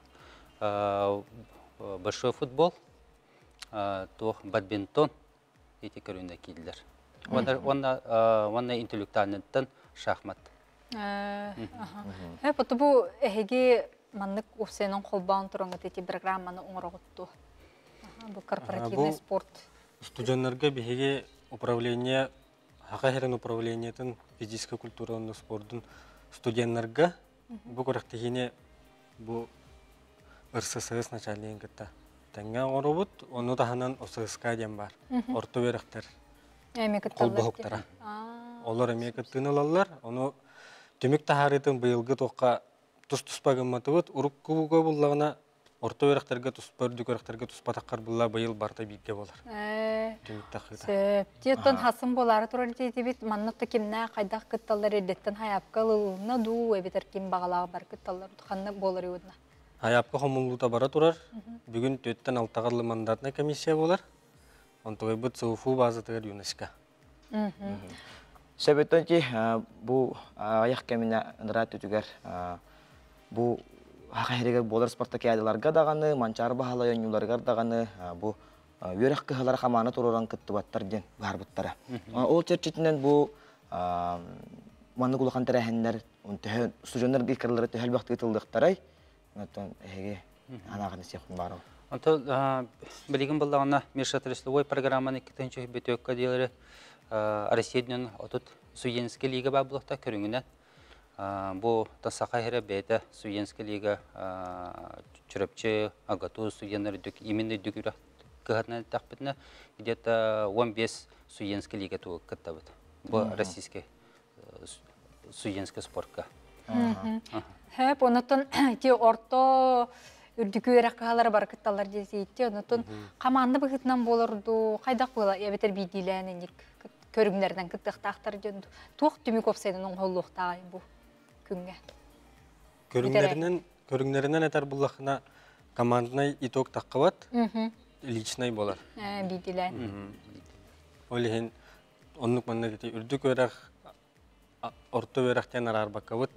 Большой футбол, бадминтон, эти көрінді келділер. Онна интеллектуальныттан шахмат. Потом бұл әйге маннык ұфсенің қолбауын тұрыңғы тети программаны оңырағытту. Бұл корпоративный спорт. Студентлерге беге управление, хақахерен управлениетін физическая культураны спорттың студентлерге бұл көріқтігіне бұл РССС начальнейін кітті. Тәңген оңырабыт, оны тағынан ОССК дем бар. Орты веріқтер. Қолбы хоқтара. Олар әмекеттігін алалар, оны төмек тахарытын бұйылғы тоққа тұс-тұспағын матывыт, ұрық күбігі бұллағына орта өріқтерге тұспар, дүкөріқтерге тұспатаққар бұлла бұйыл барта бейге болар. Төмек тахыда. Теттен хасым болары тұрар дейдебет, маннықта кемна қайдақ күтталар едеттен хайапқа лылына ду әбетер кем бағалағы бар күтталар ұтқанны болар еуідіна. Хайапқа қомылуыта бара тұрар, бүгін төттен алтағарлы мандатына комиссия болар, онтығай бұд сауфу базытығыр ЮНЕСКО. Себеттен ки бұл аяқ кәміне ындырат өтігер бұл хақайрегер болар спартакиадаларға дағаны, манчар бағалы өңілерге дағаны бұл өрек кығылар қаманы тұроран күтті баттар ден бар бұттары. Ол черчетінен бұл маңны құлыған тәрәхендер, студенттер кекерлері төхел бақты етілдіқтарай, әйге анағын есеқін бар ол. Білеген болағына межотрасловой программаны кетенші бетөкка дейлері Россияден отут Суенский лига бабылықта көріңінен. Бұл тасақайыры бәйті Суенский лига чүріпчі, ағату суенлері именно дүкірі кығатынан тақпытына где-то 15 Суенский лига туы кіттабыд. Бұл российский Суенский спортқа. Хэп, онытын те орто үрдікі өрәққалары бар кітталар дезейті, онытын қаманды бұғытынан болырду, қайдақ бола, ебетер бейдейләнен көрігімдерден кіттіқтақтар жөнді. Туқ түмік опсайдың оңғылуқтағы бұл күнге. Көрігімдерінен әтер бұллақына командынай иток таққыват, личнай болар. Бейдейлән. Олеген, онлық манна кете үрдік өрәқ, орта өрәқтен арар баққавыт,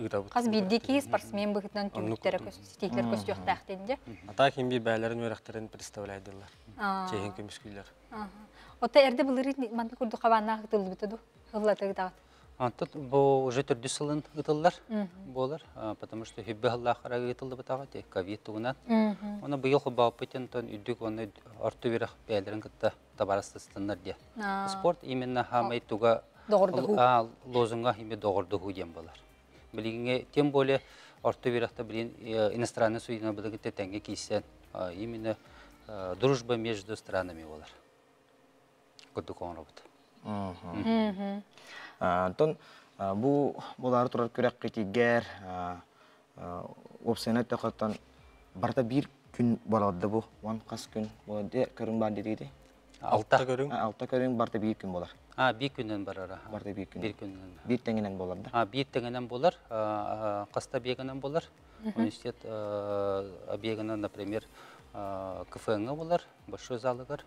ұйтабыт. Қаз бейдекі спортсмен бұғытынан түміктері стеклер көстіқтақтенде? Ата кембей бәлерін өрәқтерін представляйдылар. Чейхен көміскүйлер. Ота әрді бұлыры манды күрді қабанна ғытылды бұтыду? Ғылаты ғытағыт? Бұл уже түрді сылын ғытылдар болар, потому что хүббі ғыллақыра ғытылды бұтағыт, ковид туғынан. Оны бұйыл құбау пөтен үдік оны орты верақ бәлерін ғытта табарастыстындар де. Спорт именно хамай туға лозунга име доғырдығы дем болар. Білігінге тем более орты верақта білін иностранный судина бұлығы тәтәңге кейсен именно дружба между странами болар. Күрдік оң работа. Антон, бұлары тұрар көрек кетегер, опсайнат тақаттан барда бір күн болады бұл, он қас күн болады, көрін бар деді? Алта көрін? Алта көрін барда бір күн болар. Bir күннен бар ара. Барда бір күн. Bir күннен. Bir тәңінен болар да? Bir тәңінен болар, қаста бегінен болар. Университет бегінен, например, КФН болар, большой залығыр.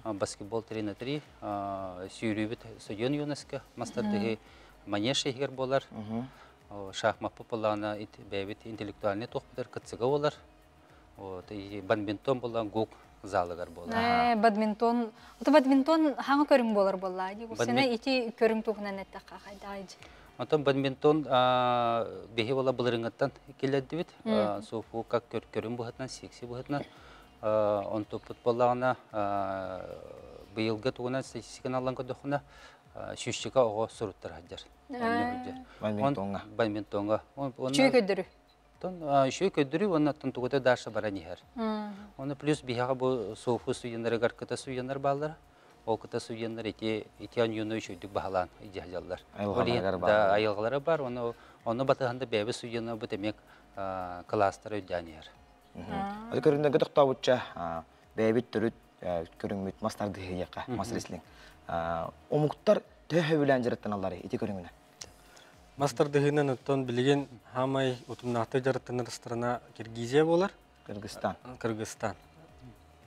Баскетбол 3×3, сүйребет стадион ЮНЕСКО, мастардығы манеж егер болар. Шахмат попалана бәйбет интеллектуальный тоқпыдар, кытсыға болар. Бадминтон болар, гук залығыр болар. Бадминтон, бадминтон хаңы көрің болар болар? Сені ити көрің тоғынан әттіққа қайдағайды? Бадминтон бейі бола бұлырыңыттан келеді бет. Софу как көрің бұғытынан, секси бұғытынан. Он топот болағына бұйылғы туғынан статистиканы алған көдіқына шүшчіға оға сұруттар ғаджар. Бадминтонға. Шүй көдірі? Шүй көдірі, оннаттың туғыда дашы бара нехер. Оны плюс бияға бұл софу суйенлері ғарқыта суйенлер балар. Ол кыта суйенлер итиян юны үшүйдік бағалан идеалдар. Айылғалары бар. Оны батығанда бәйбі суйенлер бұтемек кластары өдянер. Көріндегі тұқтау бұтша бәйбіт түріт көрүңмүт мастарды яка мастер реслинг. Омуктар төһө билен жараттан аллары ити көрүңүнө. Мастер дыгынан оттон билген хамай утумнахты жараттанар страна Киргизия болар. Кыргызстан.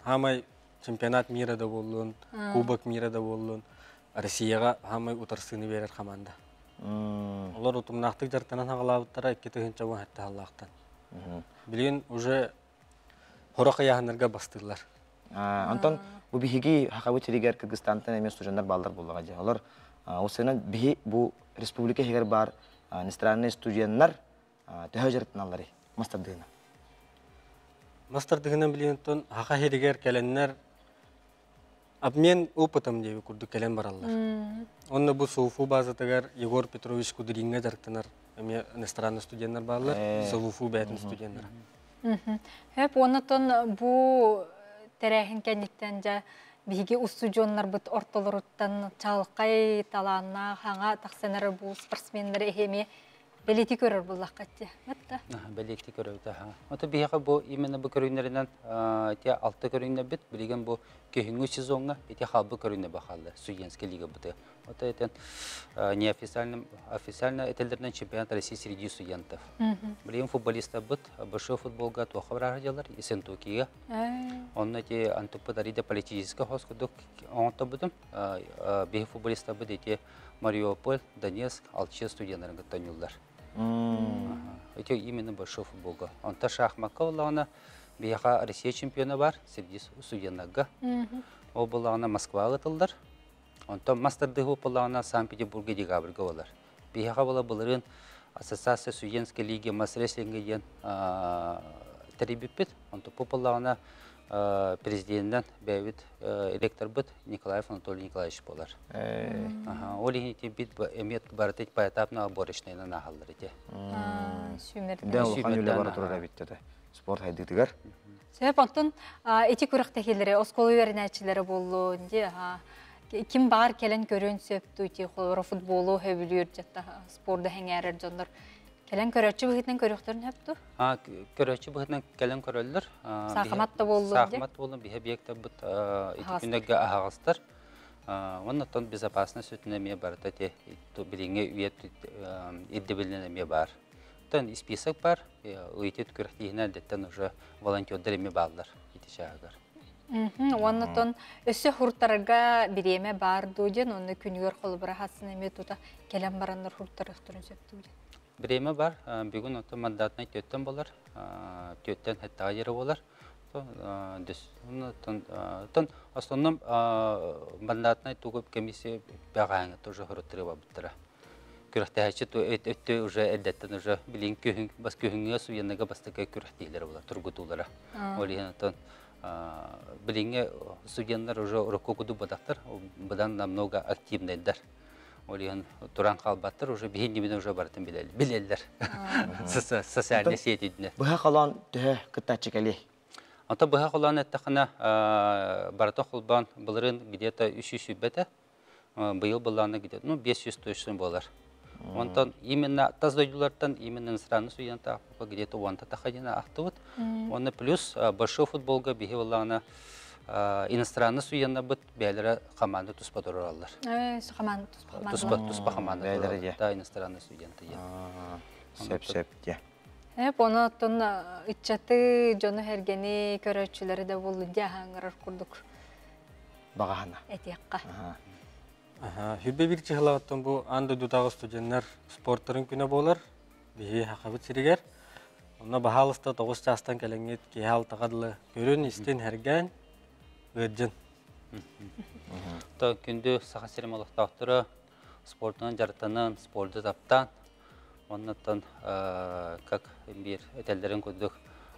Хамай чемпионат мира да болдун, кубок мира да болдун. Россияга хамай утарсыны берер команда. Олар утумнахты жараттанан хагалабыттара 2 тыгынча бон хатта Аллахтан. Билген уже хорак аяһынырга бастылар. Антон бу биһиги хакабы тиригер Кыргызстантан эмес студенттер балдар булган жа. Алар осынын биһи бу республика хегер бар иностранный студенттер төһө жараттаналары мастер дыгына. Мастер дыгынан билгенден хака херигер келеннер обмен опытом деп курду келен бараллар. Онда бу СУФУ базатыгар Егор Петрович Кудринга жараттанар эме иностранный студенттер барлар, СУФУ бәтин студенттер. Hep onutun bu terehen kendikken ja bihi ustujonlar bit ortalaruttan çalqay talanna hanga taqsener bu sportsmenler ehemi beleti görür bulaq qatya. Matta. Beleti görür ta. Ota bihi bu imene bu körünlerinden te 6 körünne bit bilgen bu köhüngü sezonga ete halbı körünne baxaldı. Suyenski liga bu. Ota eten неофициально этелдерден чемпионат России среди студентов. Билген футболиста бит большой футболга тохабрар делар Исентукига. Он эти антупадарида политический хоскудук он то битим. Биги футболиста бит эти Мариуполь, Донецк, Алчи студентлерин гыттанылдар. Это именно большой футболга. Он та шахматовлана бига Россия чемпионы бар среди студентlarga. О булана Москва гытылдар. Онтон мастер дыгы полана Санкт-Петербурге декабрьга болар. Биха бола буларын ассоциация студенческой лиги мастер реслинга ден терибиппит. Онтон полана президенттен бәвит ректор бит Николаев Анатолий Николаевич болар. Олихи бит эмет бартет поэтапно оборочныйна нахалдар ите. Да, улханюле баратура биттеде. Спорт хайдыгар. Себеп онтон эти күрәктәгеләре осколы вернәчләре булды инде. Kim бар келен көрөн сөптү ти холора футболу хөбүлүр жатта спорда хәңәрер жандар. Келен көрөчү быгытын көрөктөрүн хөптү? Көрөчү быгытын келен көрөллөр. Сахматта болду. Сахмат болду бихе биекте бут итүнөгө агастыр. Оннан безопасность өтүнөме бар тете билиңе үет иддебелнеме бар. Тон список бар. Уйтет көрөктигинен деттен уже волонтёрдер эме балдар итишагар. Оннотон өсө хуртарга биреме бар дуден, оны күнүгөр колу барахасын эме тута келен барандар хуртарыктырын сөптү. Биреме бар, бүгүн ото мандатный төттөн болар, төттөн хетта жери болар. Тон основном мандатный тугуп комиссия багаңы тоже хуртырыба буттара. Күрәктәче өттө уже эддеттен уже билин көһүн бас көһүнгө суянага бастыка күрәктелер болар, тургутулары. Олиһантон билинге студенттер уже уроккуду бадактар, бадан намного активныйдар. Олиһан туран калбаттар уже бигенде уже бартын билелдер. Социальный сетидне. Быха калан төһө кытачыкали. Ата быха калан эттехана барта холбан булырын где-то 300 бете. Быйыл буланы где-то 500 точно болар. Онтон именно таздойдулардан именно иностранный студенттар где-то вон тахадина ахтут. Он плюс большой футболга бигевлана иностранный студенттар бит бәләре команда туспатыралар. Команда туспа команда. Да, иностранный студенты. Сеп те. Онотон иччаты жону хергени көрөчүлөрү да болду жахаңырар курдук. Багана. Этиякка. Хүббе бир чыгалаттан бу анда дутагы студенттер спорттарын күнө болар. Бии хакабыт сиригер. Онна бахалыста 9 жастан келеңет кехал тагадылы көрөн истен херген ыджын. Та күндө саха серемалыктактыры спорттун жаратанын спортты таптан оннан как бир этелдерин көдүк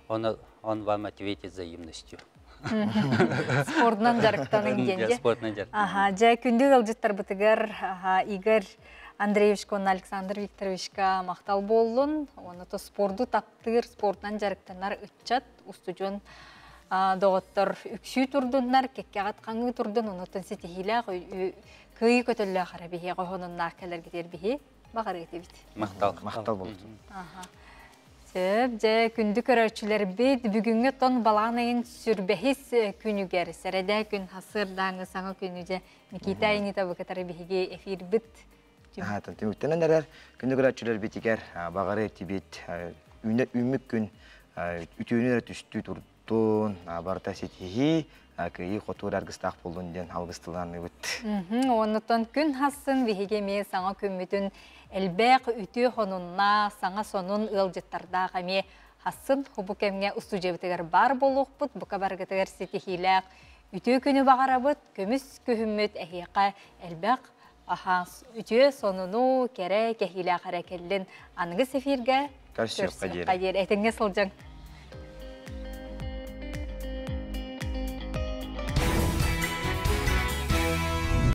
он вам ответит взаимностью. Спортнан жарыктанын кенде. Спортнан жарыктан. Ага, жай күндү алжыттар бытыгар Игорь Андреевичка, Александр Викторовичка мактал болдун. Оны то спорту таптыр, спортнан жарыктанар ыччат, устужон доғыттар үксүй турдуннар, кекке аткаңы турдун, онотон сетихиле кый көтөллө карабихи, гохонун накалар кетер бихи, багар кетебит. Мактал болду. Ага. Сөп, же күнді көрәчілер бейд бүгінгі тон баланайын сүрбәхис күнігер. Сәрәдә күн хасырдаңы саңа күні же Никита айны табы катары бейге эфир біт. Үттенен әрер күнді көрәчілер бетігер бағары етібет үмік күн үтеуінер түсті тұрдың барта сетихи күйі қотуыр әргістақ болдың ден алғыстыланы өт. Онытын күн хасын бейге ме саңа күммітін әлбәқ үті хонунна саңа сонун ылжыттарда қаме хасын хубу кәмге ұсту жебітігер бар болуқ бұд, бұқа барғытығыр сетихиләқ үті күні бағара бұд, көміс күхіммет әхеқа әлбәқ үті сонуну кәрі кәхиләқ әрәкелін анығы сефирге көрсіп қадер. Әтіңе сылжың.